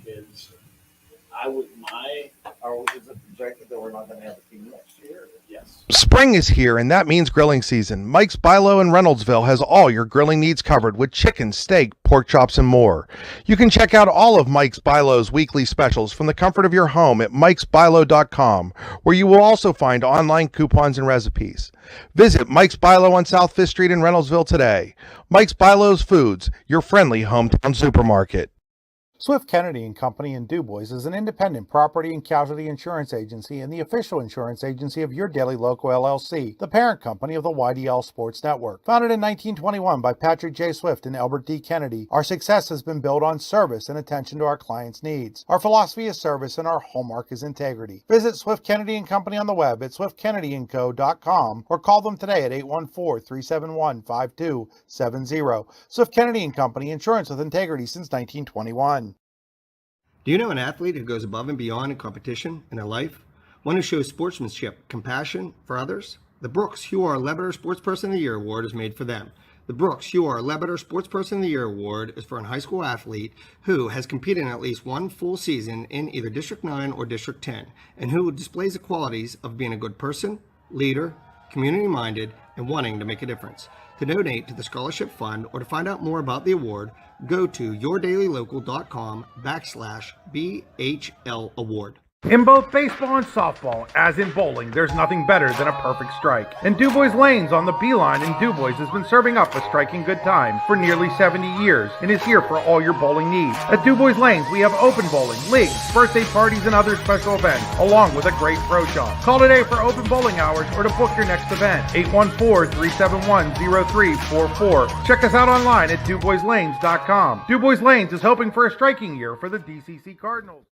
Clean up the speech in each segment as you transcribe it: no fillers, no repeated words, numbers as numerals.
kids. Is it projected that we're not going to have a team next year? Yes. Spring is here, and that means grilling season. Mike's Bilo in Reynoldsville has all your grilling needs covered with chicken, steak, pork chops, and more. You can check out all of Mike's Bilo's weekly specials from the comfort of your home at mikesbilo.com, where you will also find online coupons and recipes. Visit Mike's Bilo on South 5th Street in Reynoldsville today. Mike's Bilo's Foods, your friendly hometown supermarket. Swift Kennedy and Company in DuBois is an independent property and casualty insurance agency and the official insurance agency of Your Daily Local LLC, the parent company of the YDL Sports Network. Founded in 1921 by Patrick J. Swift and Albert D. Kennedy, our success has been built on service and attention to our clients' needs. Our philosophy is service and our hallmark is integrity. Visit Swift Kennedy and Company on the web at swiftkennedyandco.com or call them today at 814-371-5270. Swift Kennedy and Company, insurance with integrity since 1921. Do you know an athlete who goes above and beyond in competition in their life? One who shows sportsmanship, compassion for others? The Brooks Huar Lebeter Sportsperson of the Year Award is made for them. The Brooks Huar Lebeter Sportsperson of the Year Award is for a high school athlete who has competed in at least one full season in either District 9 or District 10, and who displays the qualities of being a good person, leader, community-minded, and wanting to make a difference. To donate to the scholarship fund or to find out more about the award, go to yourdailylocal.com/BHL award. In both baseball and softball, as in bowling, there's nothing better than a perfect strike. And DuBois Lanes on the Beeline in DuBois has been serving up a striking good time for nearly 70 years and is here for all your bowling needs. At DuBois Lanes, we have open bowling, leagues, birthday parties, and other special events, along with a great pro shop. Call today for open bowling hours or to book your next event. 814-371-0344. Check us out online at DuBoisLanes.com. DuBois Lanes is hoping for a striking year for the DCC Cardinals.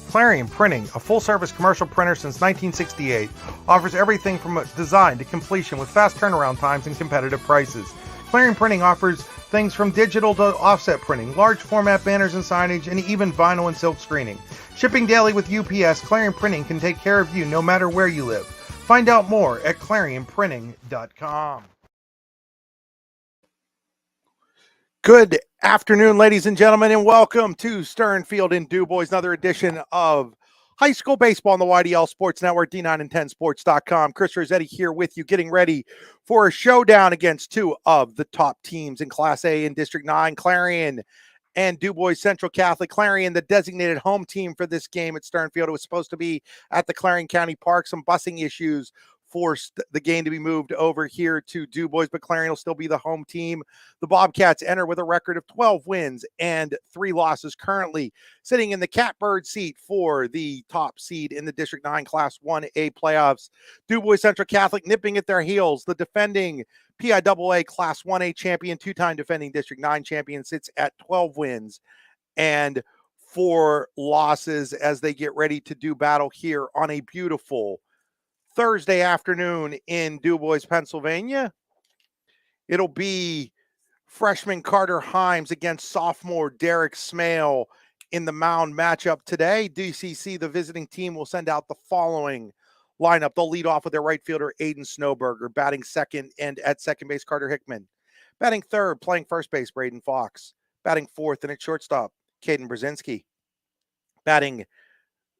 Clarion Printing, a full-service commercial printer since 1968, offers everything from design to completion with fast turnaround times and competitive prices. Clarion Printing offers things from digital to offset printing, large format banners and signage, and even vinyl and silk screening. Shipping daily with UPS, Clarion Printing can take care of you no matter where you live. Find out more at clarionprinting.com. Good afternoon, ladies and gentlemen, and welcome to Sternfield in DuBois, another edition of high school baseball on the YDL Sports Network, D9and10sports.com. Chris Rossetti here with you, getting ready for a showdown against two of the top teams in Class A in District 9, Clarion and DuBois Central Catholic. Clarion, the designated home team for this game at Sternfield. It was supposed to be at the Clarion County Park. Some busing issues forced the game to be moved over here to DuBois, but Clarion will still be the home team. The Bobcats enter with a record of 12 wins and 3 losses, currently sitting in the catbird seat for the top seed in the District 9 Class 1A playoffs. DuBois Central Catholic nipping at their heels. The defending PIAA Class 1A champion, two-time defending District 9 champion, sits at 12 wins and 4 losses as they get ready to do battle here on a beautiful Thursday afternoon in DuBois, Pennsylvania. It'll be freshman Carter Himes against sophomore Derek Smale in the mound matchup today. DCC, the visiting team, will send out the following lineup. They'll lead off with their right fielder, Aiden Snowberger, batting second, and at second base, Carter Hickman. Batting third, playing first base, Braden Fox. Batting fourth, and at shortstop, Caden Brzezinski. Batting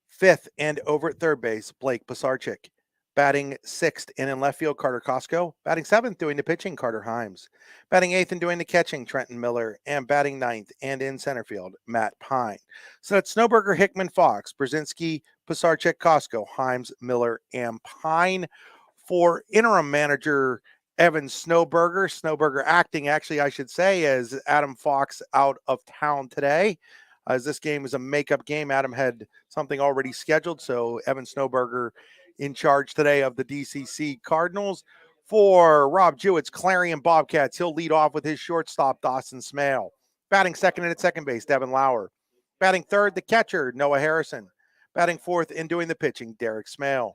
fifth and over at third base, Blake Pisarczyk. Batting sixth and in left field, Carter Costco. Batting seventh, doing the pitching, Carter Himes. Batting eighth and doing the catching, Trenton Miller. And batting ninth and in center field, Matt Pine. So that's Snowberger, Hickman, Fox, Brzezinski, Pisarczyk, Costco, Himes, Miller, and Pine. For interim manager Evan Snowberger. Snowberger acting, actually, I should say, as Adam Fox out of town today. As this game is a makeup game, Adam had something already scheduled, so Evan Snowberger in charge today of the DCC Cardinals. For Rob Jewett's Clarion Bobcats, he'll lead off with his shortstop, Dawson Smale. Batting second and at second base, Devin Lauer. Batting third, the catcher, Noah Harrison. Batting fourth and doing the pitching, Derek Smale.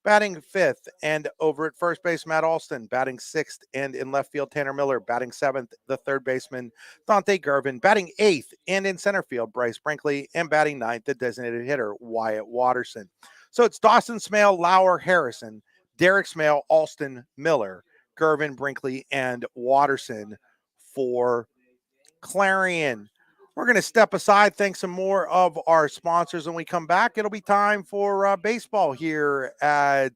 Batting fifth and over at first base, Matt Alston. Batting sixth and in left field, Tanner Miller. Batting seventh, the third baseman, Dante Gervin. Batting eighth and in center field, Bryce Brinkley. And batting ninth, the designated hitter, Wyatt Watterson. So it's Dawson, Smale, Lauer, Harrison, Derek Smale, Alston, Miller, Gervin, Brinkley, and Watterson for Clarion. We're going to step aside, thank some more of our sponsors. When we come back, it'll be time for baseball here at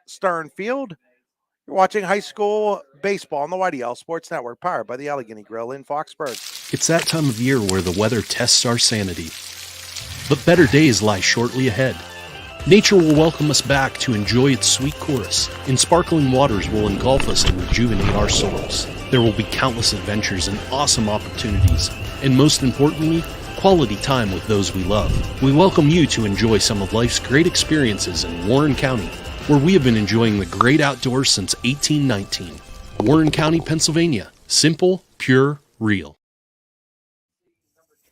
Stern Field. You're watching high school baseball on the YDL Sports Network, powered by the Allegheny Grill in Foxburg. It's that time of year where the weather tests our sanity. But better days lie shortly ahead. Nature will welcome us back to enjoy its sweet chorus, and sparkling waters will engulf us to rejuvenate our souls. There will be countless adventures and awesome opportunities, and most importantly, quality time with those we love. We welcome you to enjoy some of life's great experiences in Warren County, where we have been enjoying the great outdoors since 1819. Warren County, Pennsylvania. Simple, pure, real.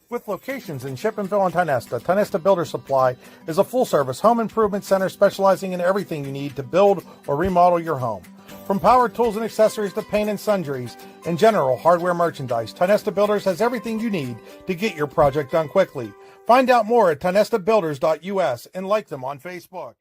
With locations in Shippenville and Tionesta, Tionesta Builder Supply is a full-service home improvement center specializing in everything you need to build or remodel your home. From power tools and accessories to paint and sundries and general hardware merchandise, Tionesta Builders has everything you need to get your project done quickly. Find out more at tionestabuilders.us and like them on Facebook.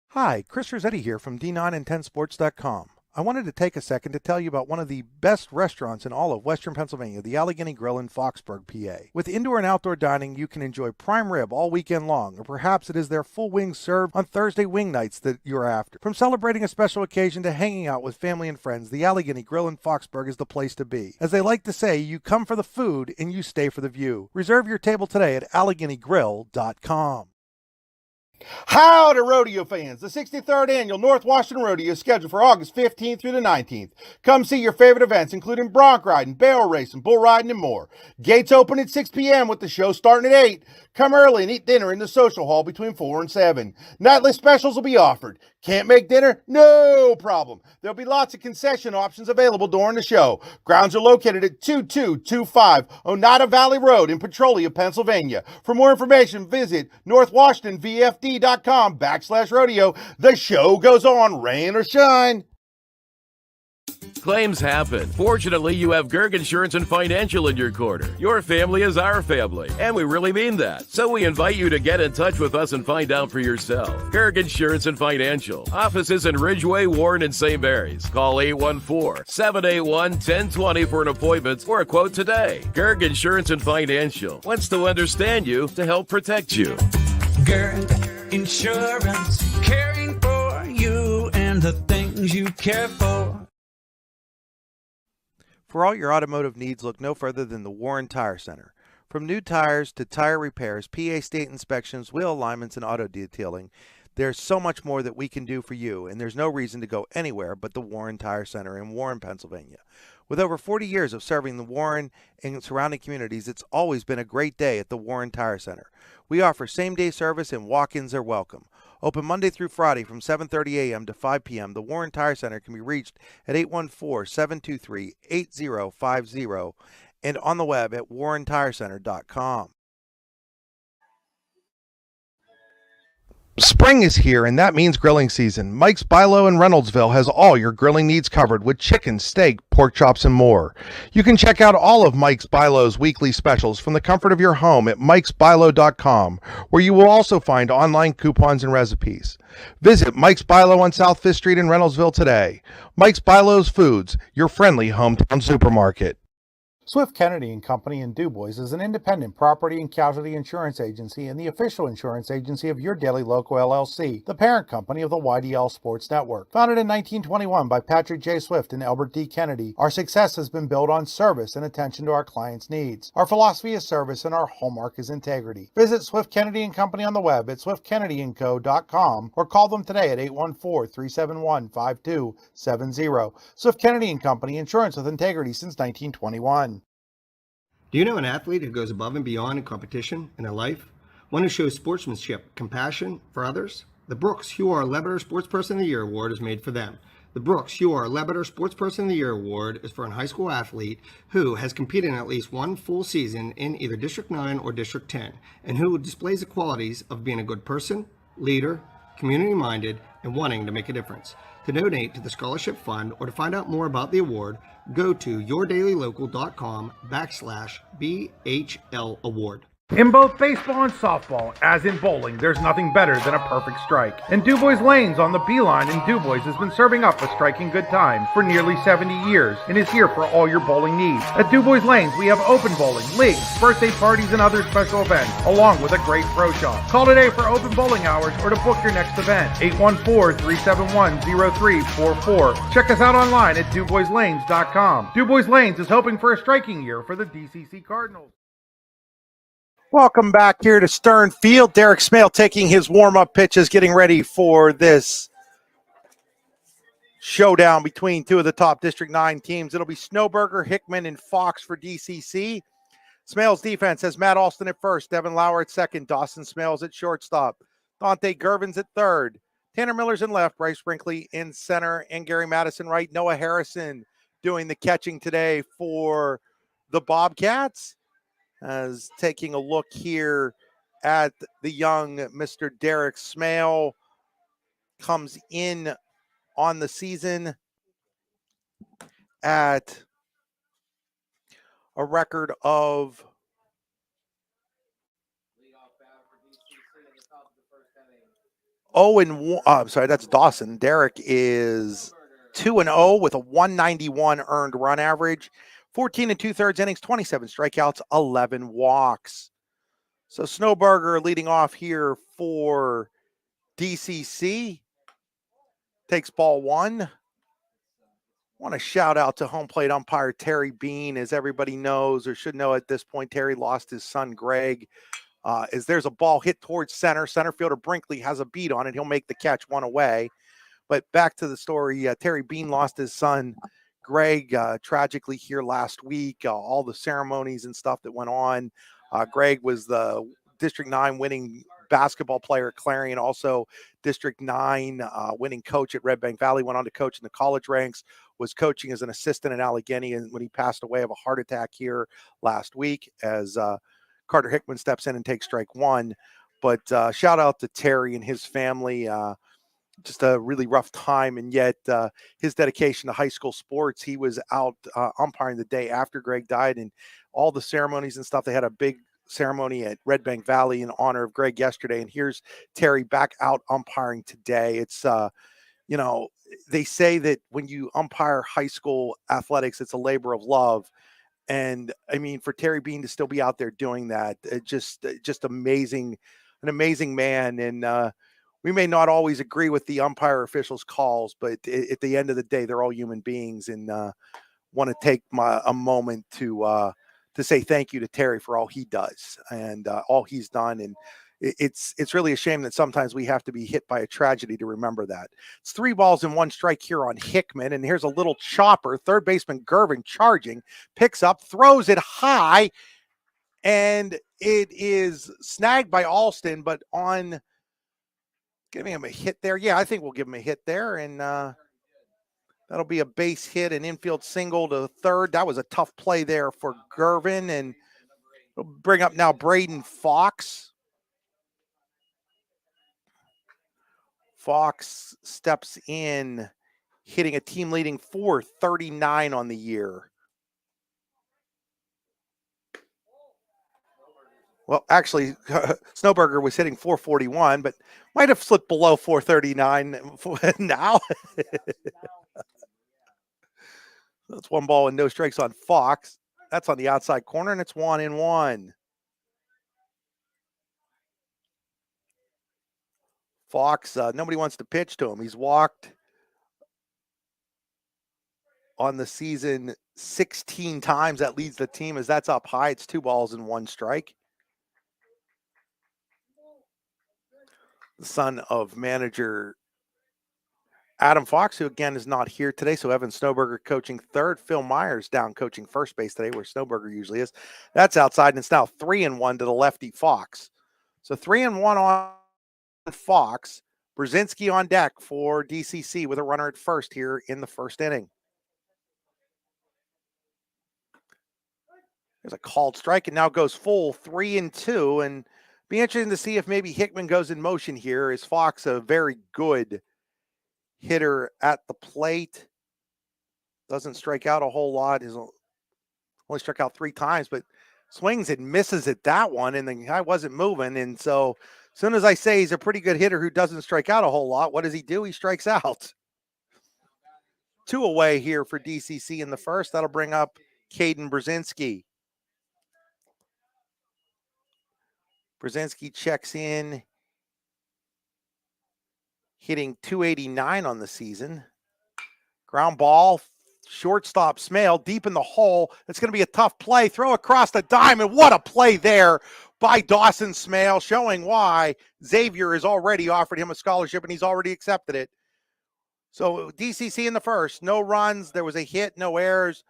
Hi, Chris Rossetti here from D9and10sports.com. I wanted to take a second to tell you about one of the best restaurants in all of Western Pennsylvania, the Allegheny Grill in Foxburg, PA. With indoor and outdoor dining, you can enjoy prime rib all weekend long, or perhaps it is their full wings served on Thursday wing nights that you're after. From celebrating a special occasion to hanging out with family and friends, the Allegheny Grill in Foxburg is the place to be. As they like to say, you come for the food and you stay for the view. Reserve your table today at AlleghenyGrill.com. Howdy, rodeo fans. The 63rd Annual North Washington Rodeo is scheduled for August 15th through the 19th. Come see your favorite events, including bronc riding, barrel racing, bull riding, and more. Gates open at 6 p.m. with the show starting at 8. Come early and eat dinner in the social hall between 4 and 7. Nightly specials will be offered. Can't make dinner? No problem. There'll be lots of concession options available during the show. Grounds are located at 2225 Oneida Valley Road in Petrolia, Pennsylvania. For more information, visit northwashingtonvfd.com/rodeo. The show goes on, rain or shine. Claims happen. Fortunately, you have Gerg Insurance and Financial in your corner. Your family is our family, and we really mean that. So we invite you to get in touch with us and find out for yourself. Gerg Insurance and Financial. Offices in Ridgeway, Warren, and St. Mary's. Call 814-781-1020 for an appointment or a quote today. Gerg Insurance and Financial wants to understand you to help protect you. Gerg Insurance, caring for you and the things you care for. For all your automotive needs, look no further than the Warren Tire Center. From new tires to tire repairs, PA state inspections, wheel alignments, and auto detailing, there's so much more that we can do for you, and there's no reason to go anywhere but the Warren Tire Center in Warren, Pennsylvania. With over 40 years of serving the Warren and surrounding communities, it's always been a great day at the Warren Tire Center. We offer same-day service and walk-ins are welcome. Open Monday through Friday from 7:30 a.m. to 5 p.m., the Warren Tire Center can be reached at 814-723-8050 and on the web at warrentirecenter.com. Spring is here, and that means grilling season. Mike's Bilo in Reynoldsville has all your grilling needs covered with chicken, steak, pork chops, and more. You can check out all of Mike's Bilo's weekly specials from the comfort of your home at mikesbilo.com, where you will also find online coupons and recipes. Visit Mike's Bilo on South 5th Street in Reynoldsville today. Mike's Bilo's Foods, your friendly hometown supermarket. Swift Kennedy and Company in DuBois is an independent property and casualty insurance agency and the official insurance agency of Your Daily Local LLC, the parent company of the YDL Sports Network. Founded in 1921 by Patrick J. Swift and Albert D. Kennedy, our success has been built on service and attention to our clients' needs. Our philosophy is service and our hallmark is integrity. Visit Swift Kennedy and Company on the web at swiftkennedyandco.com or call them today at 814-371-5270. Swift Kennedy and Company, insurance with integrity since 1921. Do you know an athlete who goes above and beyond in competition in their life? One who shows sportsmanship, compassion for others? The Brooks Huar Lebeter Sportsperson of the Year Award is made for them. The Brooks Huar Lebeter Sportsperson of the Year Award is for a high school athlete who has competed in at least one full season in either District 9 or District 10, and who displays the qualities of being a good person, leader, community-minded, and wanting to make a difference. To donate to the Scholarship Fund or to find out more about the award, go to yourdailylocal.com/BHL Award. In both baseball and softball, as in bowling, there's nothing better than a perfect strike. And DuBois Lanes on the Beeline in DuBois has been serving up a striking good time for nearly 70 years and is here for all your bowling needs. At DuBois Lanes, we have open bowling, leagues, birthday parties, and other special events, along with a great pro shop. Call today for open bowling hours or to book your next event. 814-371-0344. Check us out online at DuBoisLanes.com. DuBois Lanes is hoping for a striking year for the DCC Cardinals. Welcome back here to Stern Field. Derek Smale taking his warm-up pitches, getting ready for this showdown between two of the top District 9 teams. It'll be Snowberger, Hickman, and Fox for DCC. Smale's defense has Matt Alston at first, Devin Lauer at second, Dawson Smales at shortstop, Dante Gervins at third, Tanner Miller's in left, Bryce Brinkley in center, and Gary Madison right. Noah Harrison doing the catching today for the Bobcats. As taking a look here at the young Mr. Derek Smale, comes in on the season at a record of 0-1. I'm sorry, that's Dawson. Derek is 2-0 with a 191 earned run average. 14 2/3 innings, 27 strikeouts, 11 walks. So Snowberger leading off here for DCC. Takes ball one. Want to shout out to home plate umpire Terry Bean. As everybody knows or should know at this point, Terry lost his son Greg. As there's a ball hit towards center fielder Brinkley has a beat on it. He'll make the catch, one away. But back to the story, Terry Bean lost his son Greg tragically here last week. All the ceremonies and stuff that went on. Greg was the District 9 winning basketball player at Clarion, also District 9 winning coach at Red Bank Valley, went on to coach in the college ranks, was coaching as an assistant in Allegheny, and when he passed away of a heart attack here last week as Carter Hickman steps in and takes strike one. But shout out to Terry and his family. Just a really rough time, and yet his dedication to high school sports. He was out umpiring the day after Greg died, and all the ceremonies and stuff. They had a big ceremony at Red Bank Valley in honor of Greg yesterday, and here's Terry back out umpiring today. It's they say that when you umpire high school athletics, it's a labor of love. And I mean, for Terry Bean to still be out there doing that, just amazing, an amazing man. And we may not always agree with the umpire officials' calls, but at the end of the day, they're all human beings, and want to take a moment to say thank you to Terry for all he does and all he's done. And it's really a shame that sometimes we have to be hit by a tragedy to remember that. It's 3 balls and 1 strike here on Hickman, and here's a little chopper. Third baseman Gervin charging, picks up, throws it high, and it is snagged by Alston, but on giving him a hit there. Yeah, I think we'll give him a hit there, and that'll be a base hit, an infield single to third. That was a tough play there for Gervin, and we'll bring up now Braden Fox. Fox steps in, hitting a team-leading .439 on the year. Well, actually, Snowberger was hitting .441, but might have slipped below .439 now. That's 1 ball and no strikes on Fox. That's on the outside corner, and it's 1-1. Fox, nobody wants to pitch to him. He's walked on the season 16 times. That leads the team as that's up high. It's 2 balls and 1 strike. The son of manager Adam Fox, who again is not here today. So Evan Snowberger coaching third. Phil Myers down coaching first base today, where Snowberger usually is. That's outside, and it's now 3-1 to the lefty Fox. So 3-1 on Fox. Brzezinski on deck for DCC with a runner at first here in the first inning. There's a called strike, and now goes full 3-2, and be interesting to see if maybe Hickman goes in motion here. Is Fox a very good hitter at the plate? Doesn't strike out a whole lot. He's only struck out 3 times, but swings and misses at that one, and the guy wasn't moving. And so as soon as I say he's a pretty good hitter who doesn't strike out a whole lot, what does he do? He strikes out. 2 away here for DCC in the first. That'll bring up Caden Brzezinski. Brzezinski checks in, hitting .289 on the season. Ground ball, shortstop Smale, deep in the hole. It's going to be a tough play. Throw across the diamond. What a play there by Dawson Smale, showing why Xavier has already offered him a scholarship and he's already accepted it. So DCC in the first, no runs. There was a hit, no errors,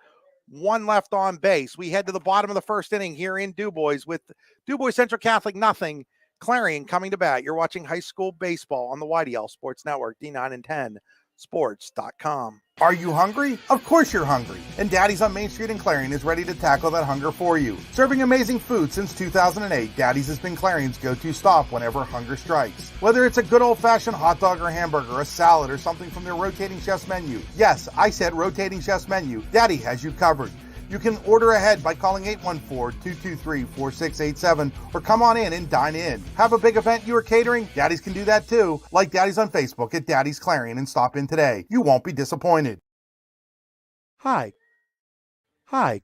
1 left on base. We head to the bottom of the first inning here in DuBois with DuBois Central Catholic nothing. Clarion coming to bat. You're watching high school baseball on the YDL Sports Network, D9 and 10 sports.com. Are you hungry? Of course you're hungry. And Daddy's on Main Street in Clarion is ready to tackle that hunger for you. Serving amazing food since 2008, Daddy's has been Clarion's go-to stop whenever hunger strikes. Whether it's a good old-fashioned hot dog or hamburger, a salad, or something from their rotating chef's menu. Yes, I said rotating chef's menu. Daddy has you covered. You can order ahead by calling 814-223-4687 or come on in and dine in. Have a big event you are catering? Daddy's can do that too. Like Daddy's on Facebook at Daddy's Clarion and stop in today. You won't be disappointed. Hi,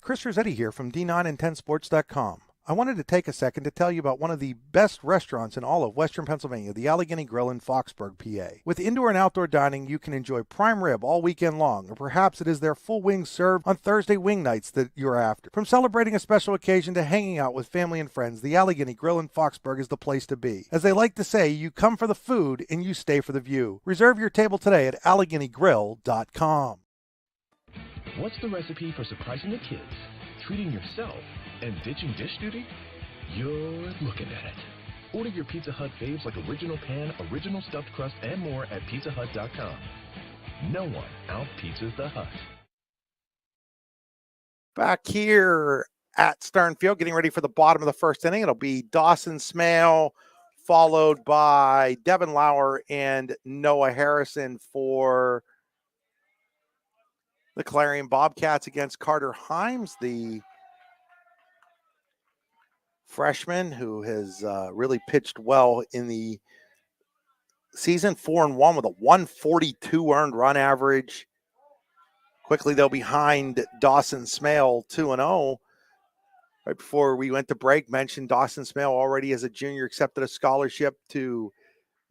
Chris Rossetti here from D9 and 10 sports.com. I wanted to take a second to tell you about one of the best restaurants in all of Western Pennsylvania, the Allegheny Grill in Foxburg, PA. With indoor and outdoor dining, you can enjoy prime rib all weekend long, or perhaps it is their full wings served on Thursday wing nights that you're after. From celebrating a special occasion to hanging out with family and friends, the Allegheny Grill in Foxburg is the place to be. As they like to say, you come for the food and you stay for the view. Reserve your table today at AlleghenyGrill.com. What's the recipe for surprising the kids, treating yourself, and ditching dish duty? You're looking at it. Order your Pizza Hut faves like original pan, original stuffed crust, and more at pizzahut.com. No one out-pizzas the Hut. Back here at Stern Field, getting ready for the bottom of the first inning. It'll be Dawson Smale, followed by Devin Lauer and Noah Harrison for the Clarion Bobcats against Carter Himes, the freshman who has really pitched well in the season. 4-1 with a 142 earned run average. Quickly, they'll behind Dawson Smale 2-0. Right before we went to break, mentioned Dawson Smale already as a junior accepted a scholarship to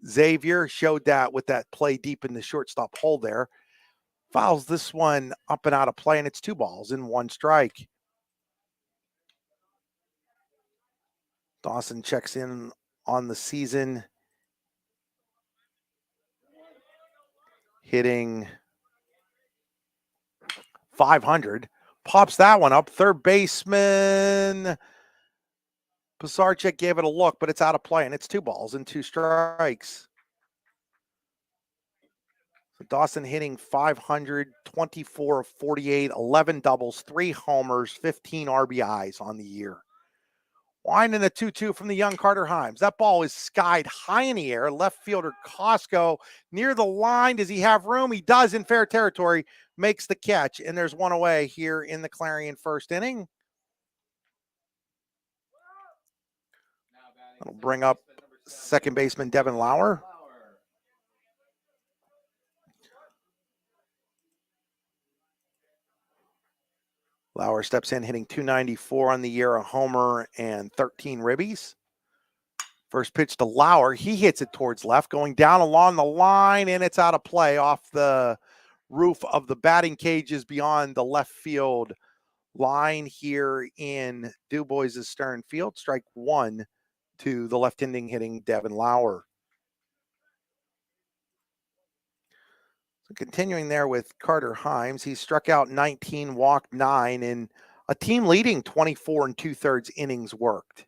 Xavier. Showed that with that play deep in the shortstop hole there. Fouls this one up and out of play, and it's 2 balls and 1 strike. Dawson checks in on the season, hitting .500. Pops that one up. Third baseman Pisarcik gave it a look, but it's out of play, and it's 2 balls and 2 strikes. So Dawson hitting .500, 24 of 48, 11 doubles, 3 homers, 15 RBIs on the year. Winding a 2-2 from the young Carter Himes. That ball is skied high in the air. Left fielder Costco near the line. Does he have room? He does in fair territory. Makes the catch, and there's 1 away here in the Clarion first inning. That'll bring up second baseman Devin Lauer. Lauer steps in, hitting .294 on the year, a homer and 13 ribbies. First pitch to Lauer. He hits it towards left, going down along the line, and it's out of play off the roof of the batting cages beyond the left field line here in DuBois' Stern Field. Strike 1 to the left-handing hitting Devin Lauer. Continuing there with Carter Himes, he struck out 19, walked 9, and a team leading 24 2/3 innings worked.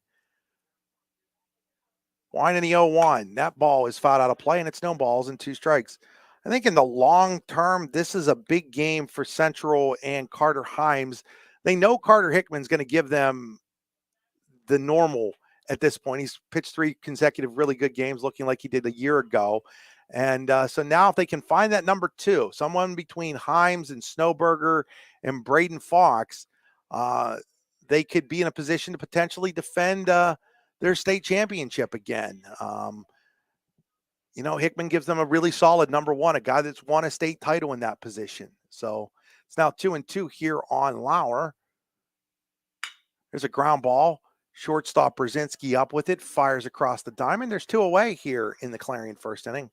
Wine in the 0-1. That ball is fouled out of play, and it's no balls and 2 strikes. I think in the long term, this is a big game for Central and Carter Himes. They know Carter Hickman's going to give them the normal at this point. He's pitched 3 consecutive really good games, looking like he did a year ago. And so now if they can find that number 2, someone between Himes and Snowberger and Braden Fox, they could be in a position to potentially defend their state championship again. Hickman gives them a really solid number one, a guy that's won a state title in that position. So it's now 2-2 here on Lauer. There's a ground ball. Shortstop Brzezinski up with it, fires across the diamond. There's 2 away here in the Clarion first inning.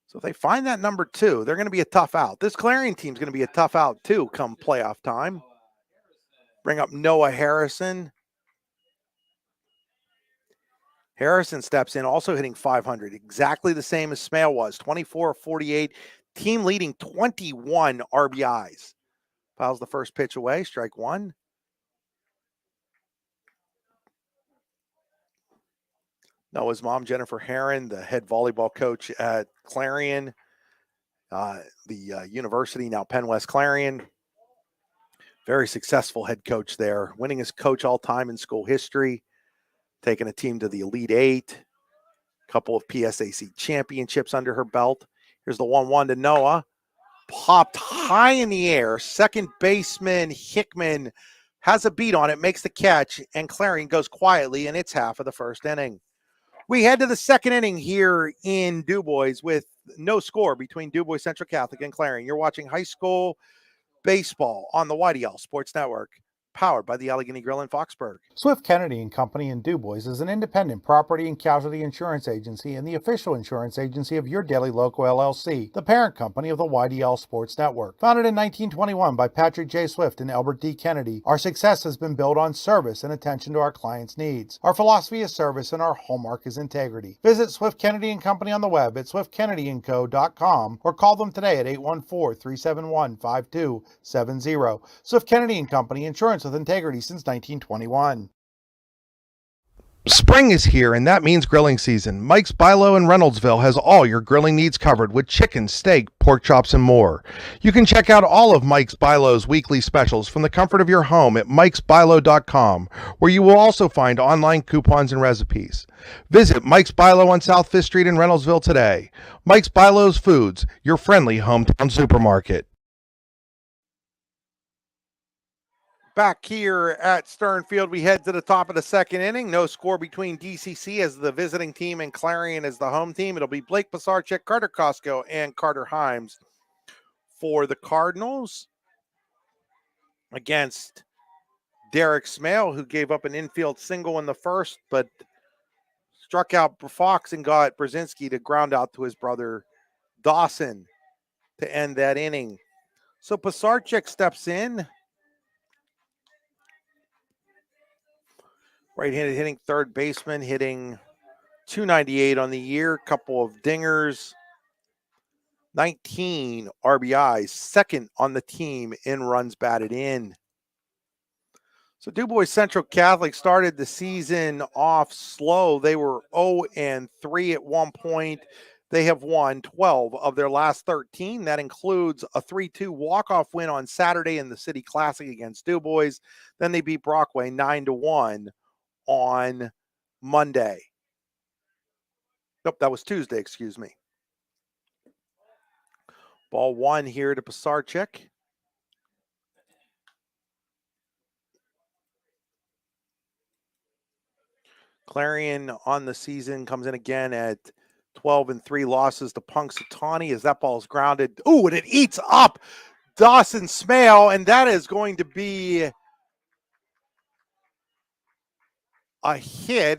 So if they find that number 2, they're going to be a tough out. This Clarion team's going to be a tough out too come playoff time. Bring up Noah Harrison. Harrison steps in, also hitting 500, exactly the same as Smale was, 24-48, team leading 21 RBIs. Fouls the first pitch away, strike 1. Noah's mom, Jennifer Herron, the head volleyball coach at Clarion, the university, now Penn West Clarion. Very successful head coach there, winningest coach all time in school history, taking a team to the Elite Eight, a couple of PSAC championships under her belt. Here's the 1-1 to Noah. Popped high in the air. Second baseman Hickman has a beat on it, makes the catch, and Clarion goes quietly in its half of the first inning. We head to the second inning here in DuBois with no score between DuBois Central Catholic and Clarion. You're watching high school baseball on the YDL Sports Network, powered by the Allegheny Grill in Foxburg. Swift Kennedy and Company in DuBois is an independent property and casualty insurance agency and the official insurance agency of Your Daily Local LLC, the parent company of the YDL Sports Network. Founded in 1921 by Patrick J. Swift and Albert D. Kennedy, our success has been built on service and attention to our clients' needs. Our philosophy is service and our hallmark is integrity. Visit Swift Kennedy and Company on the web at swiftkennedyandco.com or call them today at 814-371-5270. Swift Kennedy and Company, insurance with integrity since 1921. Spring is here, and that means grilling season. Mike's Bilo in Reynoldsville has all your grilling needs covered with chicken, steak, pork chops, and more. You can check out all of Mike's Bilo's weekly specials from the comfort of your home at mikesbilo.com, where you will also find online coupons and recipes. Visit Mike's Bilo on South 5th Street in Reynoldsville today. Mike's Bilo's Foods, your friendly hometown supermarket. Back here at Stern Field, we head to the top of the second inning. No score between DCC as the visiting team and Clarion as the home team. It'll be Blake Pisarczyk, Carter Costco, and Carter Himes for the Cardinals against Derek Smale, who gave up an infield single in the first, but struck out Fox and got Brzezinski to ground out to his brother Dawson to end that inning. So Pisarczyk steps in. Right-handed hitting third baseman, hitting .298 on the year, couple of dingers, 19 RBIs, second on the team in runs batted in. So DuBois Central Catholic started the season off slow. They were 0-3 at one point. They have won 12 of their last 13. That includes a 3-2 walk-off win on Saturday in the City Classic against DuBois. Then they beat Brockway 9-1. On Monday. Nope, that was Tuesday, excuse me. Ball 1 here to Pisarczyk. Clarion on the season comes in again at 12-3 losses to Punxsutawney as that ball is grounded. Ooh, and it eats up Dawson Smale, and that is going to be a hit.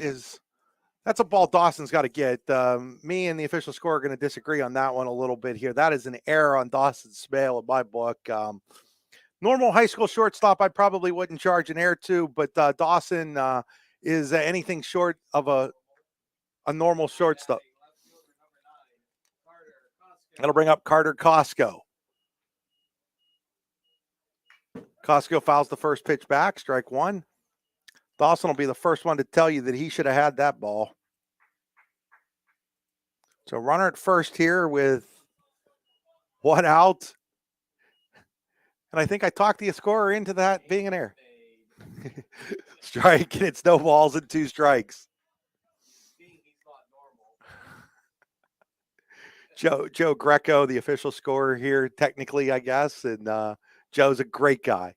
That's a ball Dawson's got to get. Me and the official score are going to disagree on that one a little bit here. That is an error on Dawson Smale in my book. Normal high school shortstop, I probably wouldn't charge an error to, but Dawson is anything short of a normal shortstop. That'll bring up Carter Costco. Costco fouls the first pitch back, strike 1. Dawson will be the first one to tell you that he should have had that ball. So runner at first here with 1 out. And I think I talked the scorer into that being an error. Strike, and it's no balls and 2 strikes. Joe Greco, the official scorer here, technically, I guess. And Joe's a great guy.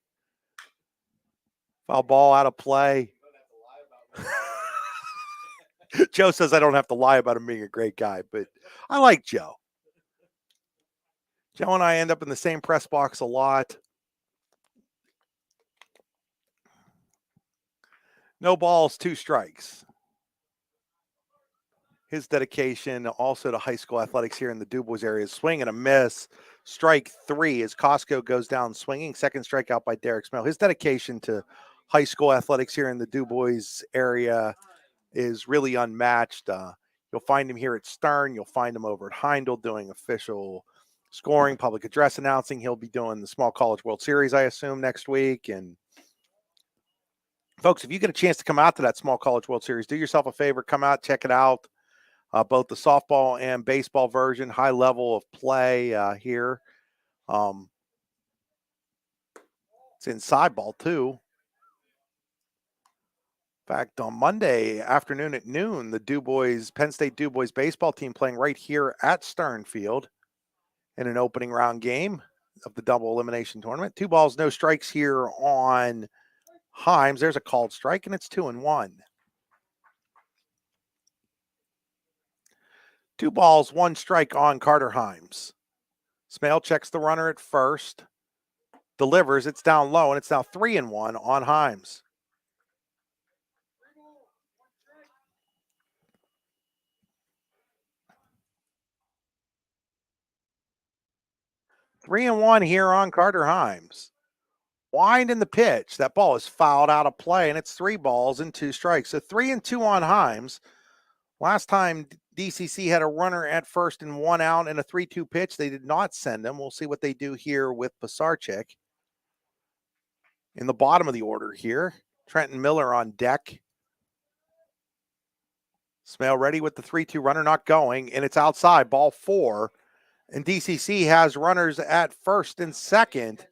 Foul ball out of play. Joe says I don't have to lie about him being a great guy, but I like Joe. Joe and I end up in the same press box a lot. No balls, 2 strikes. His dedication also to high school athletics here in the DuBois area. Swing and a miss. Strike 3 as Costco goes down swinging. Second strikeout by Derek Smell. His dedication to high school athletics here in the DuBois area is really unmatched. You'll find him here at Stern. You'll find him over at Heindel doing official scoring, public address announcing. He'll be doing the Small College World Series, I assume, next week. And folks, if you get a chance to come out to that Small College World Series, do yourself a favor, come out, check it out. Both the softball and baseball version, high level of play here. It's inside ball too. In fact, on Monday afternoon at noon, the Penn State DuBois baseball team playing right here at Stern Field in an opening round game of the double elimination tournament. 2 balls, no strikes here on Himes. There's a called strike, and it's 2-1. 2 balls, 1 strike on Carter Himes. Smale checks the runner at first, delivers, it's down low, and it's now 3-1 on Himes. Three and one here on Carter Himes. Wind in the pitch. That ball is fouled out of play, and it's 3 balls and 2 strikes. So 3-2 on Himes. Last time DCC had a runner at first and 1 out and a 3-2 pitch, they did not send him. We'll see what they do here with Pisarcik. In the bottom of the order here, Trenton Miller on deck. Smale ready with the 3-2 runner, not going, and it's outside, ball 4. And DCC has runners at first and second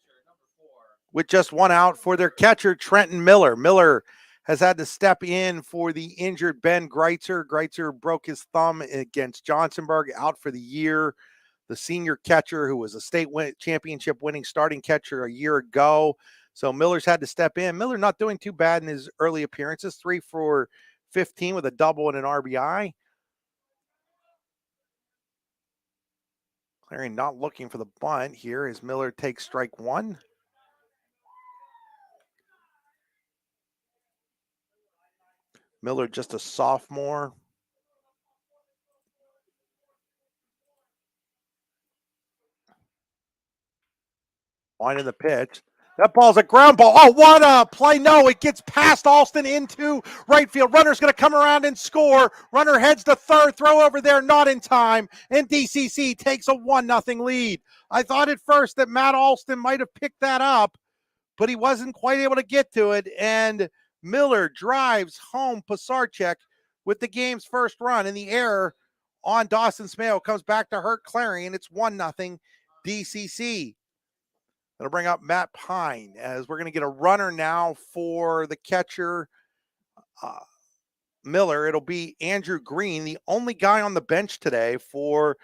with just 1 out for their catcher, Trenton Miller. Miller has had to step in for the injured Ben Greitzer. Greitzer broke his thumb against Johnsonburg, out for the year. The senior catcher who was a state championship winning starting catcher a year ago. So Miller's had to step in. Miller not doing too bad in his early appearances. 3 for 15 with a double and an RBI. Clarion not looking for the bunt here as Miller takes strike 1. Miller just a sophomore. Line in the pitch. That ball's a ground ball. Oh, what a play. No, it gets past Alston into right field. Runner's going to come around and score. Runner heads to third. Throw over there, not in time. And DCC takes a 1-0 lead. I thought at first that Matt Alston might have picked that up, but he wasn't quite able to get to it. And Miller drives home Pisarcik with the game's first run. And the error on Dawson Smale comes back to hurt Clarion. It's 1-0 DCC. That'll bring up Matt Pine as we're going to get a runner now for the catcher, Miller. It'll be Andrew Green, the only guy on the bench today for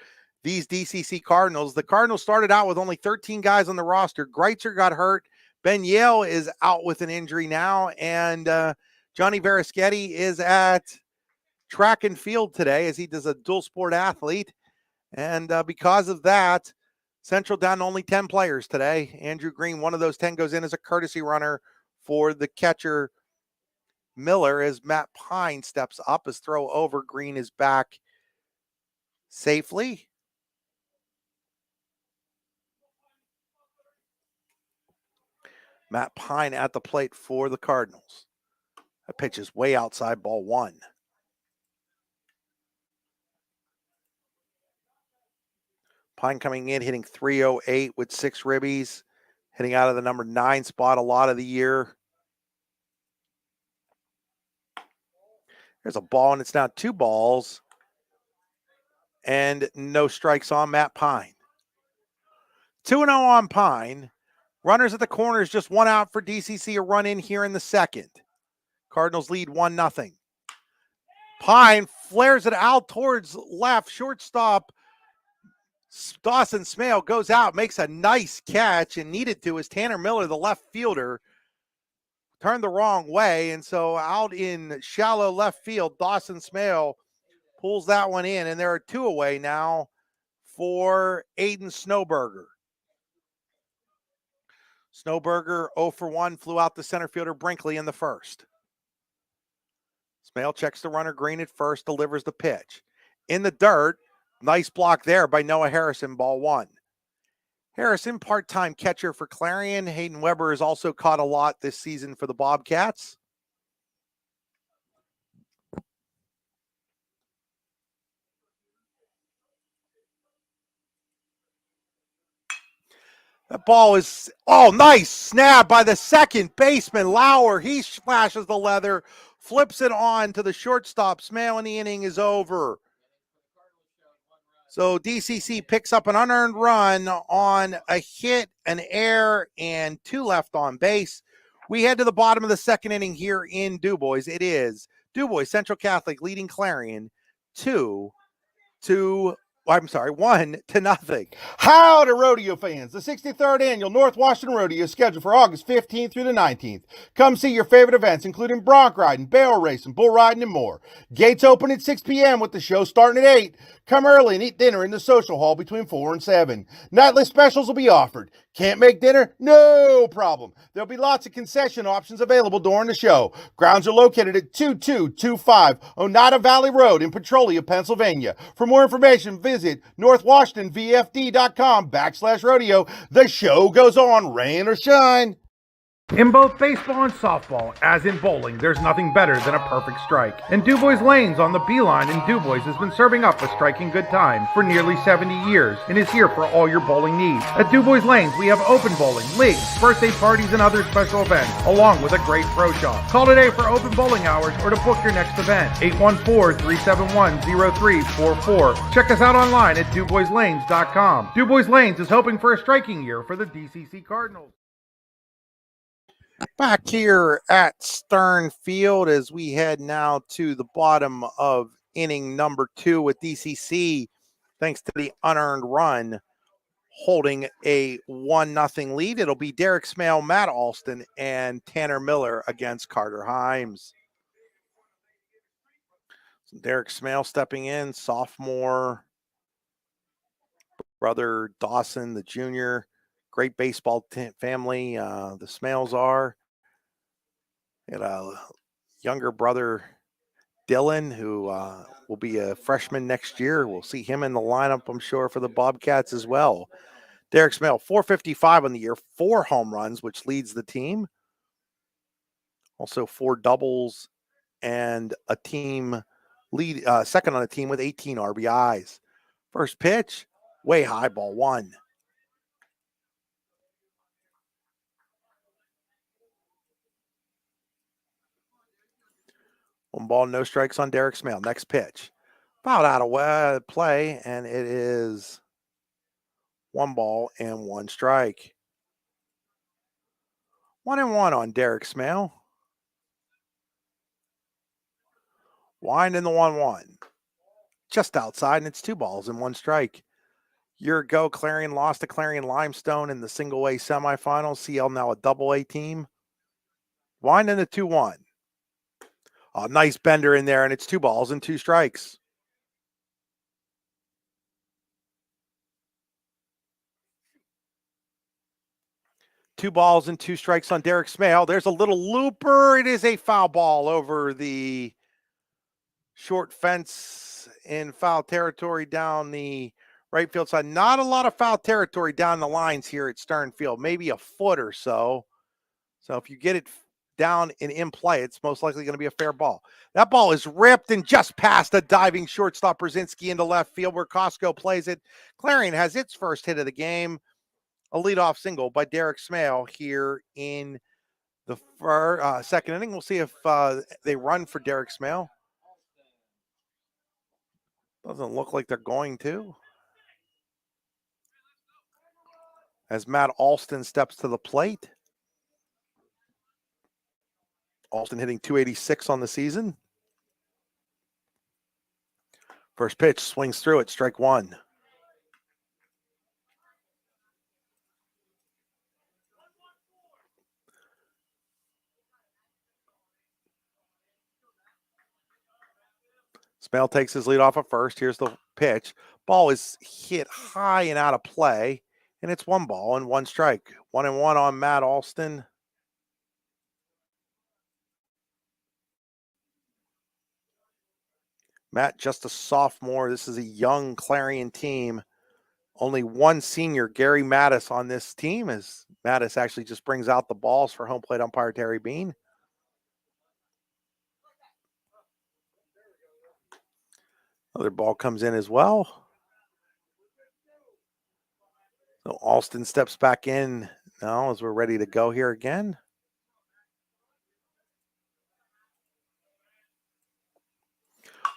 these DCC Cardinals. The Cardinals started out with only 13 guys on the roster. Greitzer got hurt. Ben Yale is out with an injury now. And Johnny Verischetti is at track and field today as he does a dual sport athlete. And because of that, Central down to only 10 players today. Andrew Green, one of those 10, goes in as a courtesy runner for the catcher, Miller, as Matt Pine steps up. His throw over. Green is back safely. Matt Pine at the plate for the Cardinals. That pitch is way outside, ball 1. Pine coming in, hitting .308 with 6 ribbies, hitting out of the number 9 spot a lot of the year. There's a ball, and it's now 2 balls and no strikes on Matt Pine. 2-0 on Pine. Runners at the corners, just 1 out for DCC, a run in here in the second. Cardinals lead 1-0. Pine flares it out towards left, shortstop. Dawson Smale goes out, makes a nice catch, and needed to as Tanner Miller, the left fielder, turned the wrong way. And so out in shallow left field, Dawson Smale pulls that one in. And there are 2 away now for Aiden Snowberger. Snowberger 0 for 1, flew out the center fielder Brinkley in the first. Smale checks the runner green at first, delivers the pitch. In the dirt, nice block there by Noah Harrison, ball 1. Harrison, part-time catcher for Clarion. Hayden Weber has also caught a lot this season for the Bobcats. That ball is, nice snap by the second baseman, Lauer. He splashes the leather, flips it on to the shortstop. Smale, and the inning is over. So DCC picks up an unearned run on a hit, an error, and 2 left on base. We head to the bottom of the second inning here in DuBois. It is DuBois Central Catholic leading Clarion 1-0. Howdy, rodeo fans. The 63rd Annual North Washington Rodeo is scheduled for August 15th through the 19th. Come see your favorite events, including bronc riding, barrel racing, bull riding, and more. Gates open at 6 p.m. with the show starting at 8. Come early and eat dinner in the social hall between 4 and 7. Nightly specials will be offered. Can't make dinner? No problem. There'll be lots of concession options available during the show. Grounds are located at 2225 Oneida Valley Road in Petrolia, Pennsylvania. For more information, visit northwashingtonvfd.com/rodeo. The show goes on, rain or shine. In both baseball and softball, as in bowling, there's nothing better than a perfect strike. And DuBois Lanes on the Beeline in DuBois has been serving up a striking good time for nearly 70 years and is here for all your bowling needs. At DuBois Lanes, we have open bowling, leagues, birthday parties, and other special events, along with a great pro shop. Call today for open bowling hours or to book your next event. 814-371-0344. Check us out online at DuBoisLanes.com. DuBois Lanes is hoping for a striking year for the DCC Cardinals. Back here at Stern Field as we head now to the bottom of inning number 2 with DCC, thanks to the unearned run, holding a 1-0 lead. It'll be Derek Smale, Matt Alston, and Tanner Miller against Carter Himes. So Derek Smale stepping in, sophomore. Brother Dawson, the junior. Great baseball family, the Smales are. And a younger brother, Dylan, who will be a freshman next year. We'll see him in the lineup, I'm sure, for the Bobcats as well. Derek Smale, 455 on the year, 4 home runs, which leads the team. Also 4 doubles and a team lead, second on the team with 18 RBIs. First pitch, way high, ball 1. One ball, no strikes on Derek Smale. Next pitch. Fouled out of play, and it is 1 ball and 1 strike. 1-1 on Derek Smale. Wind in the 1-1. Just outside, and it's 2 balls and 1 strike. Year ago, Clarion lost to Clarion Limestone in the single-A semifinals. CL now a double-A team. Wind in the 2-1. A nice bender in there, and it's 2 balls and 2 strikes. Two balls and 2 strikes on Derek Smale. There's a little looper. It is a foul ball over the short fence in foul territory down the right field side. Not a lot of foul territory down the lines here at Stern Field, maybe a foot or so. So if you get it down and in play, it's most likely going to be a fair ball. That ball is ripped and just past the diving shortstop Brzezinski into left field where Costco plays it. Clarion has its first hit of the game, a leadoff single by Derek Smale here in the second inning. We'll see if they run for Derek Smale. Doesn't look like they're going to. As Matt Alston steps to the plate. Alston hitting .286 on the season. First pitch, swings through it, strike 1. Smale takes his lead off at first. Here's the pitch. Ball is hit high and out of play, and it's 1 ball and 1 strike. 1-1 on Matt Alston. Matt, just a sophomore. This is a young Clarion team. Only 1 senior, Gary Mattis, on this team, as Mattis actually just brings out the balls for home plate umpire Terry Bean. Another ball comes in as well. So Alston steps back in now as we're ready to go here again.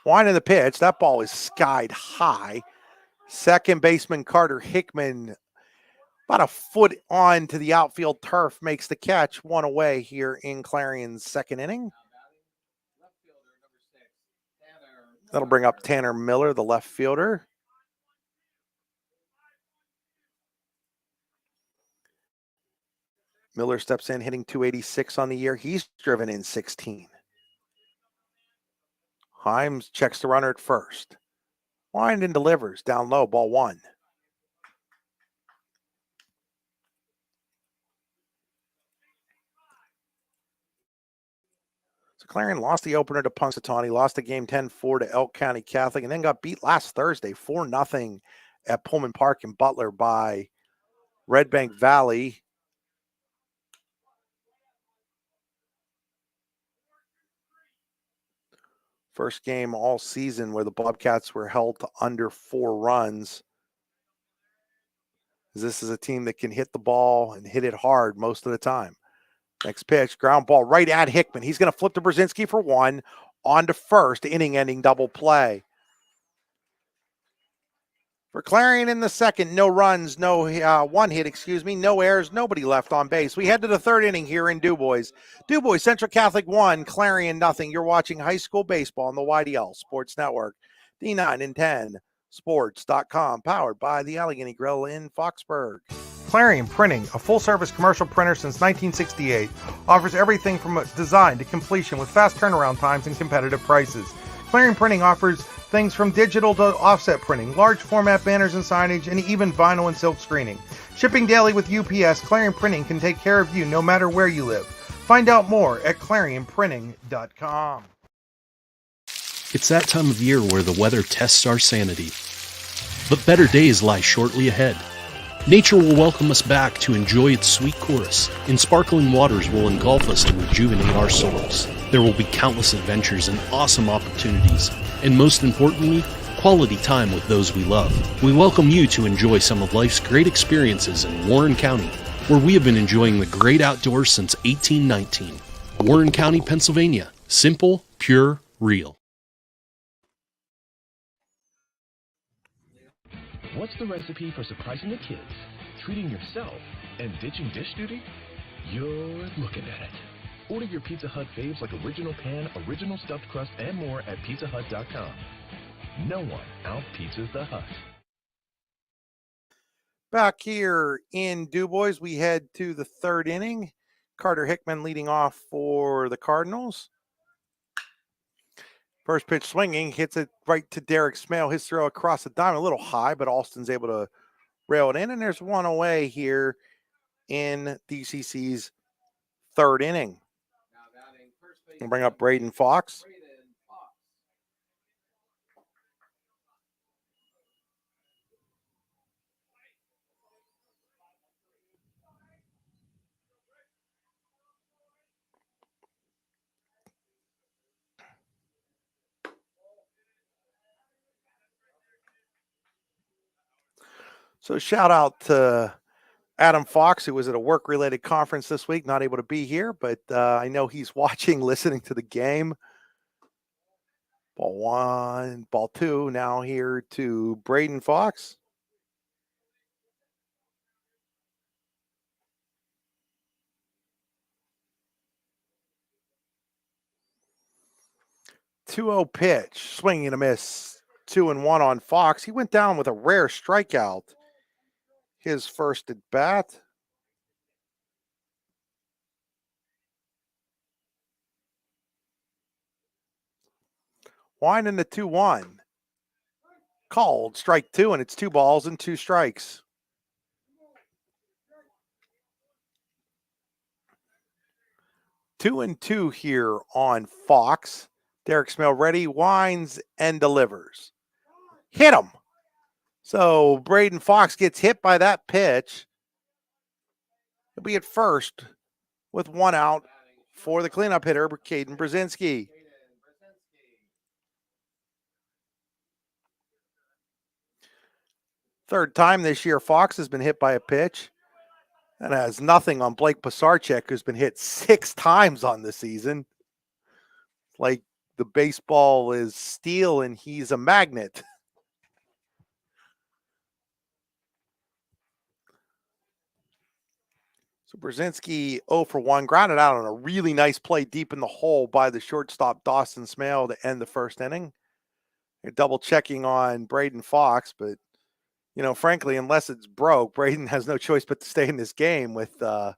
Winding the pitch. That ball is skied high. Second baseman Carter Hickman, about a foot on to the outfield turf, makes the catch. 1 away here in Clarion's second inning. That'll bring up Tanner Miller, the left fielder. Miller steps in, hitting .286 on the year. He's driven in 16. Himes checks the runner at first. Wind and delivers. Down low, ball 1. So Clarion lost the opener to Punxsutawney, lost the game 10-4 to Elk County Catholic, and then got beat last Thursday 4-0 at Pullman Park in Butler by Red Bank Valley. First game all season where the Bobcats were held to under 4 runs. This is a team that can hit the ball and hit it hard most of the time. Next pitch, ground ball right at Hickman. He's going to flip to Brzezinski for 1. On to first, inning-ending double play. For Clarion in the second, no runs, no 1 hit, no errors, nobody left on base. We head to the 3rd inning here in DuBois. DuBois Central Catholic 1, Clarion nothing. You're watching high school baseball on the YDL Sports Network. D9 and 10 Sports.com, powered by the Allegheny Grill in Foxburg. Clarion Printing, a full-service commercial printer since 1968, offers everything from design to completion with fast turnaround times and competitive prices. Clarion Printing offers things from digital to offset printing, large format banners and signage, and even vinyl and silk screening. Shipping daily with UPS, Clarion Printing can take care of you no matter where you live. Find out more at clarionprinting.com. It's that time of year where the weather tests our sanity. But better days lie shortly ahead. Nature will welcome us back to enjoy its sweet chorus, and sparkling waters will engulf us to rejuvenate our souls. There will be countless adventures and awesome opportunities, and most importantly, quality time with those we love. We welcome you to enjoy some of life's great experiences in Warren County, where we have been enjoying the great outdoors since 1819. Warren County, Pennsylvania. Simple, pure, real. What's the recipe for surprising the kids, treating yourself, and ditching dish duty? You're looking at it. Order your Pizza Hut faves like original pan, original stuffed crust, and more at pizzahut.com. No one out-pizzas the Hut. Back here in DuBois, we head to the 3rd inning. Carter Hickman leading off for the Cardinals. First pitch swinging, hits it right to Derek Smale. His throw across the diamond, a little high, but Alston's able to rail it in, and there's 1 away here in DCC's 3rd inning. We'll bring up Braden Fox. So shout out to Adam Fox, who was at a work-related conference this week, not able to be here, but I know he's watching, listening to the game. Ball 1, ball 2, now here to Braden Fox. Two-zero pitch, swing and a miss. 2-1 on Fox. He went down with a rare strikeout. His first at bat. Winding the 2-1. Called strike 2, and it's 2 balls and 2 strikes. Two and 2 here on Fox. Derek Smell ready, winds and delivers. Hit him. So Braden Fox gets hit by that pitch. He'll be at first with 1 out for the cleanup hitter, Caden Brzezinski. Third time this year, Fox has been hit by a pitch. And has nothing on Blake Pisarcek, who's been hit 6 times on the season. Like the baseball is steel and he's a magnet. So Brzezinski 0 for 1, grounded out on a really nice play deep in the hole by the shortstop Dawson Smale to end the first inning. You're double checking on Braden Fox, but you know, frankly, unless it's broke, Braden has no choice but to stay in this game with there's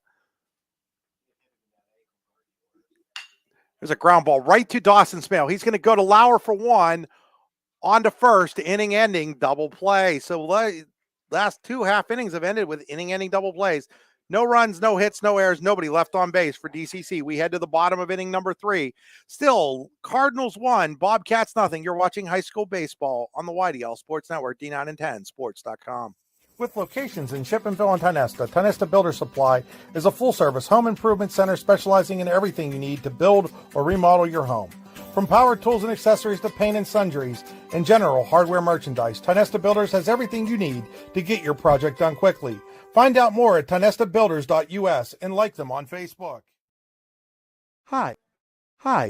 a ground ball right to Dawson Smale. He's going to go to Lauer for 1, on to first, inning ending double play. So last 2 half innings have ended with inning ending double plays. No runs, no hits, no errors, nobody left on base for DCC. We head to the bottom of inning number 3. Still, Cardinals 1, Bobcats nothing. You're watching high school baseball on the YDL Sports Network, D9 and 10 sports.com. With locations in Shippenville and Tionesta, Tionesta Builder Supply is a full-service home improvement center specializing in everything you need to build or remodel your home. From power tools and accessories to paint and sundries and general hardware merchandise, Tionesta Builders has everything you need to get your project done quickly. Find out more at tionestabuilders.us and like them on Facebook. Hi,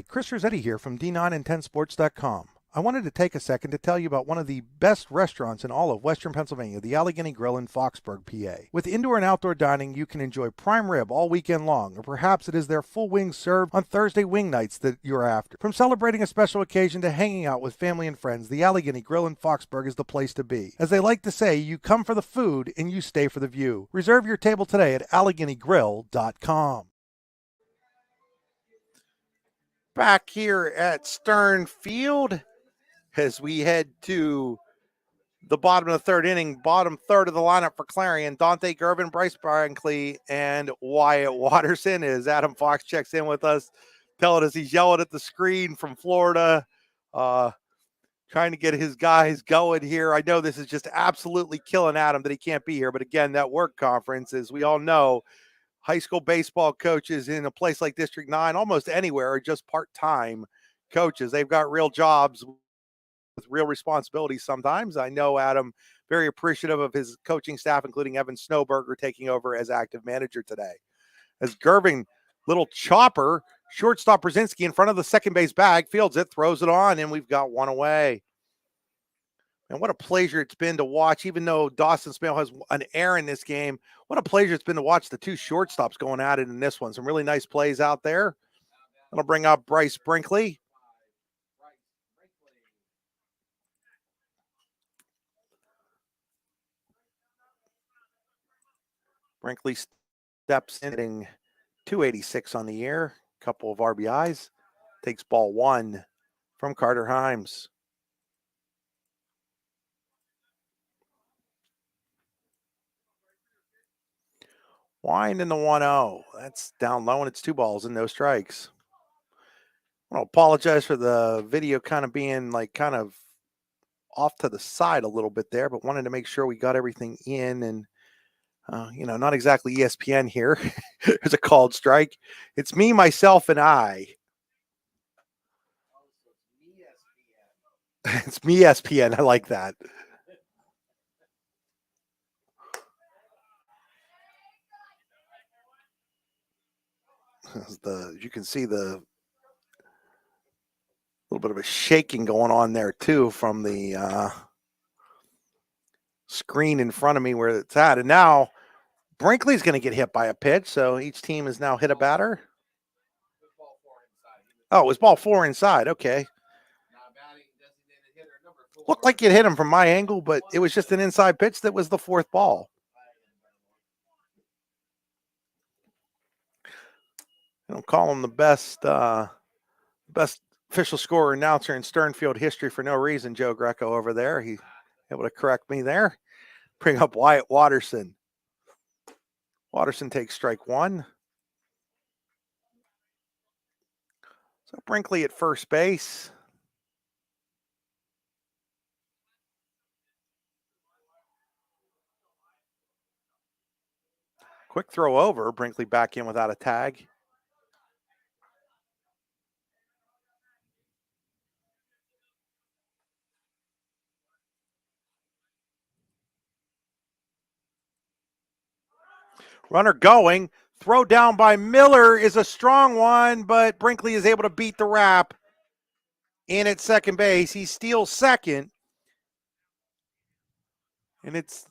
Chris Rossetti here from D9 and 10 sports.com. I wanted to take a second to tell you about one of the best restaurants in all of Western Pennsylvania, the Allegheny Grill in Foxburg, PA. With indoor and outdoor dining, you can enjoy prime rib all weekend long, or perhaps it is their full wings served on Thursday wing nights that you're after. From celebrating a special occasion to hanging out with family and friends, the Allegheny Grill in Foxburg is the place to be. As they like to say, you come for the food and you stay for the view. Reserve your table today at AlleghenyGrill.com. Back here at Stern Field, as we head to the bottom of the 3rd inning, bottom third of the lineup for Clarion, Dante Gervin, Bryce Brinkley, and Wyatt Watterson. As Adam Fox checks in with us, telling us he's yelling at the screen from Florida, trying to get his guys going here. I know this is just absolutely killing Adam that he can't be here, but again, that work conference, as we all know, high school baseball coaches in a place like District 9, almost anywhere, are just part-time coaches. They've got real jobs with real responsibilities sometimes. I know Adam very appreciative of his coaching staff, including Evan Snowberger taking over as active manager today. As Gervin, little chopper, shortstop Brzezinski in front of the second base bag, fields it, throws it on, and we've got 1 away. And what a pleasure it's been to watch, even though Dawson Smale has an error in this game, what a pleasure it's been to watch the 2 shortstops going at it in this one. Some really nice plays out there. That'll bring up Bryce Brinkley. Brinkley steps in, hitting 286 on the year, couple of RBIs, takes ball 1 from Carter Himes. Wind in the 1-0. That's down low, and it's 2 balls and no strikes. I want to apologize for the video kind of being kind of off to the side a little bit there, but wanted to make sure we got everything in and not exactly ESPN here. There's a called strike. It's me, myself, and I. It's me, ESPN. I like that. You can see the little bit of a shaking going on there too from the screen in front of me where it's at. And now Brinkley's going to get hit by a pitch. So each team has now hit a batter. Oh, it was ball 4 inside. Okay. Looked like it hit him from my angle, but it was just an inside pitch that was the 4th ball. I don't call him the best official scorer announcer in Sternfield history for no reason, Joe Greco over there. He able to correct me there. Bring up Wyatt Watterson. Watterson takes strike one. So Brinkley at first base. Quick throw over. Brinkley back in without a tag. Runner going. Throw down by Miller is a strong one, but Brinkley is able to beat the wrap in at second base. He steals second. And it's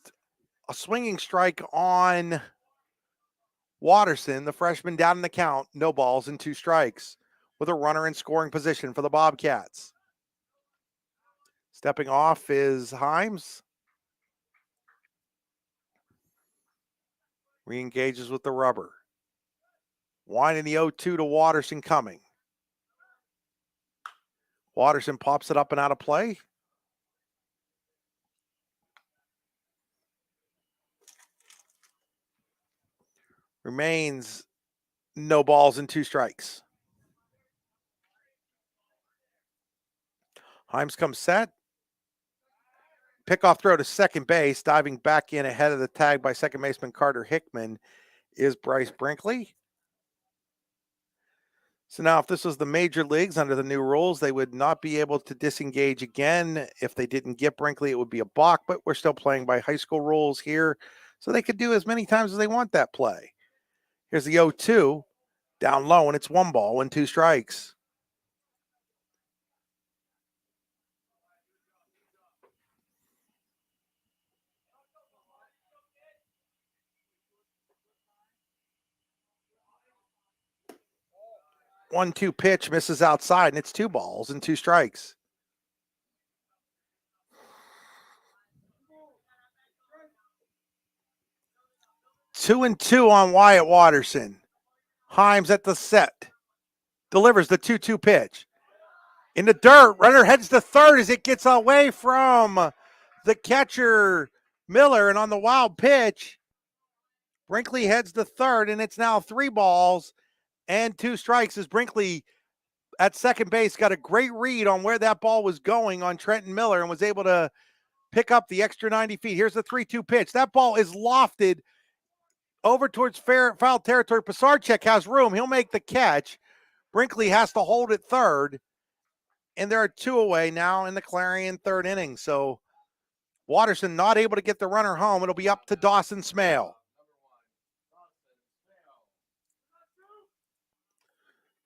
a swinging strike on Watterson, the freshman, down in the count. No balls and 2 strikes with a runner in scoring position for the Bobcats. Stepping off is Himes. Re-engages with the rubber. Winding the 0-2 to Watterson coming. Watterson pops it up and out of play. Remains no balls and 2 strikes. Himes comes set. Pickoff throw to second base. Diving back in ahead of the tag by second baseman Carter Hickman is Bryce Brinkley. So now if this was the major leagues under the new rules, they would not be able to disengage again. If they didn't get Brinkley, it would be a balk, but we're still playing by high school rules here. So they could do as many times as they want that play. Here's the 0-2, down low, and it's 1 ball and 2 strikes. One-two pitch misses outside, and it's 2 balls and 2 strikes. Two and 2 on Wyatt Watterson. Himes at the set. Delivers the 2-2 pitch. In the dirt, runner heads to third as it gets away from the catcher, Miller. And on the wild pitch, Brinkley heads to third, and it's now 3 balls and 2 strikes as Brinkley at second base got a great read on where that ball was going on Trenton Miller and was able to pick up the extra 90 feet. Here's the 3-2 pitch. That ball is lofted over towards foul territory. Pisarcek has room. He'll make the catch. Brinkley has to hold it third. And there are 2 away now in the Clarion third inning. So Watterson not able to get the runner home. It'll be up to Dawson Smale.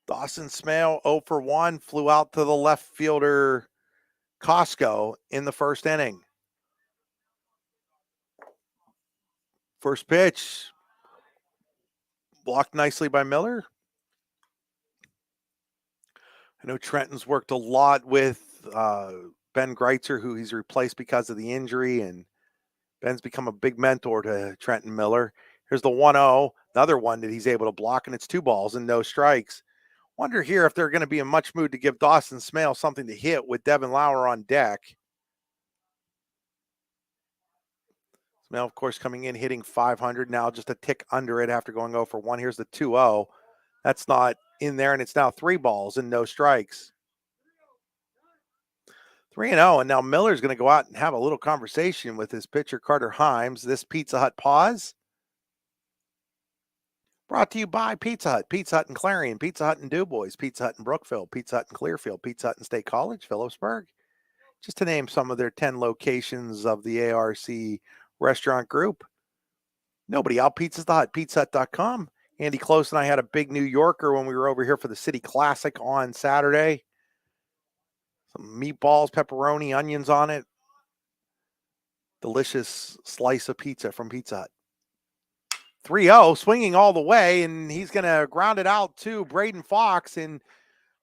Dawson Smale 0 for 1, flew out to the left fielder Costco in the first inning. First pitch, blocked nicely by Miller. I know Trenton's worked a lot with Ben Greitzer, who he's replaced because of the injury, and Ben's become a big mentor to Trenton Miller. Here's the 1-0, another one that he's able to block, and it's 2 balls and no strikes. Wonder here if they're going to be in much mood to give Dawson Smale something to hit with Devin Lauer on deck. Smale, of course, coming in, hitting 500, now just a tick under it after going 0 for 1. Here's the 2-0. That's not in there, and it's now 3 balls and no strikes. 3-0, and now Miller's going to go out and have a little conversation with his pitcher, Carter Himes. This Pizza Hut pause brought to you by Pizza Hut. Pizza Hut in Clarion, Pizza Hut in DuBois, Pizza Hut in Brookville, Pizza Hut in Clearfield, Pizza Hut in State College, Phillipsburg. Just to name some of their 10 locations of the ARC restaurant group. Nobody out Pizza's the Hut, pizzahut.com. Andy Close and I had a big New Yorker when we were over here for the City Classic on Saturday. Some meatballs, pepperoni, onions on it. Delicious slice of pizza from Pizza Hut. 3-0, swinging all the way, and he's going to ground it out to Braden Fox, and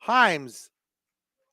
Himes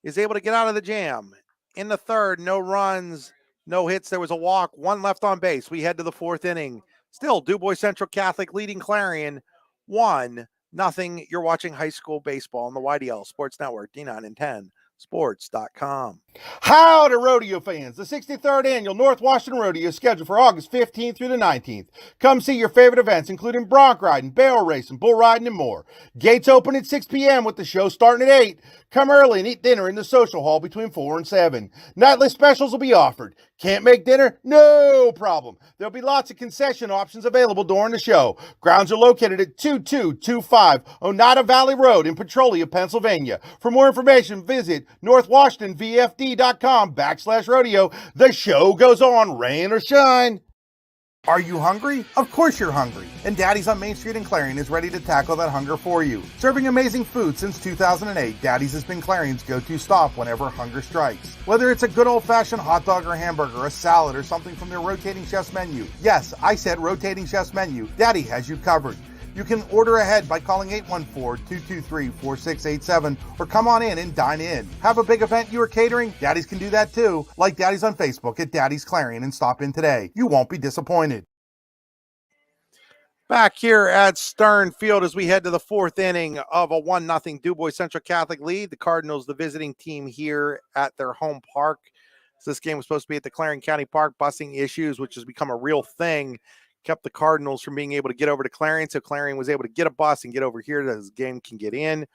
is able to get out of the jam. In the third, no runs, no hits. There was a walk, 1 left on base. We head to the 4th inning. Still, DuBois Central Catholic leading Clarion 1-0. nothing. You're watching high school baseball on the YDL Sports Network, D9 and 10 sports.com. Howdy, rodeo fans. The 63rd Annual North Washington Rodeo is scheduled for August 15th through the 19th. Come see your favorite events, including bronc riding, barrel racing, bull riding, and more. Gates open at 6 p.m. with the show starting at 8. Come early and eat dinner in the social hall between 4 and 7. Nightly specials will be offered. Can't make dinner? No problem. There'll be lots of concession options available during the show. Grounds are located at 2225 Oneida Valley Road in Petrolia, Pennsylvania. For more information, visit northwashingtonvfd.com/rodeo. The show goes on, rain or shine. Are you hungry? Of course you're hungry. And Daddy's on Main Street in Clarion is ready to tackle that hunger for you. Serving amazing food since 2008, Daddy's has been Clarion's go-to stop whenever hunger strikes. Whether it's a good old-fashioned hot dog or hamburger, a salad, or something from their rotating chef's menu. Yes, I said rotating chef's menu. Daddy has you covered. You can order ahead by calling 814-223-4687 or come on in and dine in. Have a big event you are catering? Daddy's can do that too. Like Daddy's on Facebook at Daddy's Clarion and stop in today. You won't be disappointed. Back here at Stern Field as we head to the fourth inning of a 1-0 DuBois Central Catholic lead. The Cardinals, the visiting team here at their home park. So this game was supposed to be at the Clarion County Park. Busing issues, which has become a real thing, kept the Cardinals from being able to get over to Clarion. So Clarion was able to get a bus and get over here so this game can get in.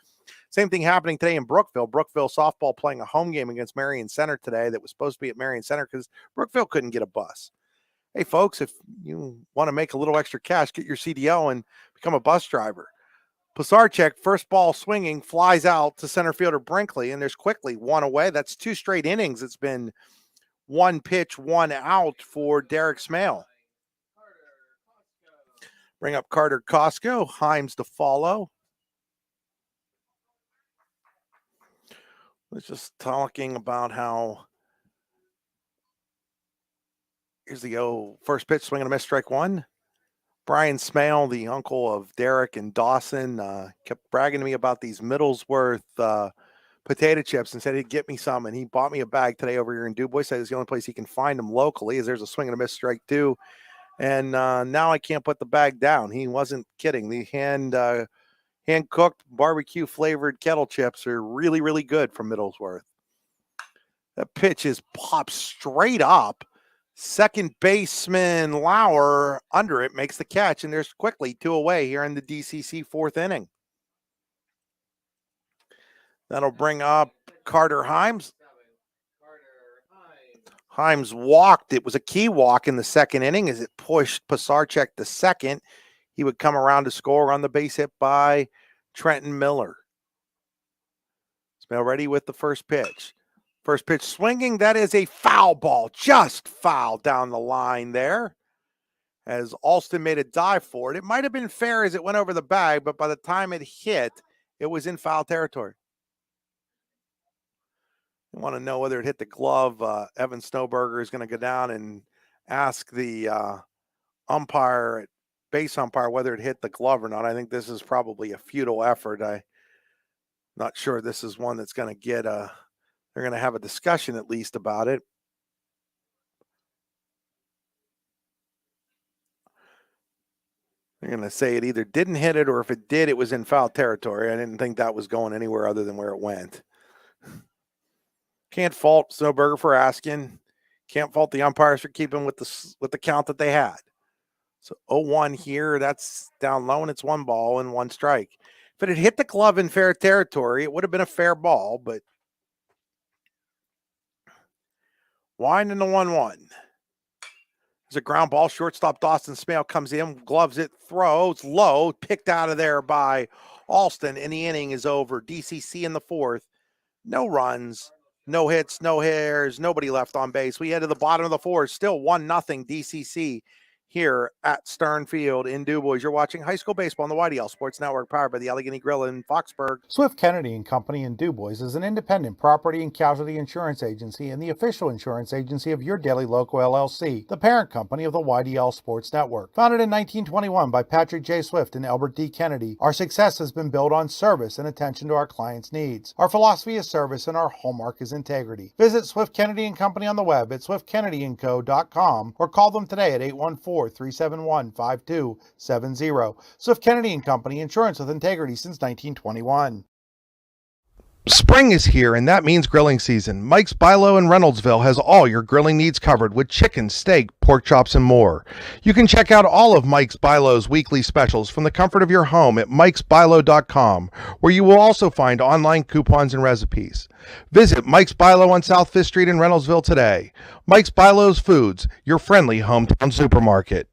Same thing happening today in Brookville. Brookville softball playing a home game against Marion Center today that was supposed to be at Marion Center because Brookville couldn't get a bus. Hey, folks, if you want to make a little extra cash, get your CDL and become a bus driver. Pisarcek, first ball swinging, flies out to center fielder Brinkley, and there's quickly one away. That's 2 straight innings. It's been 1 pitch, 1 out for Derek Smale. Bring up Carter Costco, Himes to follow. Was just talking about how here's the first pitch, swing and a miss, strike 1. Brian Smale, the uncle of Derek and Dawson, kept bragging to me about these Middlesworth potato chips and said he'd get me some, and he bought me a bag today over here in DuBois. Said it's the only place he can find them locally is there's a swing and a miss, strike 2. And now I can't put the bag down. He wasn't kidding. The hand-cooked, barbecue-flavored kettle chips are really, really good from Middlesworth. That pitch is popped straight up. Second baseman Lauer under it makes the catch, and there's quickly 2 away here in the DCC fourth inning. That'll bring up Carter Himes. Himes walked. It was a key walk in the second inning as it pushed Pisarcek to second. He would come around to score on the base hit by Trenton Miller. Smell ready with the first pitch. First pitch swinging. That is a foul ball. Just foul down the line there as Alston made a dive for it. It might have been fair as it went over the bag, but by the time it hit, it was in foul territory. You want to know whether it hit the glove. Evan Snowberger is going to go down and ask the umpire, base umpire, whether it hit the glove or not. I think this is probably a futile effort. I'm not sure this is one that's going to get they're going to have a discussion at least about it. They're going to say it either didn't hit it, or if it did, it was in foul territory. I didn't think that was going anywhere other than where it went. Can't fault Snowberger for asking. Can't fault the umpires for keeping with the count that they had. So 0-1 here. That's down low, and it's 1 ball and 1 strike. If it had hit the glove in fair territory, it would have been a fair ball, but winding the 1-1. There's a ground ball. Shortstop Dawson Smale comes in, gloves it, throws low, picked out of there by Alston, and the inning is over. DCC in the fourth. No runs. No hits, no errors, nobody left on base. We head to the bottom of the fourth, still 1-0 DCC here at Stern Field in DuBois. You're watching high school baseball on the YDL Sports Network, powered by the Allegheny Grill in Foxburg. Swift Kennedy and Company in DuBois is an independent property and casualty insurance agency and the official insurance agency of your daily local LLC, the parent company of the YDL Sports Network. Founded in 1921 by Patrick J. Swift and Albert D. Kennedy, our success has been built on service and attention to our clients' needs. Our philosophy is service and our hallmark is integrity. Visit Swift Kennedy and Company on the web at swiftkennedyandco.com or call them today at 814 814-371-5270. Swift Kennedy and Company, insurance with integrity since 1921. Spring is here, and that means grilling season. Mike's Bilo in Reynoldsville has all your grilling needs covered with chicken, steak, pork chops, and more. You can check out all of Mike's Bilo's weekly specials from the comfort of your home at mikesbilo.com, where you will also find online coupons and recipes. Visit Mike's Bilo on South 5th Street in Reynoldsville today. Mike's Bilo's Foods, your friendly hometown supermarket.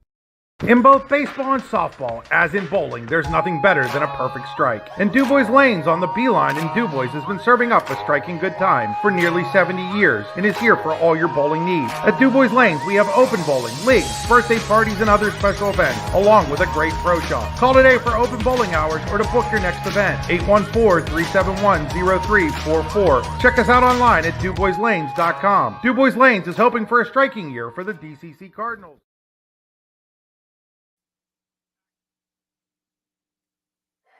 In both baseball and softball, as in bowling, there's nothing better than a perfect strike. And DuBois Lanes on the Beeline in DuBois has been serving up a striking good time for nearly 70 years and is here for all your bowling needs. At DuBois Lanes, we have open bowling, leagues, birthday parties, and other special events, along with a great pro shop. Call today for open bowling hours or to book your next event. 814-371-0344. Check us out online at DuBoisLanes.com. DuBois Lanes is hoping for a striking year for the DCC Cardinals.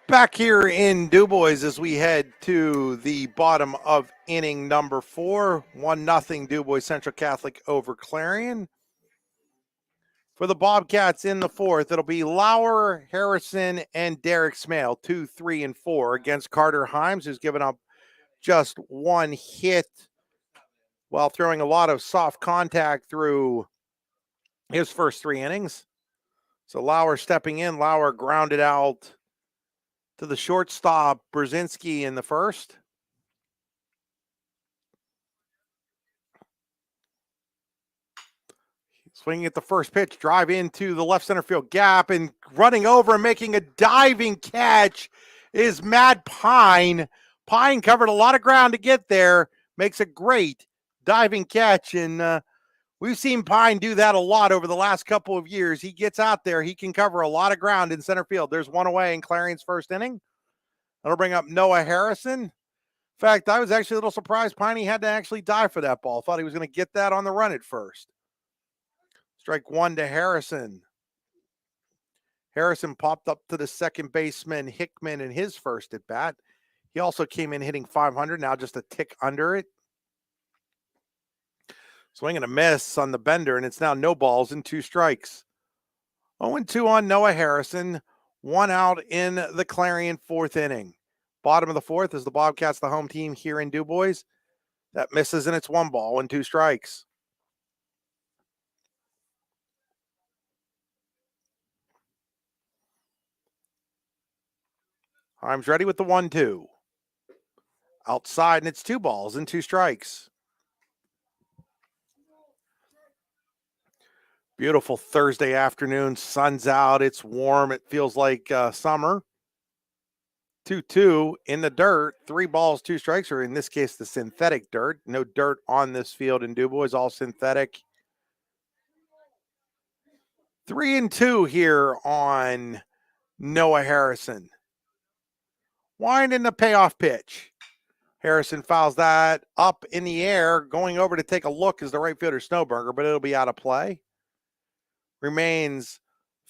Back here in DuBois as we head to the bottom of inning number 4. 1-0 DuBois Central Catholic over Clarion. For the Bobcats in the 4th, it'll be Lauer, Harrison, and Derek Smale, 2, 3, and 4 against Carter Himes, who's given up just one hit while throwing a lot of soft contact through his first 3 innings. So Lauer stepping in. Lauer grounded out to the shortstop, Brzezinski, in the first. Swinging at the first pitch, drive into the left center field gap, and running over and making a diving catch is Matt Pine. Pine covered a lot of ground to get there, makes a great diving catch, and we've seen Pine do that a lot over the last couple of years. He gets out there, he can cover a lot of ground in center field. There's one away in Clarion's first inning. That'll bring up Noah Harrison. In fact, I was actually a little surprised Piney had to actually dive for that ball. Thought he was going to get that on the run at first. Strike 1 to Harrison. Harrison popped up to the second baseman Hickman in his first at bat. He also came in hitting 500, now just a tick under it. Swing and a miss on the bender, and it's now no balls and 2 strikes. 0-2 on Noah Harrison. 1 out in the Clarion 4th inning. Bottom of the 4th is the Bobcats, the home team here in DuBois. That misses, and it's 1 ball and 2 strikes. Himes ready with the 1-2. Outside, and it's 2 balls and 2 strikes. Beautiful Thursday afternoon. Sun's out. It's warm. It feels like summer. 2-2 in the dirt. 3 balls, 2 strikes, or in this case, the synthetic dirt. No dirt on this field in DuBois, all synthetic. 3-2 here on Noah Harrison. Wind in the payoff pitch. Harrison fouls that up in the air. Going over to take a look is the right fielder Snowberger, but it'll be out of play. Remains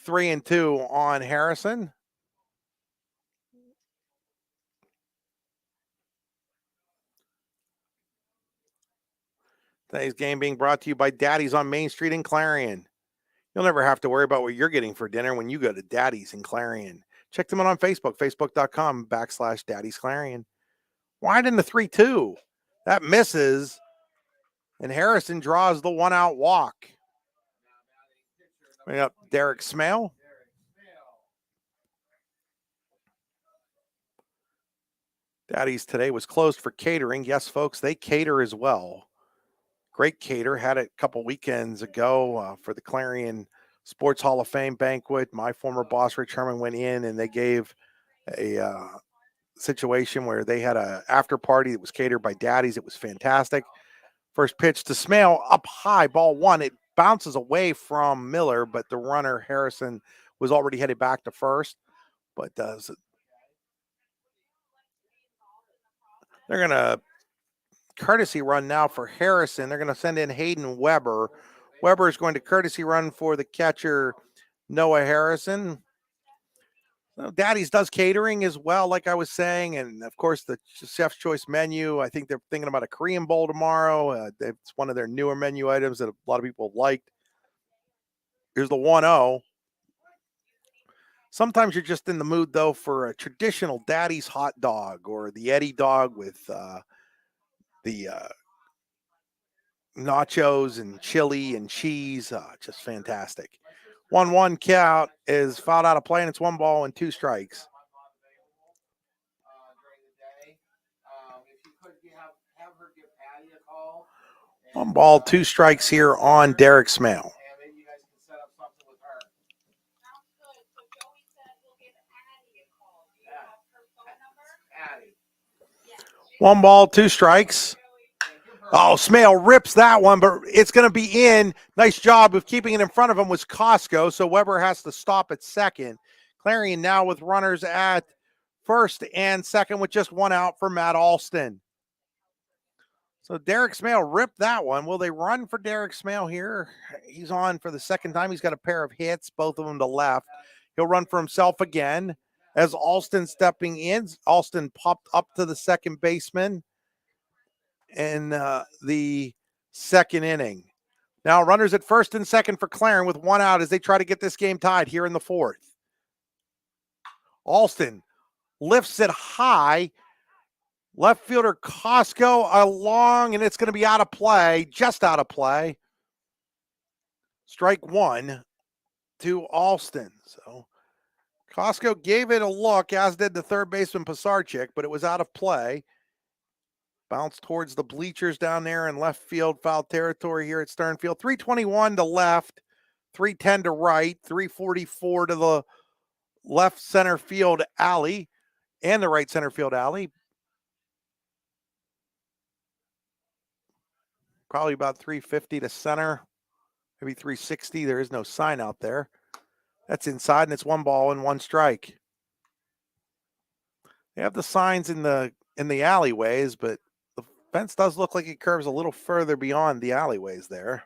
3-2 on Harrison. Today's game being brought to you by Daddy's on Main Street in Clarion. You'll never have to worry about what you're getting for dinner when you go to Daddy's in Clarion. Check them out on Facebook, facebook.com/Daddy's Clarion. Wide into 3-2. That misses, and Harrison draws the 1-out walk. Bring up Derek Smale. Daddy's today was closed for catering. Yes, folks, they cater as well. Great cater. Had it a couple weekends ago for the Clarion Sports Hall of Fame banquet. My former boss, Rich Herman, went in and they gave a situation where they had a after party that was catered by Daddy's. It was fantastic. First pitch to Smale, up high, ball 1. It bounces away from Miller, but the runner, Harrison, was already headed back to first. But they're going to courtesy run now for Harrison. They're going to send in Hayden Weber. Weber is going to courtesy run for the catcher, Noah Harrison. Daddy's does catering as well, like I was saying. And, of course, the Chef's Choice menu. I think they're thinking about a Korean bowl tomorrow. It's one of their newer menu items that a lot of people liked. Here's the 1-0. Sometimes you're just in the mood, though, for a traditional Daddy's hot dog or the Eddie dog with the nachos and chili and cheese. Just fantastic. 1-1 count is fouled out of play, and it's 1 ball and 2 strikes. One ball, 2 strikes here on Derek Smale. One ball, 2 strikes. Oh, Smale rips that one, but it's going to be in. Nice job of keeping it in front of him was Costco, so Weber has to stop at second. Clarion now with runners at first and second with just 1 out for Matt Alston. So Derek Smale ripped that one. Will they run for Derek Smale here? He's on for the second time. He's got a pair of hits, both of them to left. He'll run for himself again as Alston stepping in. Alston popped up to the second baseman in the second inning. Now runners at first and second for Clarion with 1 out as they try to get this game tied here in the 4th. Alston lifts it high. Left fielder Costco along, and it's going to be out of play, just out of play. Strike 1 to Alston. So Costco gave it a look, as did the third baseman Pisarcik, but it was out of play. Bounced towards the bleachers down there in left field, foul territory here at Stern Field. 321 to left, 310 to right, 344 to the left center field alley and the right center field alley. Probably about 350 to center, maybe 360. There is no sign out there. That's inside, and it's 1 ball and 1 strike. They have the signs in the alleyways, but the fence does look like it curves a little further beyond the alleyways there.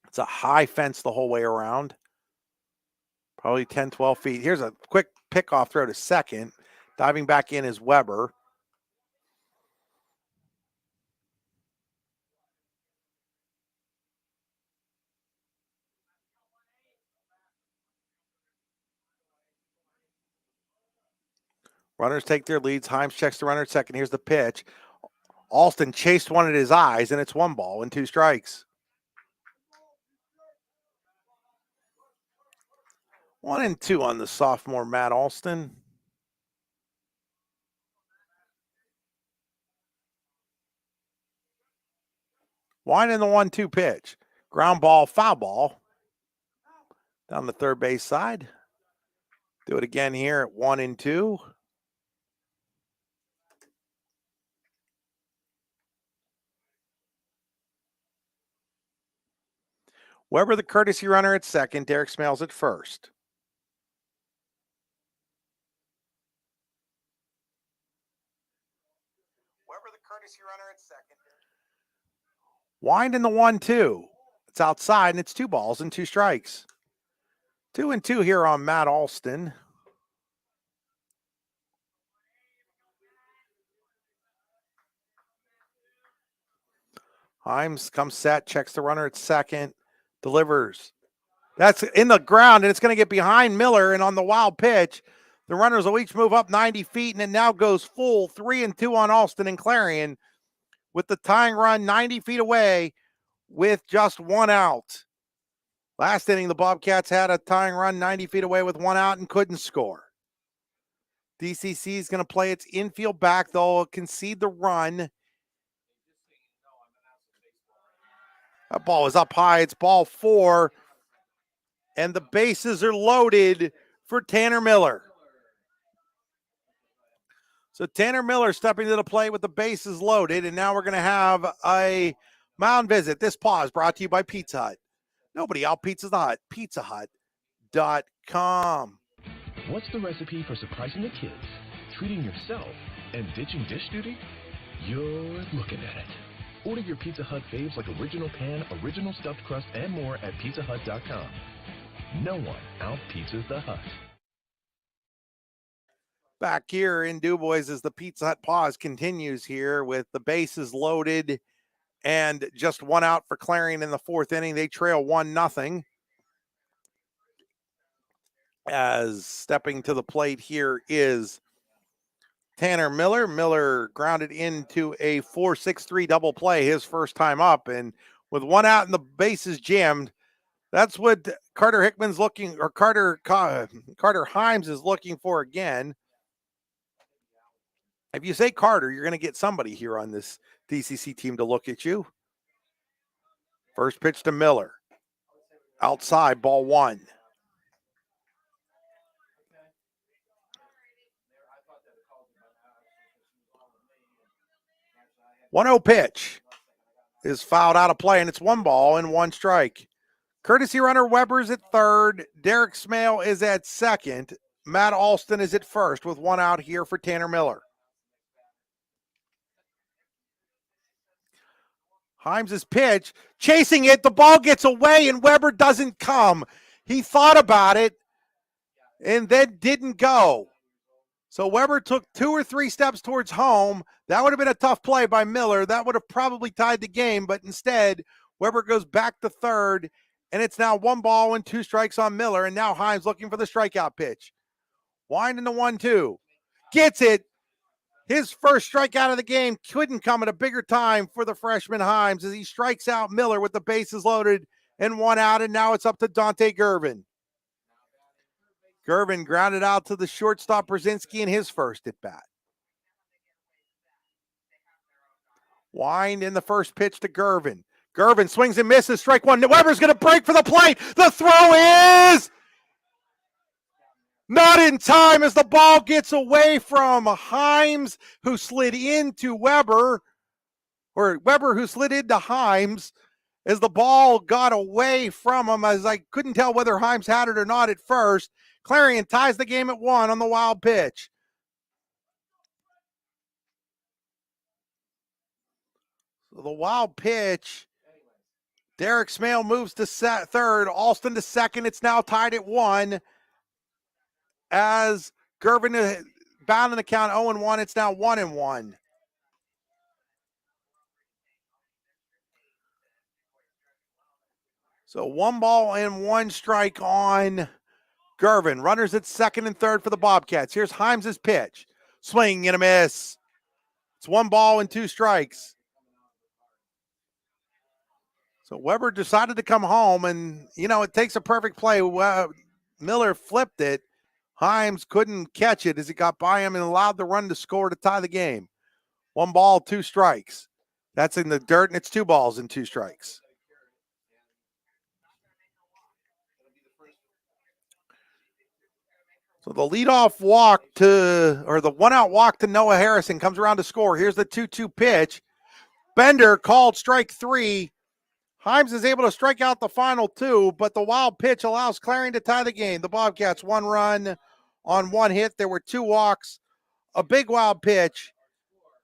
It's a high fence the whole way around, probably 10, 12 feet. Here's a quick pickoff throw to second. Diving back in is Weber. Runners take their leads. Himes checks the runner at second. Here's the pitch. Alston chased one at his eyes, and it's 1 ball and 2 strikes. 1-2 on the sophomore Matt Alston. Winding the 1-2 pitch. Ground ball, foul ball. Down the third base side. Do it again here at 1-2. Weber, the courtesy runner at second. Derek Smales at first. Weber, the courtesy runner at second. Wind in the 1-2. It's outside, and it's 2 balls and 2 strikes. 2-2 here on Matt Alston. Himes comes set, checks the runner at second, delivers. That's in the ground, and it's going to get behind Miller, and on the wild pitch, the runners will each move up 90 feet, and it now goes full 3-2 on Alston and Clarion with the tying run 90 feet away with just 1 out. Last inning, the Bobcats had a tying run 90 feet away with 1 out and couldn't score. DCC is going to play its infield back. They'll concede the run. That ball is up high. It's ball 4. And the bases are loaded for Tanner Miller. So Tanner Miller stepping to the plate with the bases loaded. And now we're going to have a mound visit. This pause brought to you by Pizza Hut. Nobody out pizzas the Hut. PizzaHut.com. What's the recipe for surprising the kids, treating yourself, and ditching dish duty? You're looking at it. Order your Pizza Hut faves like original pan, original stuffed crust, and more at PizzaHut.com. No one out-pizzas the Hut. Back here in DuBois as the Pizza Hut pause continues here with the bases loaded And just one out for Clarion in the fourth inning. They trail 1-0. As stepping to the plate here is Tanner Miller. Miller grounded into a 4-6-3 double play his first time up. And with one out and the bases jammed, that's what Carter Hickman's looking, or Carter Himes is looking for again. If you say Carter, you're going to get somebody here on this DCC team to look at you. First pitch to Miller. Outside, ball one. 1-0 pitch is fouled out of play, and it's 1-1 strike. Courtesy runner Weber's at third. Derek Smale is at second. Matt Alston is at first with one out here for Tanner Miller. Himes' pitch, chasing it. The ball gets away, and Weber doesn't come. He thought about it and then didn't go. So Weber took 2 or 3 steps towards home. That would have been a tough play by Miller. That would have probably tied the game, but instead, Weber goes back to third, and it's now 1-2 strikes on Miller, and now Himes looking for the strikeout pitch. Winding the 1-2. Gets it. His first strikeout of the game couldn't come at a bigger time for the freshman Himes as he strikes out Miller with the bases loaded and 1 out, and now it's up to Dante Gervin. Gervin grounded out to the shortstop Brzezinski in his first at bat. Wind in the first pitch to Gervin. Gervin swings and misses, strike one. Weber's going to break for the plate. The throw is not in time as the ball gets away from Himes, who slid into Weber, or Weber who slid into Himes, as the ball got away from him, as I couldn't tell whether Himes had it or not at first. Clarion ties the game at 1 on the wild pitch. So the wild pitch, Derek Smale moves to third, Alston to second. It's now tied at 1. As Gervin bound in the count 0-1, it's now 1-1. So 1-1 strike on Gervin. Runners at second and third for the Bobcats. Here's Himes' pitch. Swing and a miss. It's 1-2 strikes. So Weber decided to come home, and, it takes a perfect play. Miller flipped it. Himes couldn't catch it as it got by him and allowed the run to score to tie the game. 1-2 strikes. That's in the dirt, and it's 2-2 strikes. So the leadoff walk or the 1-out walk to Noah Harrison comes around to score. Here's the 2-2 pitch. Bender called strike 3. Himes is able to strike out the final 2, but the wild pitch allows Clarion to tie the game. The Bobcats 1 run on 1 hit. There were 2 walks, a big wild pitch,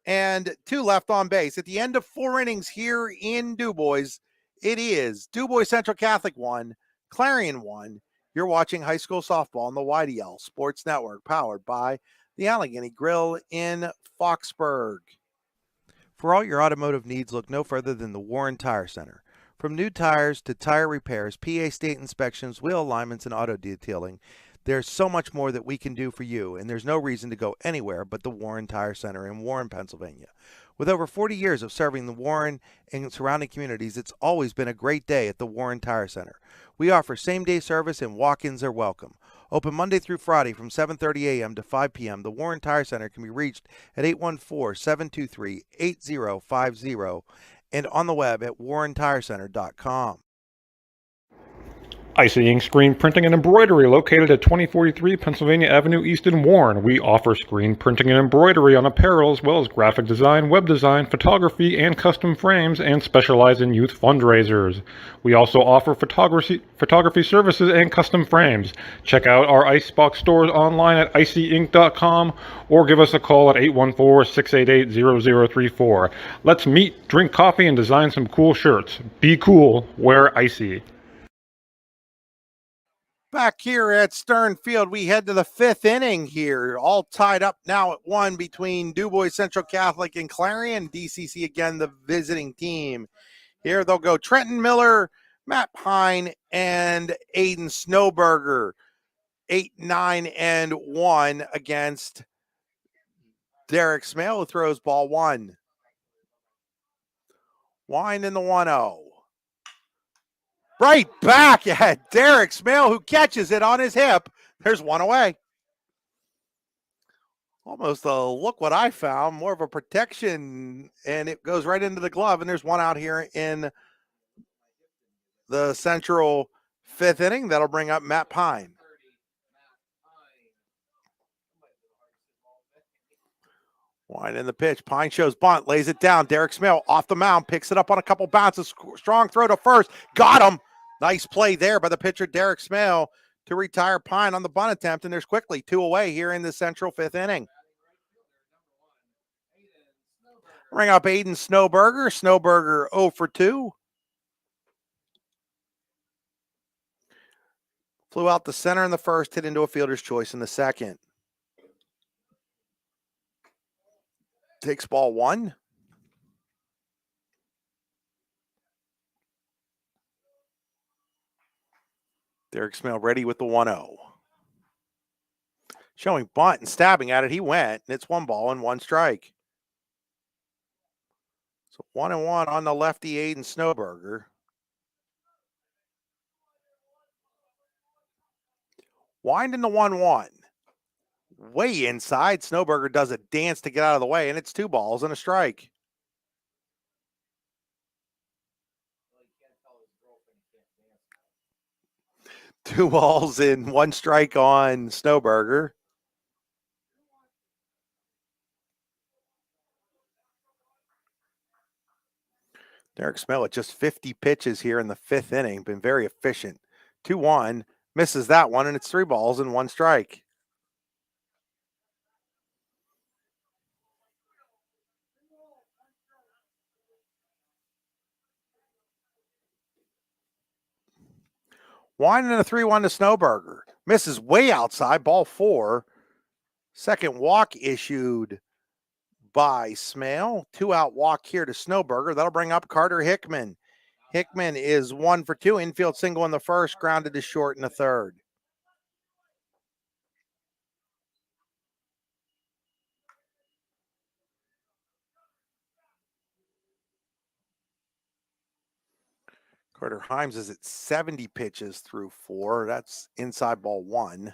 and 2 left on base. At the end of 4 innings here in DuBois, it is DuBois Central Catholic 1, Clarion 1. You're watching high school softball on the YDL Sports Network, powered by the Allegheny Grill in Foxburg. For all your automotive needs, look no further than the Warren Tire Center. From new tires to tire repairs, PA state inspections, wheel alignments, and auto detailing, there's so much more that we can do for you, and there's no reason to go anywhere but the Warren Tire Center in Warren, Pennsylvania. With over 40 years of serving the Warren and surrounding communities, it's always been a great day at the Warren Tire Center. We offer same-day service and walk-ins are welcome. Open Monday through Friday from 7:30 a.m. to 5 p.m., the Warren Tire Center can be reached at 814-723-8050 and on the web at warrentirecenter.com. Icy Ink Screen Printing and Embroidery, located at 2043 Pennsylvania Avenue East in Warren. We offer screen printing and embroidery on apparel, as well as graphic design, web design, photography, and custom frames, and specialize in youth fundraisers. We also offer photography services and custom frames. Check out our Icebox stores online at icyink.com or give us a call at 814-688-0034. Let's meet, drink coffee, and design some cool shirts. Be cool, wear Icy. Back here at Stern Field, we head to the 5th inning here. All tied up now at 1 between DuBois Central Catholic and Clarion. DCC again, the visiting team. Here they'll go Trenton Miller, Matt Pine, and Aiden Snowberger. 8, 9, and 1 against Derek Smale, who throws ball 1. Wind in the 1-0. Right back at Derek Smale, who catches it on his hip. There's one away. Almost a look what I found, more of a protection, and it goes right into the glove, and there's one out here in the Central 5th inning. That'll bring up Matt Pine. Wind in the pitch. Pine shows bunt, lays it down. Derek Smale off the mound, picks it up on a couple bounces. Strong throw to first. Got him. Nice play there by the pitcher, Derek Smale, to retire Pine on the bunt attempt. And there's quickly 2 away here in the Central 5th inning. Ring up Aiden Snowberger. Snowberger 0 for 2. Flew out the center in the first, hit into a fielder's choice in the second. Takes ball 1. Derek Smale ready with the 1-0. Showing bunt and stabbing at it. He went, and it's 1 ball and 1 strike. So 1-1 on the lefty, Aiden Snowberger. Wind in the 1-1. Way inside. Snowberger does a dance to get out of the way, and it's 2 balls and a strike. Two balls and 1 strike on Snowberger. Derek Smale at just 50 pitches here in the 5th inning. Been very efficient. 2-1. Misses that one, and it's 3 balls and 1 strike. Winding a 3-1 to Snowberger. Misses way outside, ball 4. Second walk issued by Smale. 2-out walk here to Snowberger. That'll bring up Carter Hickman. Hickman is 1 for 2. Infield single in the first, grounded to short in the third. Carter Himes is at 70 pitches through 4. That's inside ball 1.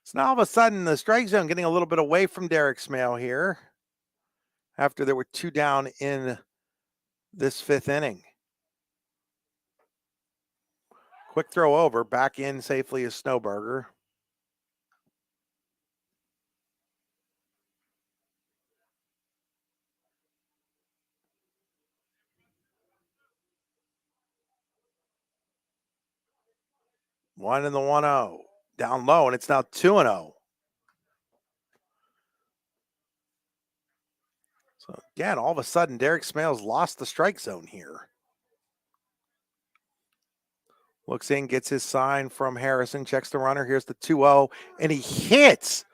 So now all of a sudden the strike zone getting a little bit away from Derek Smale here after there were 2 down in this 5th inning. Quick throw over, back in safely is Snowberger. One in the 1-0. Down low, and it's now 2-0. So again, all of a sudden, Derek Smale's lost the strike zone here. Looks in, gets his sign from Harrison, checks the runner. Here's the 2-0, and he hits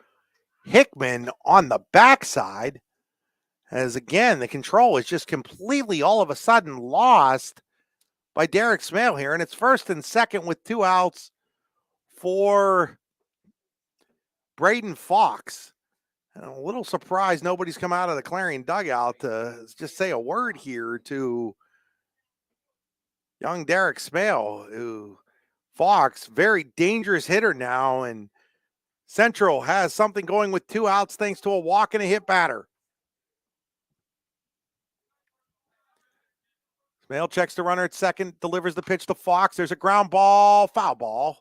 Hickman on the backside. As again, the control is just completely all of a sudden lost by Derek Smale here, and it's 1st and 2nd with 2 outs for Braden Fox. And I'm a little surprised nobody's come out of the Clarion dugout to just say a word here to young Derek Smale, who Fox, very dangerous hitter now, and Central has something going with 2 outs thanks to a walk and a hit batter. Smale checks the runner at second, delivers the pitch to Fox. There's a ground ball, foul ball.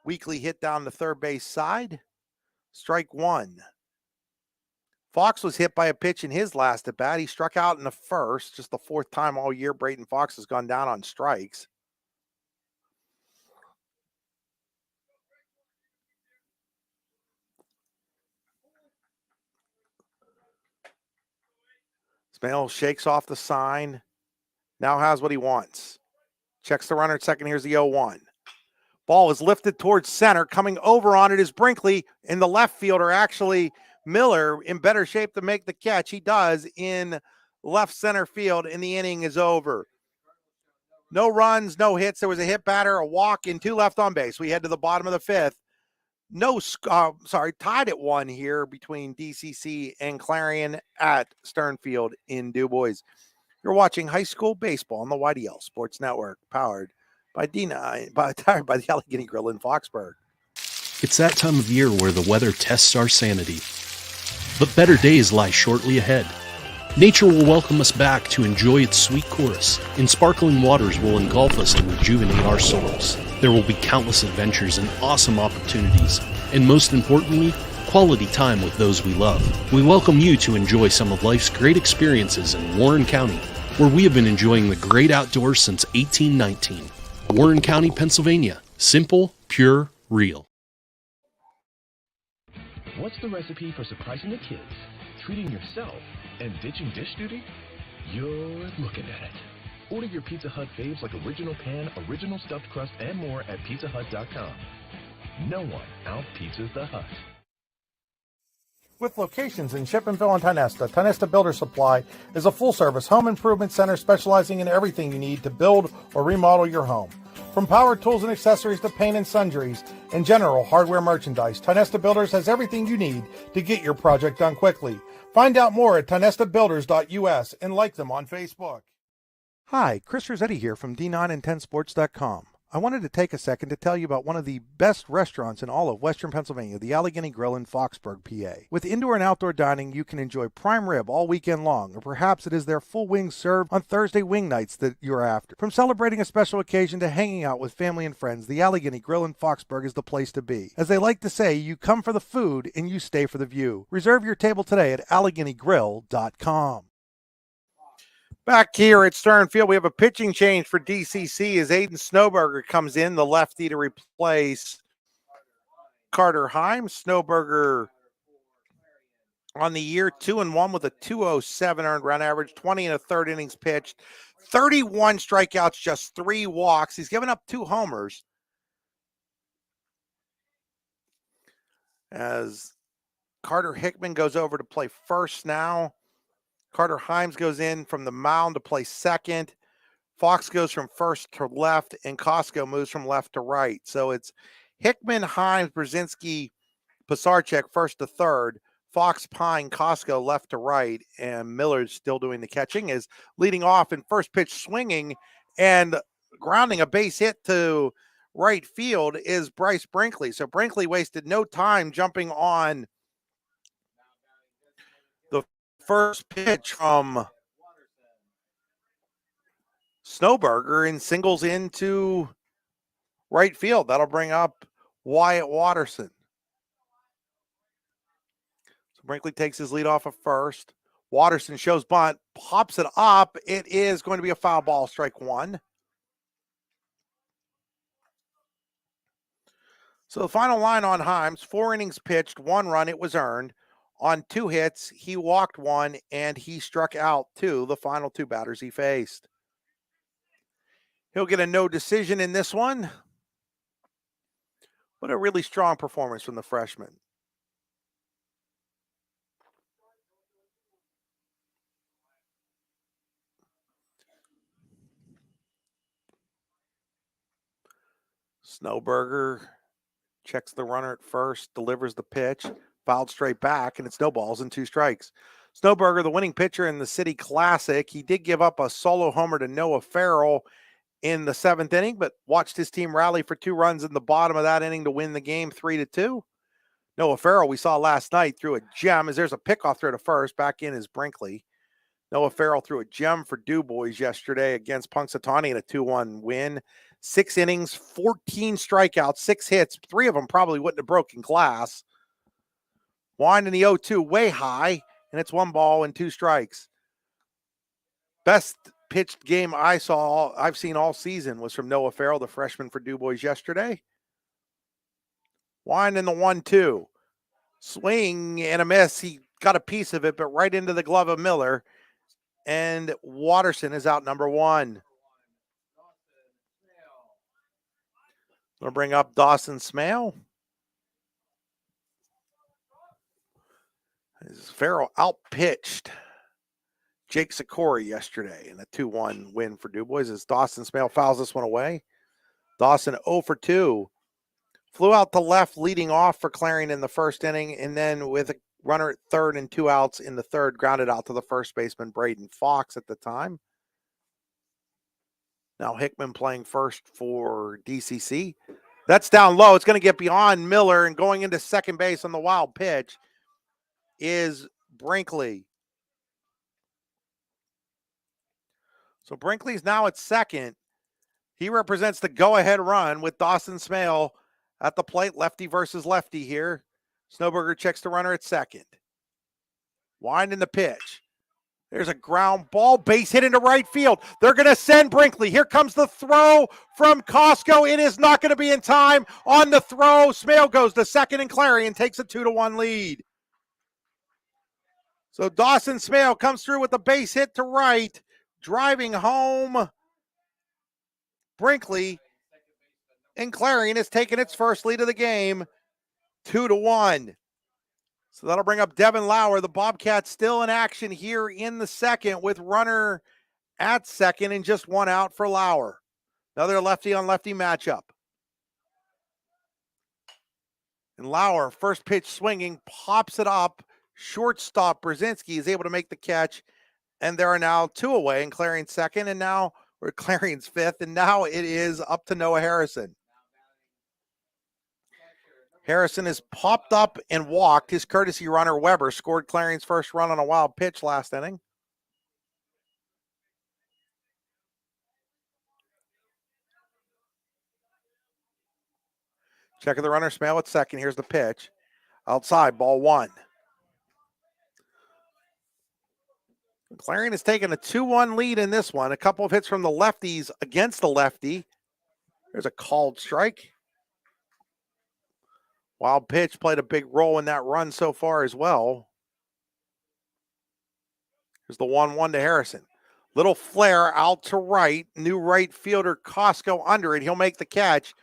Weakly hit down the third base side. Strike 1. Fox was hit by a pitch in his last at bat. He struck out in the first, just the 4th time all year Braden Fox has gone down on strikes. Smale shakes off the sign. Now has what he wants. Checks the runner at second. Here's the 0-1. Ball is lifted towards center. Coming over on it is Brinkley, and the left fielder, actually Miller, in better shape to make the catch. He does in left center field, and the inning is over. No runs, no hits. There was a hit batter, a walk, and 2 left on base. We head to the bottom of the 5th. Tied at 1 here between DCC and Clarion at Sternfield in DuBois. You're watching high school baseball on the YDL Sports Network, powered by D9, by the Allegheny Grill in Foxburg. It's that time of year where the weather tests our sanity. But better days lie shortly ahead. Nature will welcome us back to enjoy its sweet chorus, and sparkling waters will engulf us and rejuvenate our souls. There will be countless adventures and awesome opportunities, and most importantly, quality time with those we love. We welcome you to enjoy some of life's great experiences in Warren County, where we have been enjoying the great outdoors since 1819. Warren County, Pennsylvania. Simple, pure, real. What's the recipe for surprising the kids, treating yourself, and ditching dish duty? You're looking at it. Order your Pizza Hut faves like original pan, original stuffed crust, and more at pizzahut.com. No one out-pizzas the Hut. With locations in Shippenville and Tionesta, Tionesta Builder Supply is a full-service home improvement center specializing in everything you need to build or remodel your home. From power tools and accessories to paint and sundries and general hardware merchandise, Tionesta Builders has everything you need to get your project done quickly. Find out more at tionestabuilders.us and like them on Facebook. Hi, Chris Rossetti here from D9and10sports.com. I wanted to take a second to tell you about one of the best restaurants in all of Western Pennsylvania, the Allegheny Grill in Foxburg, PA. With indoor and outdoor dining, you can enjoy prime rib all weekend long, or perhaps it is their full wings served on Thursday wing nights that you're after. From celebrating a special occasion to hanging out with family and friends, the Allegheny Grill in Foxburg is the place to be. As they like to say, you come for the food and you stay for the view. Reserve your table today at AlleghenyGrill.com. Back here at Stern Field, we have a pitching change for DCC as Aiden Snowberger comes in, the lefty, to replace Carter Himes. Snowberger on the year 2-1 with a 207 earned run average, 20 and a third innings pitched, 31 strikeouts, just 3 walks. He's given up 2 homers. As Carter Hickman goes over to play first now. Carter Himes goes in from the mound to play second. Fox goes from first to left, and Costco moves from left to right. So it's Hickman, Himes, Brzezinski, Pisarcek first to third, Fox, Pine, Costco left to right, and Miller's still doing the catching, is leading off in first pitch swinging and grounding a base hit to right field is Bryce Brinkley. So Brinkley wasted no time jumping on the first pitch from Snowberger and singles into right field. That'll bring up Wyatt Watterson. So Brinkley takes his lead off of first. Watterson shows bunt, pops it up. It is going to be a foul ball, strike 1. So the final line on Himes, 4 innings pitched, 1 run, it was earned. On 2 hits, he walked 1, and he struck out 2, the final 2 batters he faced. He'll get a no decision in this one, but a really strong performance from the freshman. Snowberger checks the runner at first, delivers the pitch, fouled straight back, and it snowballs in 2 strikes. Snowberger, the winning pitcher in the City Classic, he did give up a solo homer to Noah Farrell in the 7th inning, but watched his team rally for 2 runs in the bottom of that inning to win the game 3-2. Noah Farrell, we saw last night, threw a gem as there's a pickoff throw to first. Back in is Brinkley. Noah Farrell threw a gem for DuBois yesterday against Punxsutawney in a 2-1 win. 6 innings, 14 strikeouts, 6 hits. 3 of them probably wouldn't have broken glass. Wind in the 0-2 way high, and it's 1 ball and 2 strikes. Best pitched game I've seen all season was from Noah Farrell, the freshman for DuBois yesterday. Wind in the 1-2. Swing and a miss. He got a piece of it, but right into the glove of Miller. And Watterson is out number 1. We'll bring up Dawson Smale. Farrell outpitched Jake Sikori yesterday in a 2-1 win for DuBois as Dawson Smale fouls this one away. Dawson 0 for 2. Flew out to left leading off for Clarion in the first inning, and then with a runner at third and 2 outs in the third, grounded out to the first baseman, Braden Fox at the time. Now Hickman playing first for DCC. That's down low. It's going to get beyond Miller, and going into second base on the wild pitch is Brinkley. So Brinkley's now at second. He represents the go-ahead run with Dawson Smale at the plate, lefty versus lefty here. Snowberger checks the runner at second. Winding the pitch. There's a ground ball, base hit into right field. They're going to send Brinkley. Here comes the throw from Costco. It is not going to be in time on the throw. Smale goes to second, and Clarion takes a 2-1 lead. So Dawson Smale comes through with a base hit to right, driving home Brinkley, and Clarion has taken its first lead of the game, 2-1. So that'll bring up Devin Lauer. The Bobcats still in action here in the second with runner at second and just 1 out for Lauer. Another lefty-on-lefty matchup. And Lauer, first pitch swinging, pops it up. Shortstop Brzezinski is able to make the catch, and there are now 2 away, and Clarion's second, and now Clarion's fifth, and now it is up to Noah Harrison. Harrison has popped up and walked. His courtesy runner, Weber, scored Clarion's first run on a wild pitch last inning. Checking the runner, Smale at second. Here's the pitch. Outside, ball 1. Clarion has taken a 2-1 lead in this one. A couple of hits from the lefties against the lefty. There's a called strike. Wild pitch played a big role in that run so far as well. Here's the 1-1 to Harrison. Little flare out to right. New right fielder Costco under it. He'll make the catch.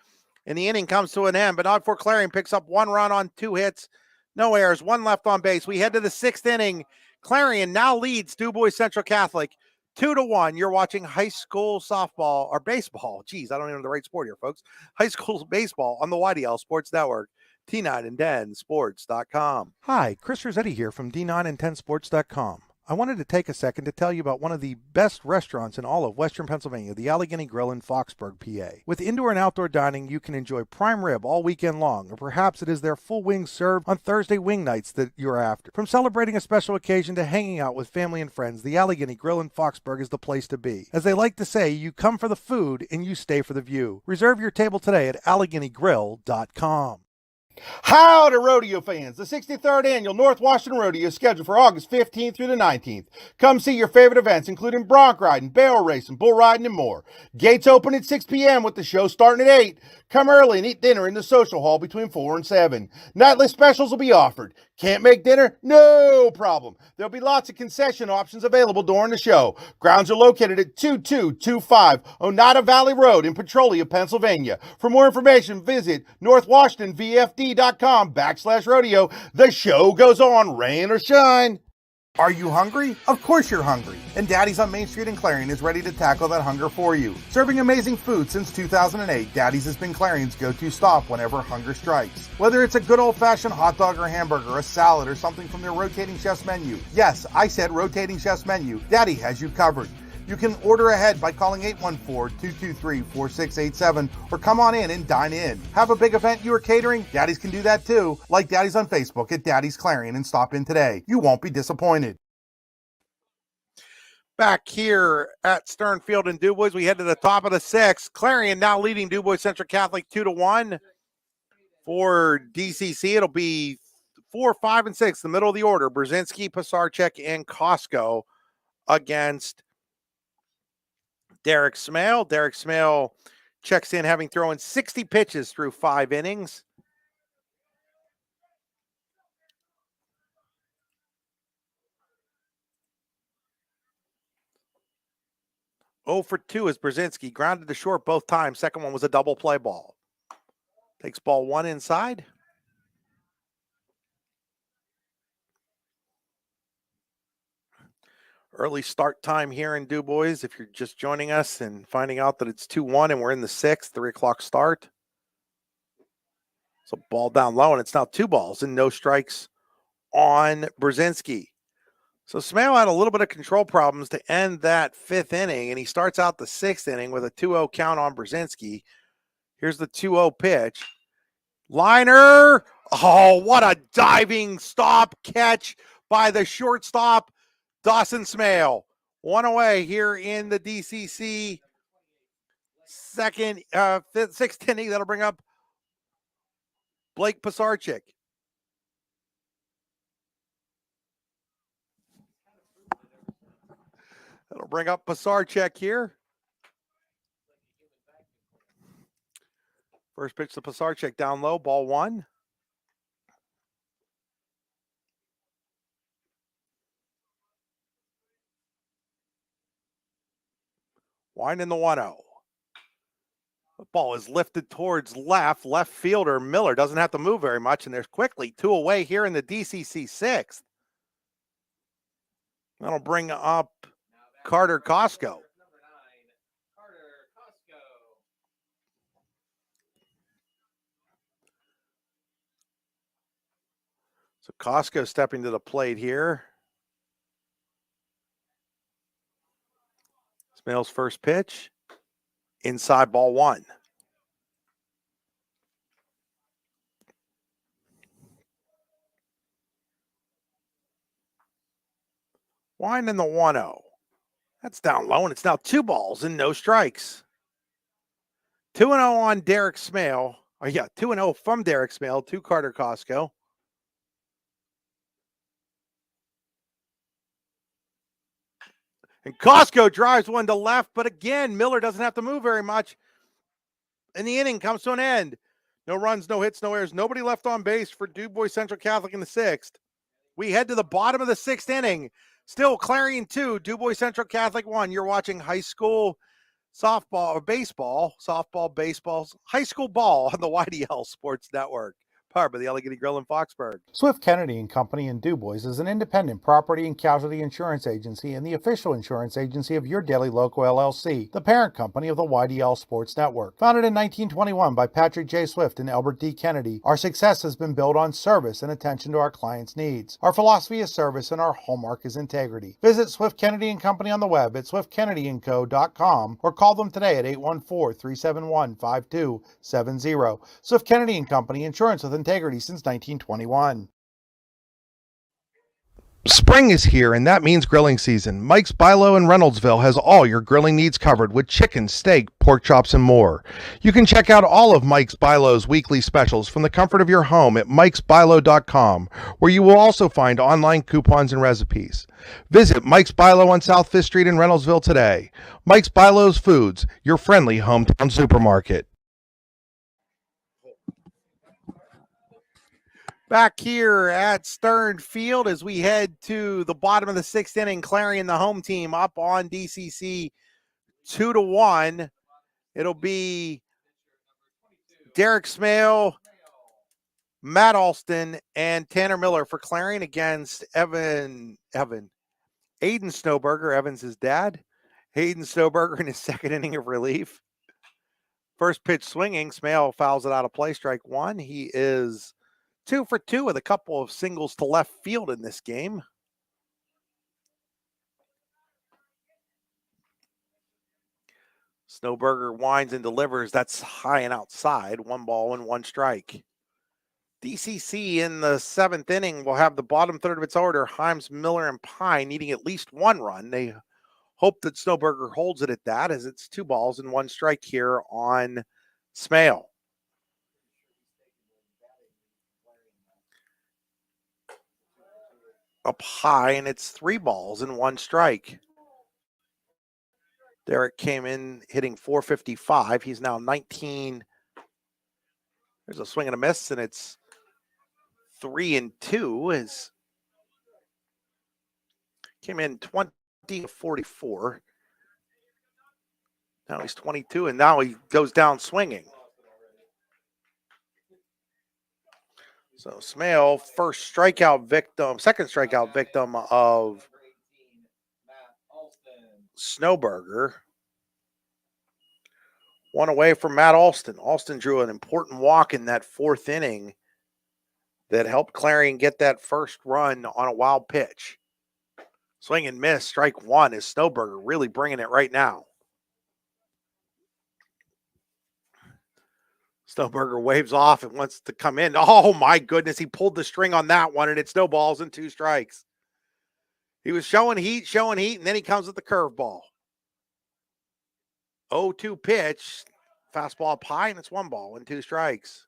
And the inning comes to an end, but not before Clarion picks up 1 run on 2 hits. No errors, 1 left on base. We head to the 6th inning. Clarion now leads DuBois Central Catholic 2-1. You're watching high school softball or baseball. Geez, I don't even know the right sport here, folks. High school baseball on the YDL Sports Network. D9and10sports.com. Hi, Chris Rossetti here from D9and10sports.com. I wanted to take a second to tell you about one of the best restaurants in all of Western Pennsylvania, the Allegheny Grill in Foxburg, PA. With indoor and outdoor dining, you can enjoy prime rib all weekend long, or perhaps it is their full wings served on Thursday wing nights that you're after. From celebrating a special occasion to hanging out with family and friends, the Allegheny Grill in Foxburg is the place to be. As they like to say, you come for the food and you stay for the view. Reserve your table today at AlleghenyGrill.com. Howdy, rodeo fans. The 63rd Annual North Washington Rodeo is scheduled for August 15th through the 19th. Come see your favorite events, including bronc riding, barrel racing, bull riding, and more. Gates open at 6 p.m. with the show starting at 8. Come early and eat dinner in the social hall between 4 and 7. Nightly specials will be offered. Can't make dinner? No problem. There'll be lots of concession options available during the show. Grounds are located at 2225 Oneida Valley Road in Petrolia, Pennsylvania. For more information, visit northwashingtonvfd.com/rodeo. The show goes on, rain or shine. Are you hungry? Of course you're hungry. And Daddy's on Main Street in Clarion is ready to tackle that hunger for you. Serving amazing food since 2008, Daddy's has been Clarion's go-to stop whenever hunger strikes. Whether it's a good old-fashioned hot dog or hamburger, a salad, or something from their rotating chef's menu. Yes, I said rotating chef's menu. Daddy has you covered. You can order ahead by calling 814-223-4687 or come on in and dine in. Have a big event you are catering? Daddy's can do that too. Like Daddy's on Facebook at Daddy's Clarion and stop in today. You won't be disappointed. Back here at Stern Field in DuBois, we head to the top of the 6th. Clarion now leading DuBois Central Catholic 2-1. For DCC, it'll be 4, 5, and 6, the middle of the order. Brzezinski, Pasarchek, and Costco against Derek Smale. Derek Smale checks in having thrown 60 pitches through 5 innings. Oh for 2 is Brzezinski. Grounded to short both times. Second one was a double play ball. Takes ball one inside. Early start time here in DuBois. If you're just joining us and finding out that it's 2-1 and we're in the sixth, 3 o'clock start. So ball down low, and it's now 2 balls and no strikes on Brzezinski. So Smale had a little bit of control problems to end that 5th inning, and he starts out the 6th inning with a 2-0 count on Brzezinski. Here's the 2-0 pitch. Liner. Oh, what a diving stop catch by the shortstop, Dawson Smale. 1 away here in the DCC sixth inning. That'll bring up Blake Pisarcik. That'll bring up Pisarcik here. First pitch to Pisarcik down low, ball 1. Winding the 1-0. The ball is lifted towards left. Left fielder Miller doesn't have to move very much, and there's quickly 2 away here in the DCC 6th. That'll bring up Carter Costco. So Costco stepping to the plate here. Smale's first pitch. Inside, ball 1. Winding the 1-0. That's down low, and it's now 2 balls and no strikes. 2-0 on Derek Smale. 2-0 from Derek Smale to Carter Costco. And Costco drives one to left, but again, Miller doesn't have to move very much. And the inning comes to an end. No runs, no hits, no errors. Nobody left on base for DuBois Central Catholic in the 6th. We head to the bottom of the 6th inning. Still Clarion 2, DuBois Central Catholic 1. You're watching high school softball or baseball, softball, baseball, high school ball on the YDL Sports Network. Powered by the Allegheny Grill in Foxburg. Swift Kennedy and Company in DuBois is an independent property and casualty insurance agency and the official insurance agency of your daily local LLC, the parent company of the YDL Sports Network. Founded in 1921 by Patrick J. Swift and Albert D. Kennedy, our success has been built on service and attention to our clients' needs. Our philosophy is service and our hallmark is integrity. Visit Swift Kennedy and Company on the web at swiftkennedyandco.com or call them today at 814-371-5270. Swift Kennedy and Company, insurance with integrity since 1921. Spring is here, and that means grilling season. Mike's Bilo in Reynoldsville has all your grilling needs covered with chicken, steak, pork chops, and more. You can check out all of Mike's Bilo's weekly specials from the comfort of your home at mikesbilo.com, where you will also find online coupons and recipes. Visit Mike's Bilo on South 5th Street in Reynoldsville today. Mike's Bilo's Foods, your friendly hometown supermarket. Back here at Stern Field as we head to the bottom of the 6th inning, Clarion, the home team, up on DCC 2-1. It'll be Derek Smale, Matt Alston, and Tanner Miller for Clarion against Aiden Snowberger, Evans' dad. Hayden Snowberger in his 2nd inning of relief. First pitch swinging, Smale fouls it out of play, strike 1. He is 2 for 2 with a couple of singles to left field in this game. Snowberger winds and delivers. That's high and outside. 1 ball and 1 strike. DCC in the 7th inning will have the bottom third of its order. Himes, Miller, and Pine needing at least 1 run. They hope that Snowberger holds it at that, as it's 2 balls and 1 strike here on Smale. Up high, and it's 3 balls and 1 strike. Derek came in hitting .455. He's now 19. There's a swing and a miss, and it's 3-2. As came in 20-44. Now he's 22, and now he goes down swinging. So Smale, second strikeout victim of Snowberger. One away from Matt Alston. Alston drew an important walk in that fourth inning that helped Clarion get that first run on a wild pitch. Swing and miss, strike one, is Snowberger really bringing it right now. Snowberger waves off and wants to come in. Oh my goodness, he pulled the string on that one and it snowballs in 2 strikes. He was showing heat, and then he comes with the curveball. 0-2 pitch, fastball up high, and it's 1 ball and 2 strikes.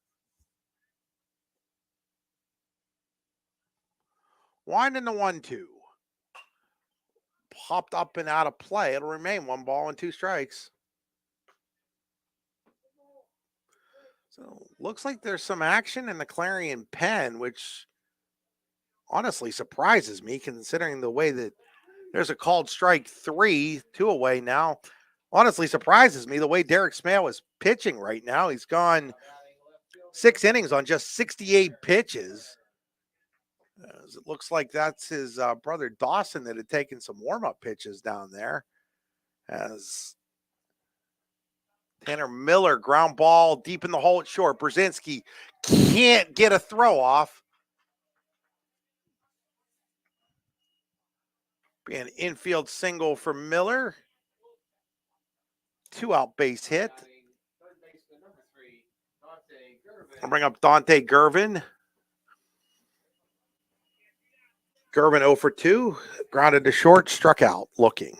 Winding the 1-2. Popped up and out of play. It'll remain 1 ball and 2 strikes. So looks like there's some action in the Clarion pen, which honestly surprises me considering the way that there's a called strike 3, 2 away now. Honestly surprises me the way Derek Smale is pitching right now. He's gone 6 innings on just 68 pitches. It looks like that's his brother Dawson that had taken some warm-up pitches down there. As Tanner Miller ground ball deep in the hole at short. Brzezinski can't get a throw off. Be an infield single for Miller. 2-out base hit. I'll bring up Dante Gervin. Gervin 0 for 2. Grounded to short, struck out looking.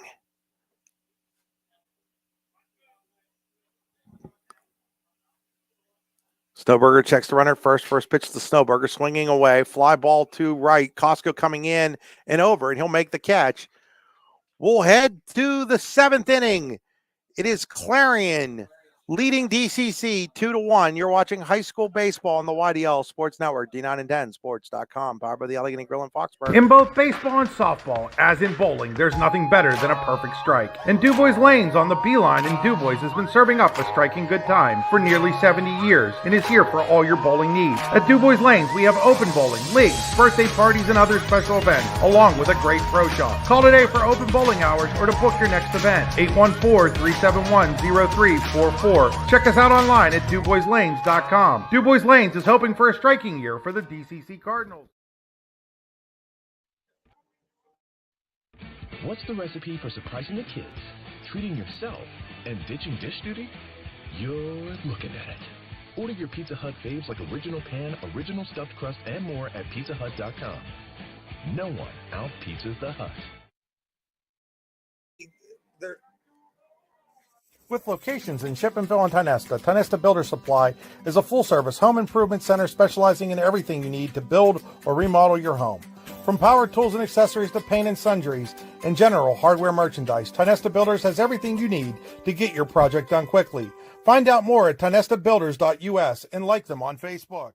Snowberger checks the runner first. First pitch to Snowberger, swinging away. Fly ball to right. Costco coming in and over, and he'll make the catch. We'll head to the 7th inning. It is Clarion leading DCC 2-1. You're watching high school baseball on the YDL Sports Network, D9and10sports.com, powered by the Allegheny Grill in Foxborough. In both baseball and softball, as in bowling, there's nothing better than a perfect strike. And DuBois Lanes on the Beeline in DuBois has been serving up a striking good time for nearly 70 years and is here for all your bowling needs. At DuBois Lanes, we have open bowling, leagues, birthday parties, and other special events, along with a great pro shop. Call today for open bowling hours or to book your next event. 814-371-0344. Check us out online at DuBoisLanes.com. DuBois Lanes is hoping for a striking year for the DCC Cardinals. What's the recipe for surprising the kids, treating yourself, and ditching dish duty? You're looking at it. Order your Pizza Hut faves like original pan, original stuffed crust, and more at PizzaHut.com. No one out-pizzas the Hut. With locations in Shippenville and Tionesta, Tionesta Builder Supply is a full-service home improvement center specializing in everything you need to build or remodel your home. From power tools and accessories to paint and sundries and general hardware merchandise, Tionesta Builders has everything you need to get your project done quickly. Find out more at TionestaBuilders.us and like them on Facebook.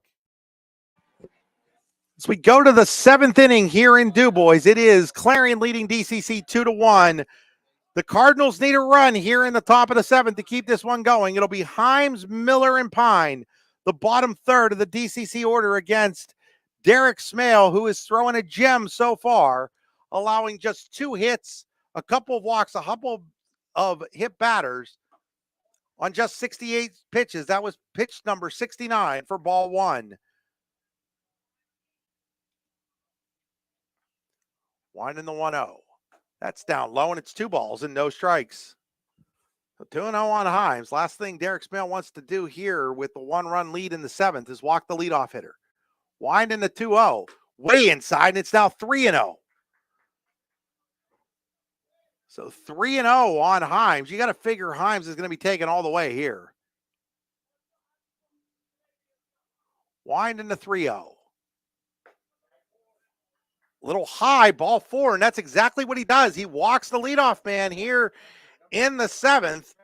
As we go to the 7th inning here in DuBois, it is Clarion leading DCC 2-1. The Cardinals need a run here in the top of the 7th to keep this one going. It'll be Himes, Miller, and Pine, the bottom third of the DCC order against Derek Smale, who is throwing a gem so far, allowing just 2 hits, a couple of walks, a couple of hit batters on just 68 pitches. That was pitch number 69 for ball 1. Winding the 1-0. That's down low, and it's 2 balls and no strikes. So 2-0 on Himes. Last thing Derek Smale wants to do here with the 1-run lead in the 7th is walk the leadoff hitter. Winding the 2-0. Way inside, and it's now 3-0. So 3-0 on Himes. You got to figure Himes is going to be taken all the way here. Winding the 3-0. Little high, ball 4, and that's exactly what he does. He walks the leadoff man here in the 7th,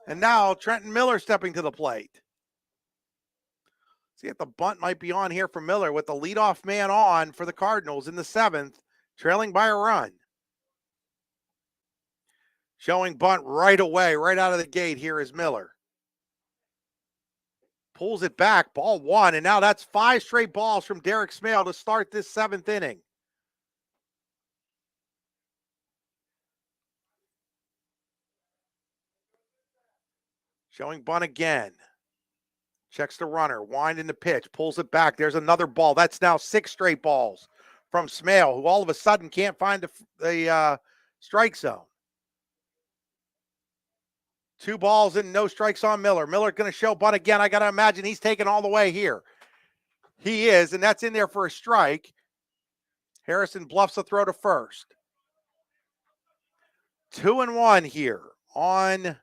and now Trenton Miller stepping to the plate. See if the bunt might be on here for Miller with the leadoff man on for the Cardinals in the 7th, trailing by a run. Showing bunt right away, right out of the gate here is Miller. pulls it back, ball one, and now that's 5 straight balls from Derek Smale to start this 7th inning. Showing bunt again. Checks the runner, winding the pitch, pulls it back. There's another ball. That's now 6 straight balls from Smale, who all of a sudden can't find the strike zone. 2 balls and no strikes on Miller. Miller going to show bunt again. I got to imagine he's taking all the way here. He is, and that's in there for a strike. Harrison bluffs a throw to first. 2-1 here on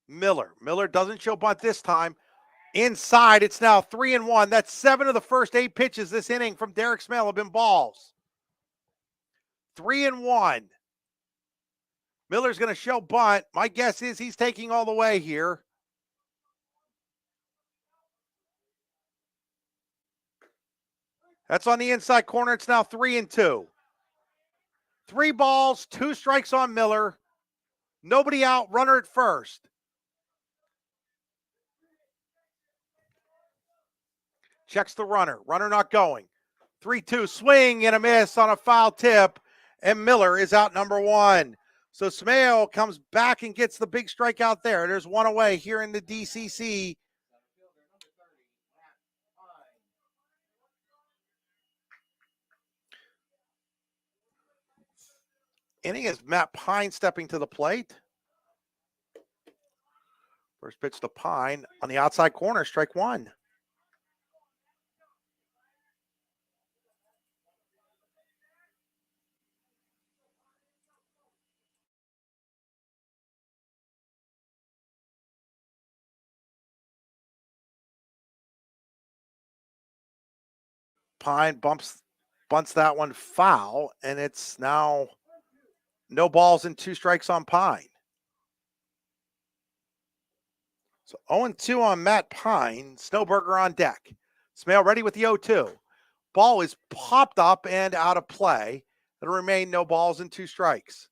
Miller. Miller doesn't show bunt this time. Inside, it's now 3-1. That's 7 of the first 8 pitches this inning from Derek Smale have been balls. 3-1. Miller's going to show bunt. My guess is he's taking all the way here. That's on the inside corner. It's now 3-2. 3 balls, 2 strikes on Miller. Nobody out, runner at first. Checks the runner. Runner not going. 3-2, swing and a miss on a foul tip, and Miller is out number 1. So Smale comes back and gets the big strikeout there. There's 1 away here in the DCC. Inning is Matt Pine stepping to the plate. First pitch to Pine on the outside corner, strike 1. Pine bunts that one foul, and it's now no balls and 2 strikes on Pine. So 0-2 on Matt Pine. Snowberger on deck. Smale ready with the 0-2. Ball is popped up and out of play. It'll remain no balls and 2 strikes.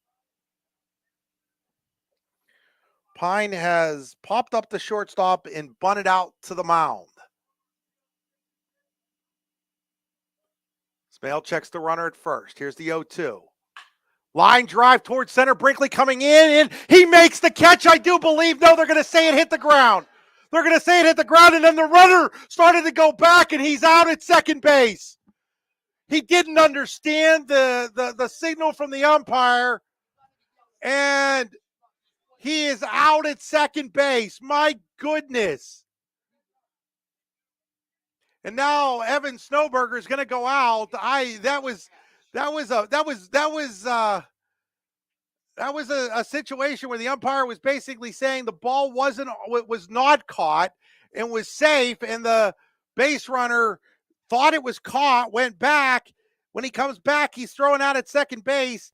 Pine has popped up the shortstop and bunted out to the mound. Smale checks the runner at first. Here's the 0-2. Line drive towards center. Brinkley coming in, and he makes the catch, I do believe. No, they're going to say it hit the ground. They're going to say it hit the ground, and then the runner started to go back, and he's out at second base. He didn't understand the signal from the umpire, and he is out at second base. My goodness. And now Evan Snowberger is going to go out. That was a situation where the umpire was basically saying the ball was not caught and was safe, and the base runner thought it was caught, went back. When he comes back, he's throwing out at second base.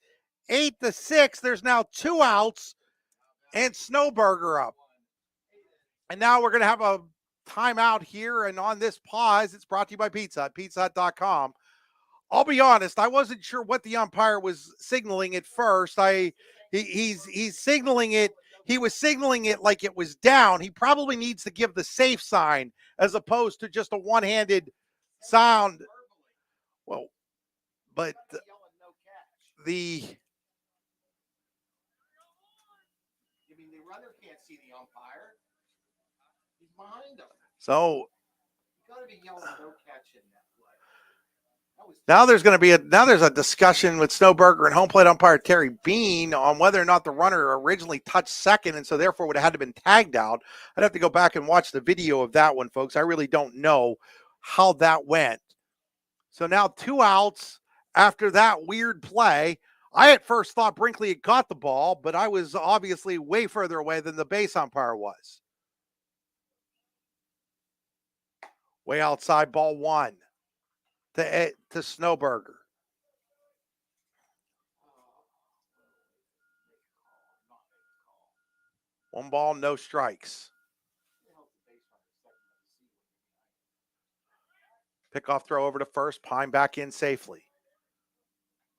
8-6. There's now 2 outs and Snowberger up. And now we're going to have a timeout here, and on this pause, it's brought to you by Pizza Hut, pizzahut.com. I'll be honest, I wasn't sure what the umpire was signaling at first. He's signaling it. He was signaling it like it was down. He probably needs to give the safe sign as opposed to just a one-handed sound. Well, but the runner can't see the umpire. He's behind him. So now there's a discussion with Snowberger and home plate umpire Terry Bean on whether or not the runner originally touched second, and so therefore would have had to been tagged out. I'd have to go back and watch the video of that one, folks. I really don't know how that went. So now 2 outs after that weird play. I at first thought Brinkley had caught the ball, but I was obviously way further away than the base umpire was. Way outside, ball 1 to Snowberger. One ball, no strikes. Pickoff throw over to first. Pine back in safely.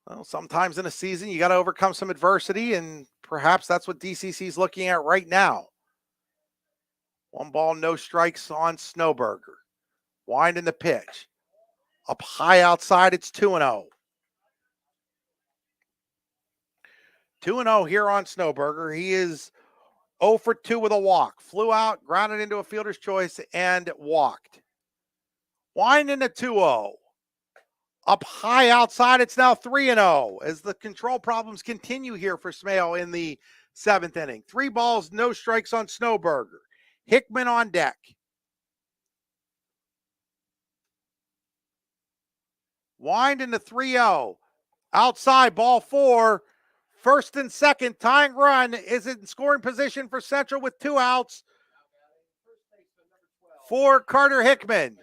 Well, sometimes in a season, you got to overcome some adversity, and perhaps that's what DCC is looking at right now. 1 ball, no strikes on Snowberger. Winding the pitch. Up high outside, it's 2-0. 2-0 here on Snowberger. He is 0 for 2 with a walk. Flew out, grounded into a fielder's choice, and walked. Winding to 2-0. Up high outside, it's now 3-0 as the control problems continue here for Smale in the 7th inning. 3 balls, no strikes on Snowberger. Hickman on deck. Wind into 3-0. Outside, ball 4. First and second, tying run is in scoring position for Central with 2 outs for Carter Hickman.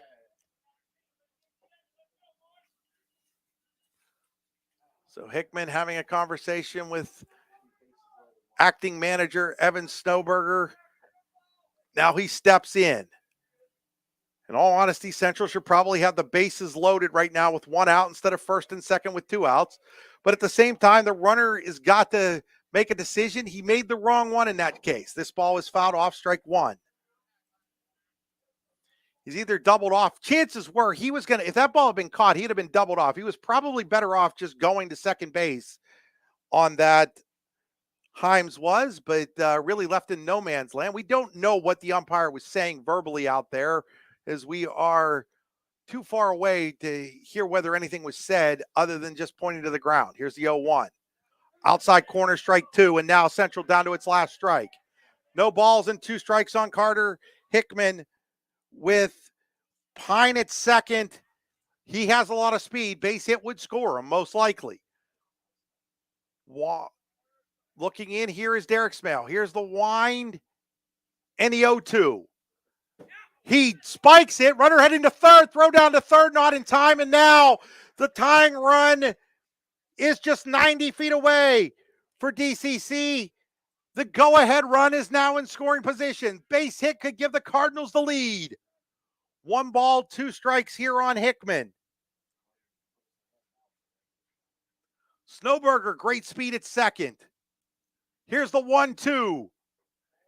So Hickman having a conversation with acting manager Evan Snowberger. Now he steps in. In all honesty, Central should probably have the bases loaded right now with 1 out instead of first and second with 2 outs. But at the same time, the runner has got to make a decision. He made the wrong one in that case. This ball was fouled off, strike 1. He's either doubled off. Chances were he was going to, if that ball had been caught, he'd have been doubled off. He was probably better off just going to second base on that. Himes was, but really left in no man's land. We don't know what the umpire was saying verbally out there, as we are too far away to hear whether anything was said other than just pointing to the ground. Here's the 0-1. Outside corner, strike 2, and now Central down to its last strike. No balls and 2 strikes on Carter Hickman with Pine at second. He has a lot of speed. Base hit would score him, most likely. Looking in, here is Derek Smale. Here's the wind and the 0-2. He spikes it. Runner heading to third. Throw down to third, not in time. And now the tying run is just 90 feet away for DCC. The go-ahead run is now in scoring position. Base hit could give the Cardinals the lead. 1 ball, 2 strikes here on Hickman. Snowberger, great speed at second. Here's the 1-2.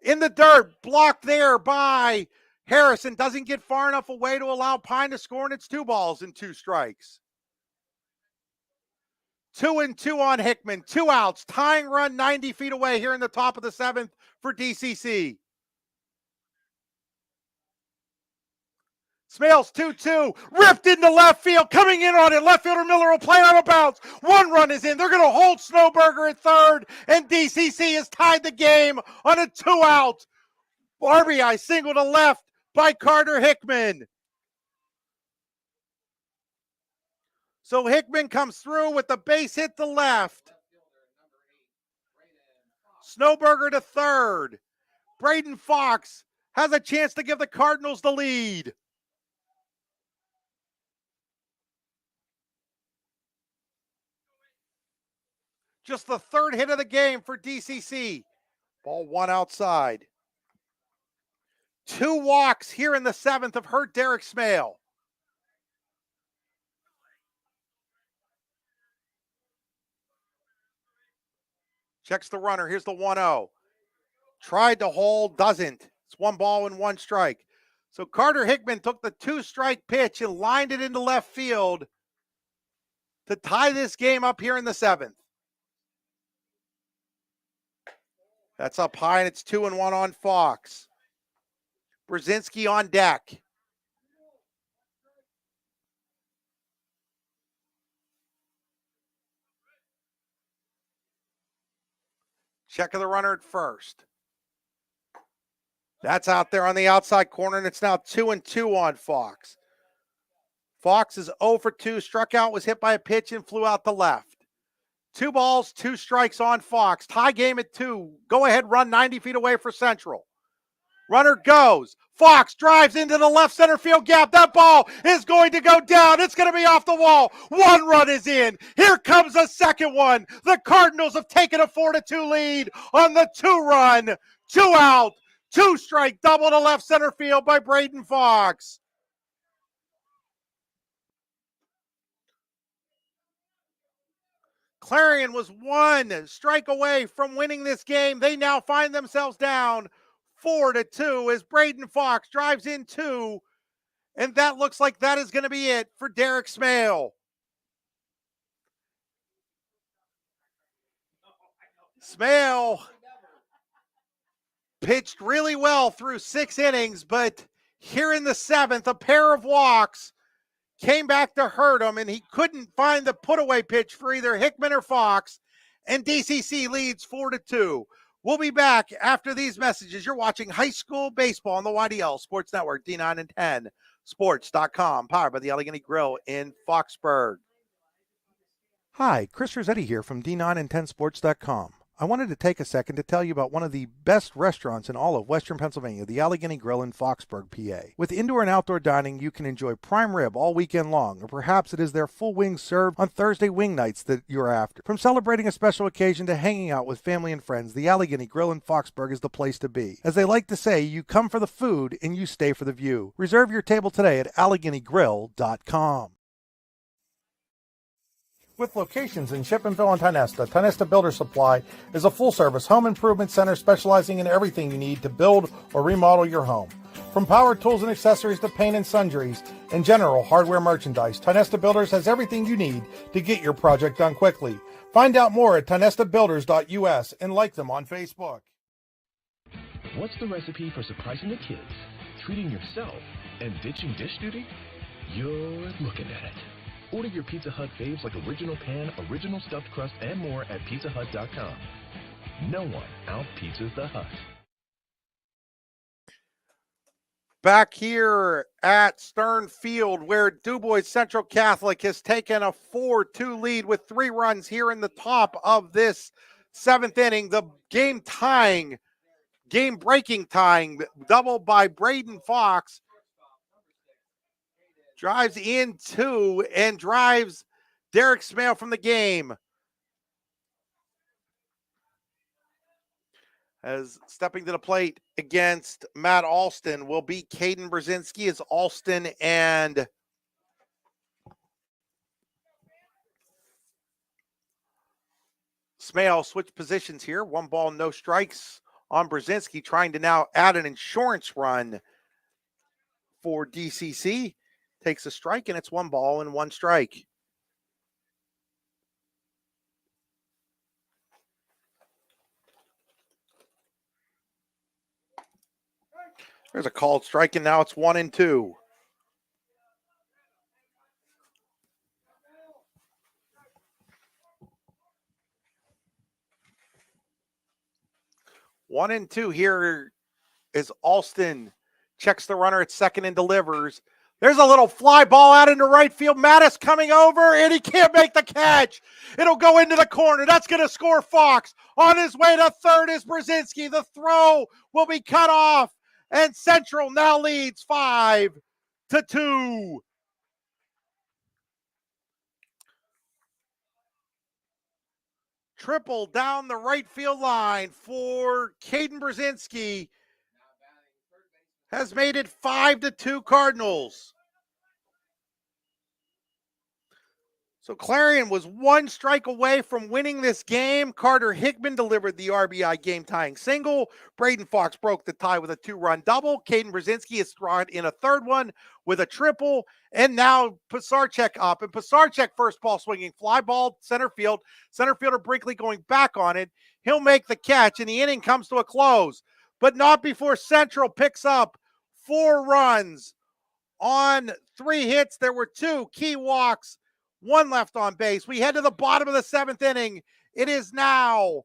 In the dirt, blocked there by Harrison. Doesn't get far enough away to allow Pine to score, and it's 2 balls and 2 strikes. 2-2 on Hickman. 2 outs. Tying run 90 feet away here in the top of the 7th for DCC. Smales 2-2, ripped into left field, coming in on it. Left fielder Miller will play out of bounds. 1 run is in. They're going to hold Snowberger at third, and DCC has tied the game on a 2-out RBI single to left by Carter Hickman. So Hickman comes through with the base hit to left. Snowberger to third. Braden Fox has a chance to give the Cardinals the lead. Just the 3rd hit of the game for DCC. Ball 1 outside. 2 walks here in the 7th have hurt Derek Smale. Checks the runner. Here's the 1-0. Tried to hold, doesn't. It's 1 ball and 1 strike. So Carter Hickman took the 2-strike pitch and lined it into left field to tie this game up here in the 7th. That's up high, and it's 2-1 on Fox. Brzezinski on deck. Check of the runner at first. That's out there on the outside corner, and it's now 2-2 on Fox. Fox is 0 for 2. Struck out, was hit by a pitch, and flew out to left. 2 balls, 2 strikes on Fox. Tie game at 2. Go ahead run 90 feet away for Central. Runner goes. Fox drives into the left center field gap. That ball is going to go down. It's going to be off the wall. 1 run is in. Here comes a second one. The Cardinals have taken a 4-2 lead on the 2-run, 2-out, 2-strike double to left center field by Braden Fox. Clarion was 1 strike away from winning this game. They now find themselves down 4-2 as Braden Fox drives in 2. And that looks like that is going to be it for Derek Smale. Smale pitched really well through 6 innings, but here in the 7th, a pair of walks came back to hurt him, and he couldn't find the put-away pitch for either Hickman or Fox, and DCC leads 4-2. We'll be back after these messages. You're watching high school baseball on the YDL Sports Network, D9 and 10, sports.com, powered by the Allegheny Grill in Foxburg. Hi, Chris Rossetti here from D9 and 10 sports.com. I wanted to take a second to tell you about one of the best restaurants in all of Western Pennsylvania, the Allegheny Grill in Foxburg, PA. With indoor and outdoor dining, you can enjoy prime rib all weekend long, or perhaps it is their full wings served on Thursday wing nights that you're after. From celebrating a special occasion to hanging out with family and friends, the Allegheny Grill in Foxburg is the place to be. As they like to say, you come for the food and you stay for the view. Reserve your table today at AlleghenyGrill.com. With locations in Shippenville and Tionesta Builder Supply is a full-service home improvement center specializing in everything you need to build or remodel your home. From power tools and accessories to paint and sundries and general hardware merchandise, Tionesta Builders has everything you need to get your project done quickly. Find out more at tionestabuilders.us and like them on Facebook. What's the recipe for surprising the kids, treating yourself, and ditching dish duty? You're looking at it. Order your Pizza Hut faves like original pan, original stuffed crust, and more at pizzahut.com. No one out-pizzas the Hut. Back here at Stern Field, where DuBois Central Catholic has taken a 4-2 lead with 3 runs here in the top of this 7th inning. The game-breaking tying double by Braden Fox. Drives in 2 and drives Derek Smale from the game. As stepping to the plate against Matt Alston will be Caden Brzezinski as Alston and Smale switch positions here. 1 ball, no strikes on Brzezinski, trying to now add an insurance run for DCC. Takes a strike, and it's 1 ball and 1 strike. There's a called strike, and now it's 1-2. One and two here as Alston checks the runner at second and delivers. There's a little fly ball out into right field. Mattis coming over, and he can't make the catch. It'll go into the corner. That's going to score Fox. On his way to third is Brzezinski. The throw will be cut off, and Central now leads 5-2. Triple down the right field line for Caden Brzezinski has made it 5-2 Cardinals. So Clarion was 1 strike away from winning this game. Carter Hickman delivered the RBI game-tying single. Braden Fox broke the tie with a 2-run double. Caden Brzezinski has thrown in a 3rd one with a triple. And now Pisarcek up. And Pisarcek first ball swinging. Fly ball, center field. Center fielder Brinkley going back on it. He'll make the catch, and the inning comes to a close. But not before Central picks up 4 runs on 3 hits. There were 2 key walks, 1 left on base. We head to the bottom of the 7th inning. It is now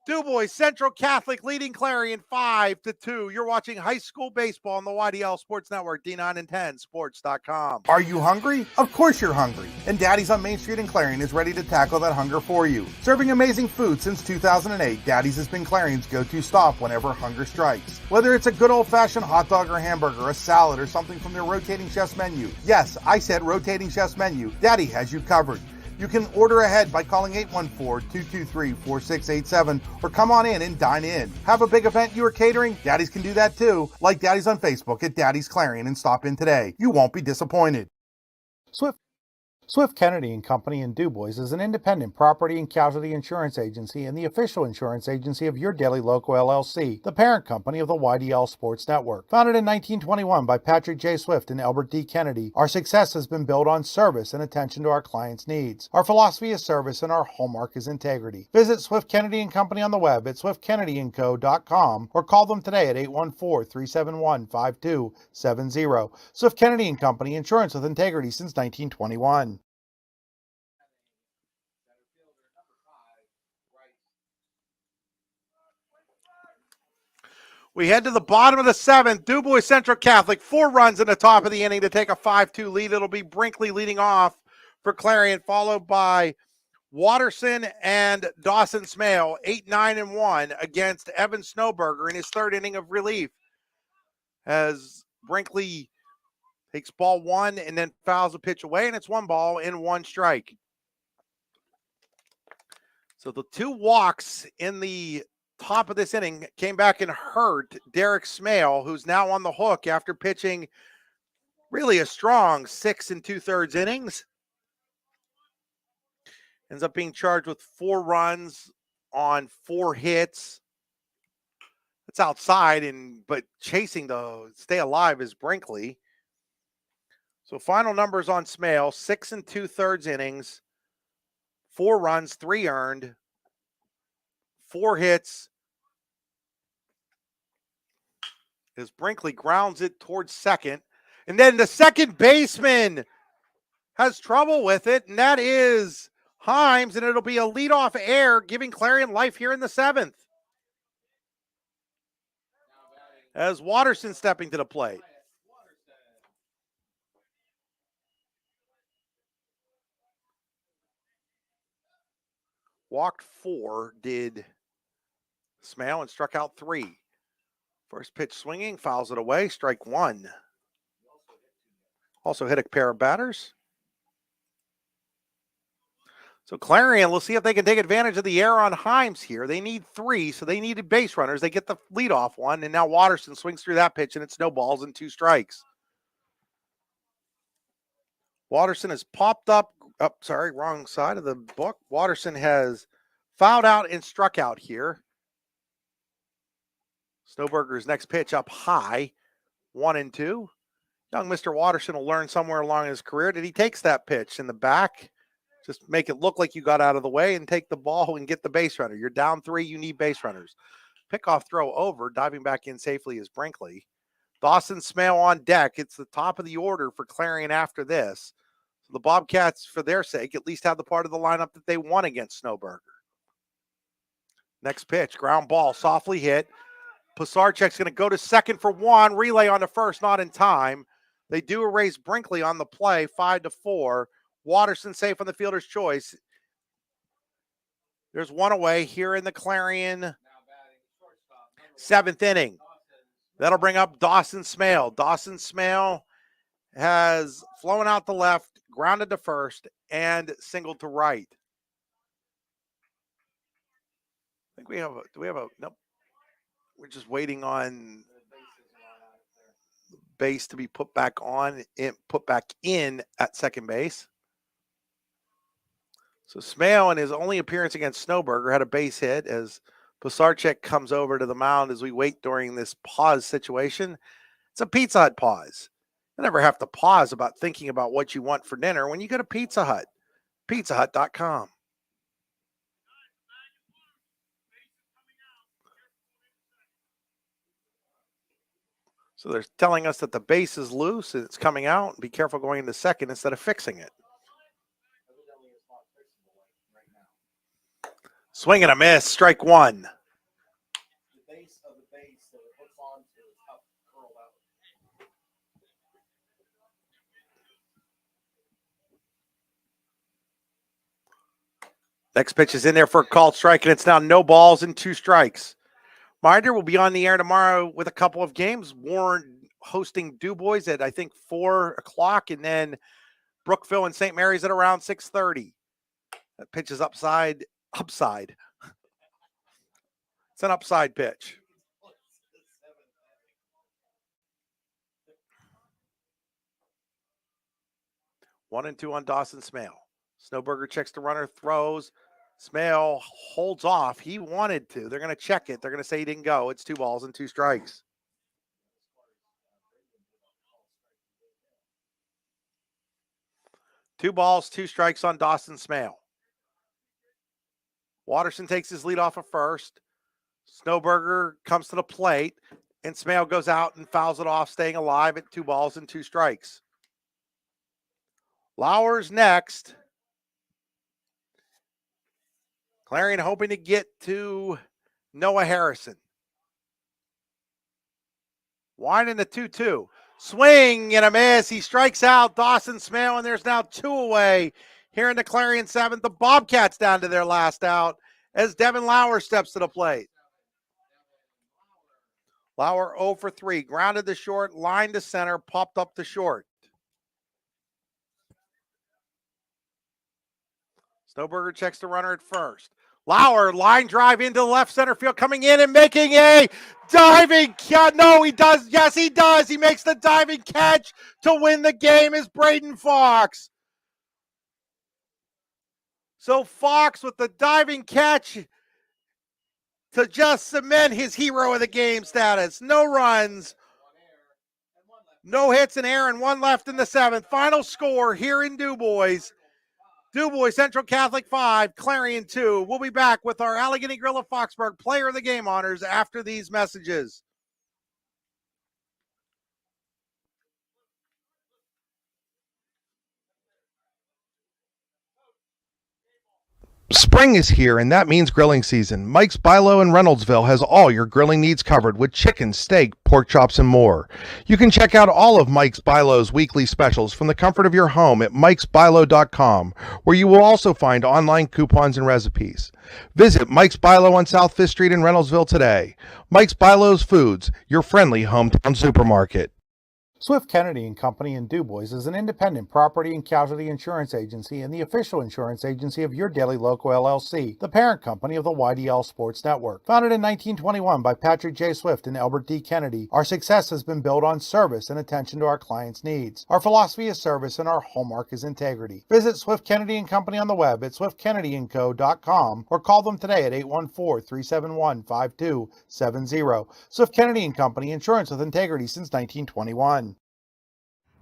DuBois Central Catholic leading Clarion 5-2. You're watching high school baseball on the YDL Sports Network, D9 and 10 sports.com. Are you hungry? Of course you're hungry. And Daddy's on Main Street in Clarion is ready to tackle that hunger for you. Serving amazing food since 2008, Daddy's has been Clarion's go-to stop whenever hunger strikes. Whether it's a good old-fashioned hot dog or hamburger, a salad, or something from their rotating chef's menu. Yes, I said rotating chef's menu. Daddy has you covered. You can order ahead by calling 814-223-4687 or come on in and dine in. Have a big event you are catering? Daddy's can do that too. Like Daddy's on Facebook at Daddy's Clarion and stop in today. You won't be disappointed. Swift Swift Kennedy and Company in DuBois is an independent property and casualty insurance agency and the official insurance agency of Your Daily Local LLC, the parent company of the YDL Sports Network. Founded in 1921 by Patrick J. Swift and Albert D. Kennedy, our success has been built on service and attention to our clients' needs. Our philosophy is service and our hallmark is integrity. Visit Swift Kennedy and Company on the web at swiftkennedyandco.com or call them today at 814-371-5270. Swift Kennedy and Company, insurance with integrity since 1921. We head to the bottom of the seventh. DuBois Central Catholic, 4 runs in the top of the inning to take a 5-2 lead. It'll be Brinkley leading off for Clarion, followed by Watterson and Dawson Smale, 8, 9, and 1 against Evan Snowberger in his 3rd inning of relief. As Brinkley takes ball 1 and then fouls a pitch away, and it's 1 ball and 1 strike. So the 2 walks in the top of this inning came back and hurt Derek Smale, who's now on the hook after pitching really a strong 6 2/3 innings. Ends up being charged with 4 runs on 4 hits. It's outside, but chasing to stay alive is Brinkley. So final numbers on Smale: 6 2/3 innings, 4 runs, 3 earned, 4 hits. As Brinkley grounds it towards second. And then the second baseman has trouble with it, and that is Himes, and it'll be a leadoff error, giving Clarion life here in the 7th. As Watterson stepping to the plate. Walked 4, did Smale, and struck out 3. First pitch swinging, fouls it away, strike 1. Also hit a pair of batters. So Clarion, let's see if they can take advantage of the error on Himes here. They need 3, so they needed base runners. They get the leadoff one, and now Watterson swings through that pitch, and it snowballs and 2 strikes. Watterson has popped up, wrong side of the book. Watterson has fouled out and struck out here. Snowberger's next pitch up high, 1 2. Young Mr. Watterson will learn somewhere along his career that he takes that pitch in the back. Just make it look like you got out of the way and take the ball and get the base runner. You're down 3, you need base runners. Pickoff throw over, diving back in safely is Brinkley. Dawson Smale on deck. It's the top of the order for Clarion after this. So the Bobcats, for their sake, at least have the part of the lineup that they won against Snowberger. Next pitch, ground ball, softly hit. Pisarczyk's going to go to second for 1. Relay on to first, not in time. They do erase Brinkley on the play, 5-4. Watterson safe on the fielder's choice. There's 1 away here in the Clarion 7th inning. That'll bring up Dawson Smale. Dawson Smale has flown out the left, grounded to first, and singled to right. I think nope. We're just waiting on base to be put back in at second base. So Smale, in his only appearance against Snowberger, had a base hit as Pisarczyk comes over to the mound as we wait during this pause situation. It's a Pizza Hut pause. You never have to pause about thinking about what you want for dinner when you go to Pizza Hut. PizzaHut.com. So they're telling us that the base is loose and it's coming out. Be careful going into second instead of fixing it. Swing and a miss, strike 1. The base of the base that it hooks onto is up, curled out. Next pitch is in there for a called strike, and it's now no balls and 2 strikes. Minder will be on the air tomorrow with a couple of games. Warren hosting DuBois at, I think, 4 o'clock, and then Brookville and St. Mary's at around 6:30. That pitch is upside. It's an upside pitch. 1-2 on Dawson Smale. Snowberger checks the runner, throws. Smale holds off. He wanted to. They're going to check it. They're going to say he didn't go. It's 2 balls and 2 strikes. Two balls, 2 strikes on Dawson Smale. Watterson takes his lead off of first. Snowberger comes to the plate, and Smale goes out and fouls it off, staying alive at 2 balls and 2 strikes. Lauer's next. Clarion hoping to get to Noah Harrison. Winding the 2-2. Swing and a miss. He strikes out Dawson Smale, and there's now 2 away here in the Clarion 7th. The Bobcats down to their last out as Devin Lauer steps to the plate. Lauer 0 for 3. Grounded to short, lined to center, popped up to short. Snowberger checks the runner at first. Lauer, line drive into left center field, coming in and making a diving catch. No, he does. Yes, he does. He makes the diving catch to win the game is Braden Fox. So Fox with the diving catch to just cement his hero of the game status. No runs, no hits in air, and 1 left in the 7th. Final score here in DuBois. DuBois Central Catholic 5, Clarion 2. We'll be back with our Allegheny Grill of Foxburg Player of the Game honors after these messages. Spring is here, and that means grilling season. Mike's Bilo in Reynoldsville has all your grilling needs covered with chicken, steak, pork chops, and more. You can check out all of Mike's Bilo's weekly specials from the comfort of your home at mikesbilo.com, where you will also find online coupons and recipes. Visit Mike's Bilo on South 5th Street in Reynoldsville today. Mike's Bilo's Foods, your friendly hometown supermarket. Swift Kennedy and Company in DuBois is an independent property and casualty insurance agency and the official insurance agency of your daily local LLC, the parent company of the YDL Sports Network. Founded in 1921 by Patrick J. Swift and Albert D. Kennedy, our success has been built on service and attention to our clients' needs. Our philosophy is service and our hallmark is integrity. Visit Swift Kennedy and Company on the web at swiftkennedyandco.com or call them today at 814-371-5270. Swift Kennedy and Company, insurance with integrity since 1921.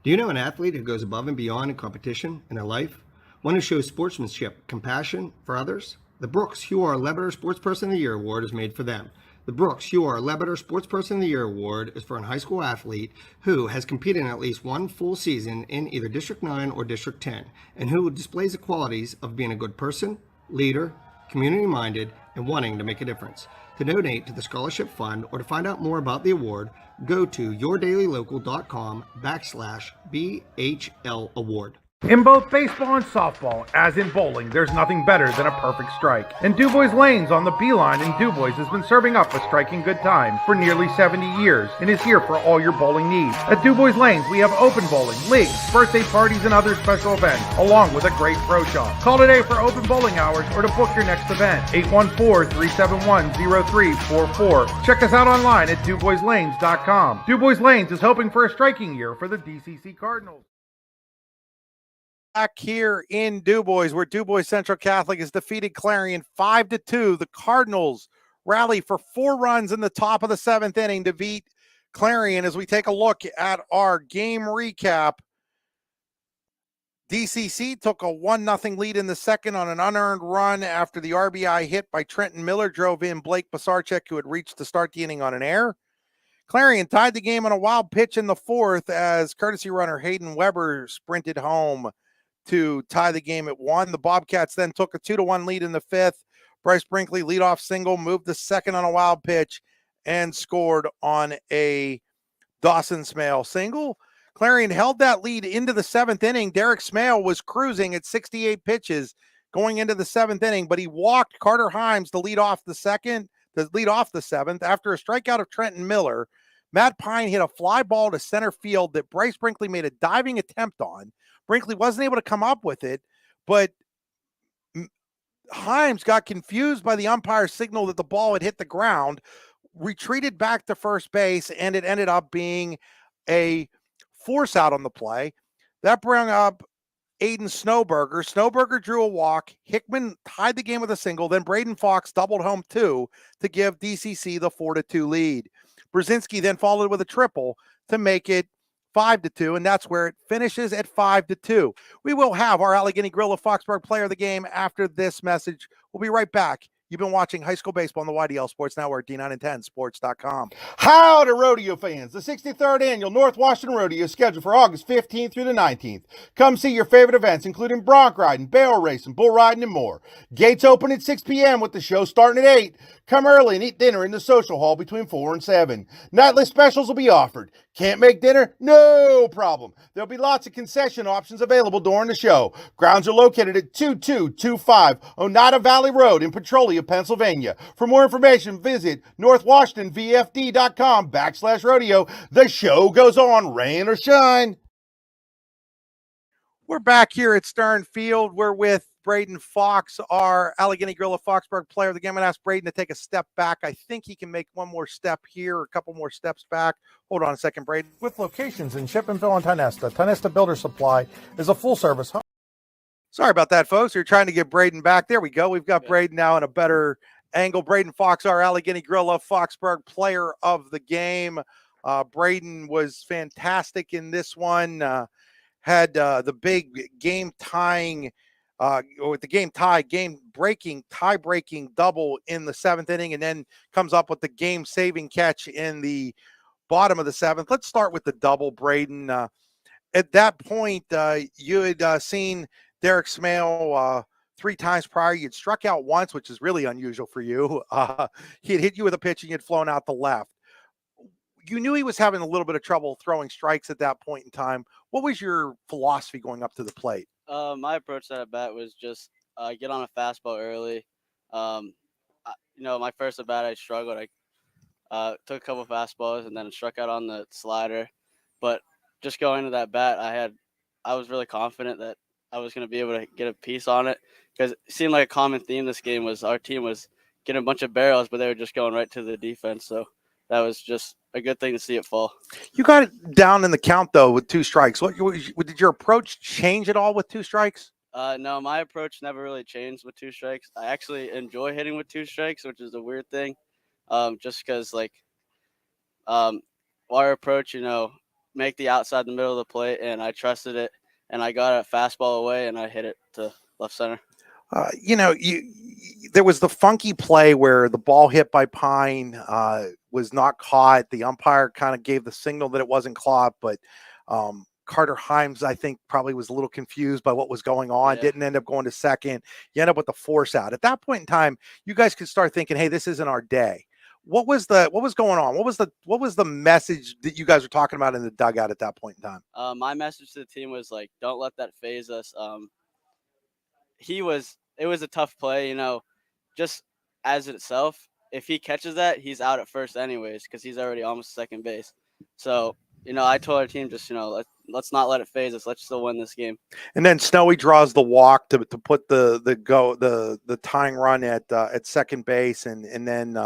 Do you know an athlete who goes above and beyond in competition in their life? One who shows sportsmanship, compassion for others? The Brooks Huar Lebeter Sportsperson of the Year Award is made for them. The Brooks Huar Lebeter Sportsperson of the Year Award is for a high school athlete who has competed in at least 1 full season in either District 9 or District 10, and who displays the qualities of being a good person, leader, community-minded, and wanting to make a difference. To donate to the scholarship fund or to find out more about the award, go to yourdailylocal.com/BHL award. In both baseball and softball, as in bowling, there's nothing better than a perfect strike. And DuBois Lanes on the Beeline in DuBois has been serving up a striking good time for nearly 70 years and is here for all your bowling needs. At DuBois Lanes, we have open bowling, leagues, birthday parties, and other special events, along with a great pro shop. Call today for open bowling hours or to book your next event. 814-371-0344. Check us out online at DuBoisLanes.com. DuBois Lanes is hoping for a striking year for the DCC Cardinals. Back here in DuBois, where DuBois Central Catholic has defeated Clarion 5-2. The Cardinals rally for 4 runs in the top of the 7th inning to beat Clarion. As we take a look at our game recap, DCC took a 1-0 lead in the second on an unearned run after the RBI hit by Trenton Miller drove in Blake Basarchek, who had reached to start the inning on an error. Clarion tied the game on a wild pitch in the 4th as courtesy runner Hayden Weber sprinted home to tie the game at 1. The Bobcats then took a 2-1 lead in the 5th. Bryce Brinkley leadoff single, moved the second on a wild pitch, and scored on a Dawson Smale single. Clarion held that lead into the 7th inning. Derek Smale was cruising at 68 pitches going into the 7th inning, but he walked Carter Himes to lead off the 7th after a strikeout of Trenton Miller. Matt Pine hit a fly ball to center field that Bryce Brinkley made a diving attempt on. Brinkley wasn't able to come up with it, but Himes got confused by the umpire's signal that the ball had hit the ground, retreated back to first base, and it ended up being a force out on the play. That brought up Aiden Snowberger. Snowberger drew a walk. Hickman tied the game with a single. Then Braden Fox doubled home 2 to give DCC the 4-2 lead. Brzezinski then followed with a triple to make it 5-2, and that's where it finishes at 5-2. We will have our Allegheny Grill of Foxburg player of the game after this message. We'll be right back. You've been watching high school baseball on the YDL Sports Network, D9and10sports.com. Howdy, rodeo fans. The 63rd Annual North Washington Rodeo is scheduled for August 15th through the 19th. Come see your favorite events, including bronc riding, barrel racing, bull riding, and more. Gates open at 6 p.m. with the show starting at 8. Come early and eat dinner in the social hall between 4 and 7. Nightly specials will be offered. Can't make dinner? No problem. There'll be lots of concession options available during the show. Grounds are located at 2225 Oneida Valley Road in Petrolia, Pennsylvania. For more information, visit northwashingtonvfd.com/rodeo. The show goes on, rain or shine. We're back here at Stern Field. We're with Braden Fox, our Allegheny Grill of Foxburg player of the game. I'm going to ask Braden to take a step back. I think he can make one more step here, a couple more steps back. Hold on a second, Braden. With locations in Chippenville and Tionesta, Tionesta Builder Supply is a full-service home. Sorry about that, folks. You're trying to get Braden back. There we go. We've got Braden now in a better angle. Braden Fox, our Allegheny Grill of Foxburg player of the game. Braden was fantastic in this one. Had the big game-tying with the game-breaking, tie-breaking double in the 7th inning, and then comes up with the game-saving catch in the bottom of the 7th. Let's start with the double, Braden. At that point, you had seen Derek Smale 3 times prior. You'd struck out once, which is really unusual for you. He had hit you with a pitch and you'd flown out the left. You knew he was having a little bit of trouble throwing strikes at that point in time. What was your philosophy going up to the plate? My approach to that bat was just get on a fastball early. My first at bat I struggled. I took a couple fastballs and then struck out on the slider. But just going to that bat, I was really confident that I was going to be able to get a piece on it, because it seemed like a common theme this game was our team was getting a bunch of barrels, but they were just going right to the defense. So that was just a good thing to see it fall. You got it down in the count, though, with 2 strikes. Did your approach change at all with 2 strikes? No, my approach never really changed with 2 strikes. I actually enjoy hitting with 2 strikes, which is a weird thing, just because, our approach, make the outside the middle of the plate, and I trusted it, and I got a fastball away, and I hit it to left center. There was the funky play where the ball hit by Pine was not caught. The umpire kind of gave the signal that it wasn't caught, but Carter Himes, I think, probably was a little confused by what was going on. Yeah. Didn't end up going to second. You end up with the force out. At that point in time, you guys could start thinking, "Hey, this isn't our day." What was going on? What was the message that you guys were talking about in the dugout at that point in time? My message to the team was don't let that phase us. It was a tough play, just as itself. If he catches that, he's out at first anyways, because he's already almost second base. So, I told our team just, let's not let it phase us. Let's still win this game. And then Snowy draws the walk to put the tying run at second base, and then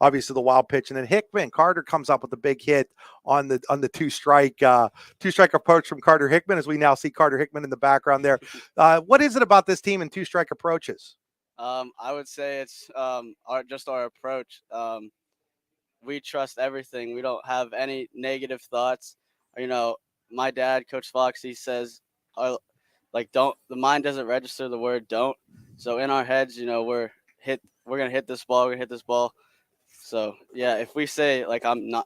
obviously the wild pitch, and then Carter comes up with a big hit on the 2-strike approach from Carter Hickman, as we now see Carter Hickman in the background there. What is it about this team and 2-strike approaches? I would say it's our approach. We trust everything. We don't have any negative thoughts. My dad, Coach Fox, he says, the mind doesn't register the word don't. So in our heads, we're going to hit this ball. We're going to hit this ball. So, yeah, if we say, I'm not,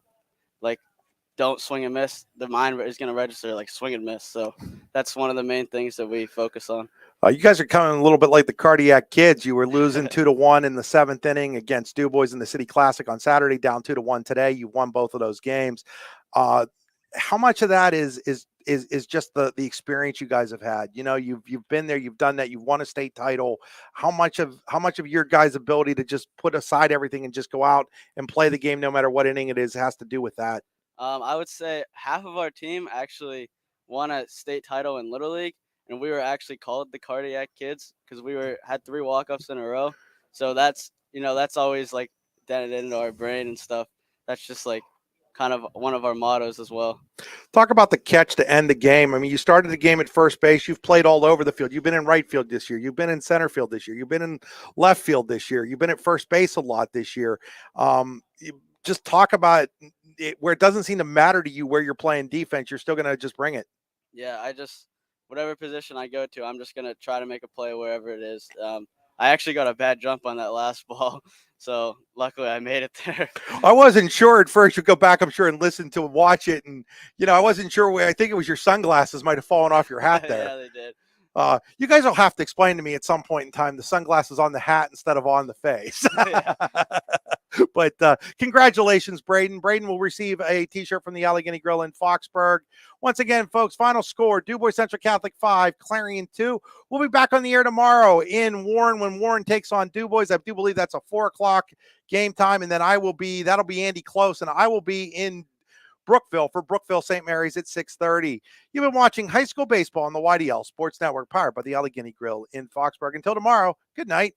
don't swing and miss, the mind is going to register, swing and miss. So that's one of the main things that we focus on. You guys are coming a little bit like the Cardiac Kids. You were losing 2-1 in the 7th inning against DuBois in the City Classic on Saturday, down 2-1 today. You won both of those games. How much of that is just the experience you guys have had? You've been there, you've done that, you've won a state title. How much of your guys' ability to just put aside everything and just go out and play the game, no matter what inning it is, has to do with that? I would say half of our team actually won a state title in Little League, and we were actually called the Cardiac Kids because we had 3 walk-ups in a row. So that's always dented into our brain and stuff. That's just kind of one of our mottos as well. Talk about the catch to end the game. I mean, you started the game at first base. You've played all over the field. You've been in right field this year. You've been in center field this year. You've been in left field this year. You've been at first base a lot this year. Just talk about it, where it doesn't seem to matter to you where you're playing defense. You're still going to just bring it. Yeah, whatever position I go to, I'm just going to try to make a play wherever it is. I actually got a bad jump on that last ball, so luckily I made it there. I wasn't sure at first. You go back, I'm sure, and listen to watch it, and I wasn't sure where. I think it was your sunglasses might have fallen off your hat there. Yeah, they did. You guys will have to explain to me at some point in time the sunglasses on the hat instead of on the face. But congratulations, Braden. Braden will receive a T-shirt from the Allegheny Grill in Foxburg. Once again, folks, final score, DuBois Central Catholic 5, Clarion 2. We'll be back on the air tomorrow in Warren when Warren takes on DuBois. I do believe that's a 4 o'clock game time, and then that'll be Andy Close, and I will be in Brookville for Brookville St. Mary's at 6:30. You've been watching high school baseball on the YDL Sports Network, powered by the Allegheny Grill in Foxburg. Until tomorrow, good night.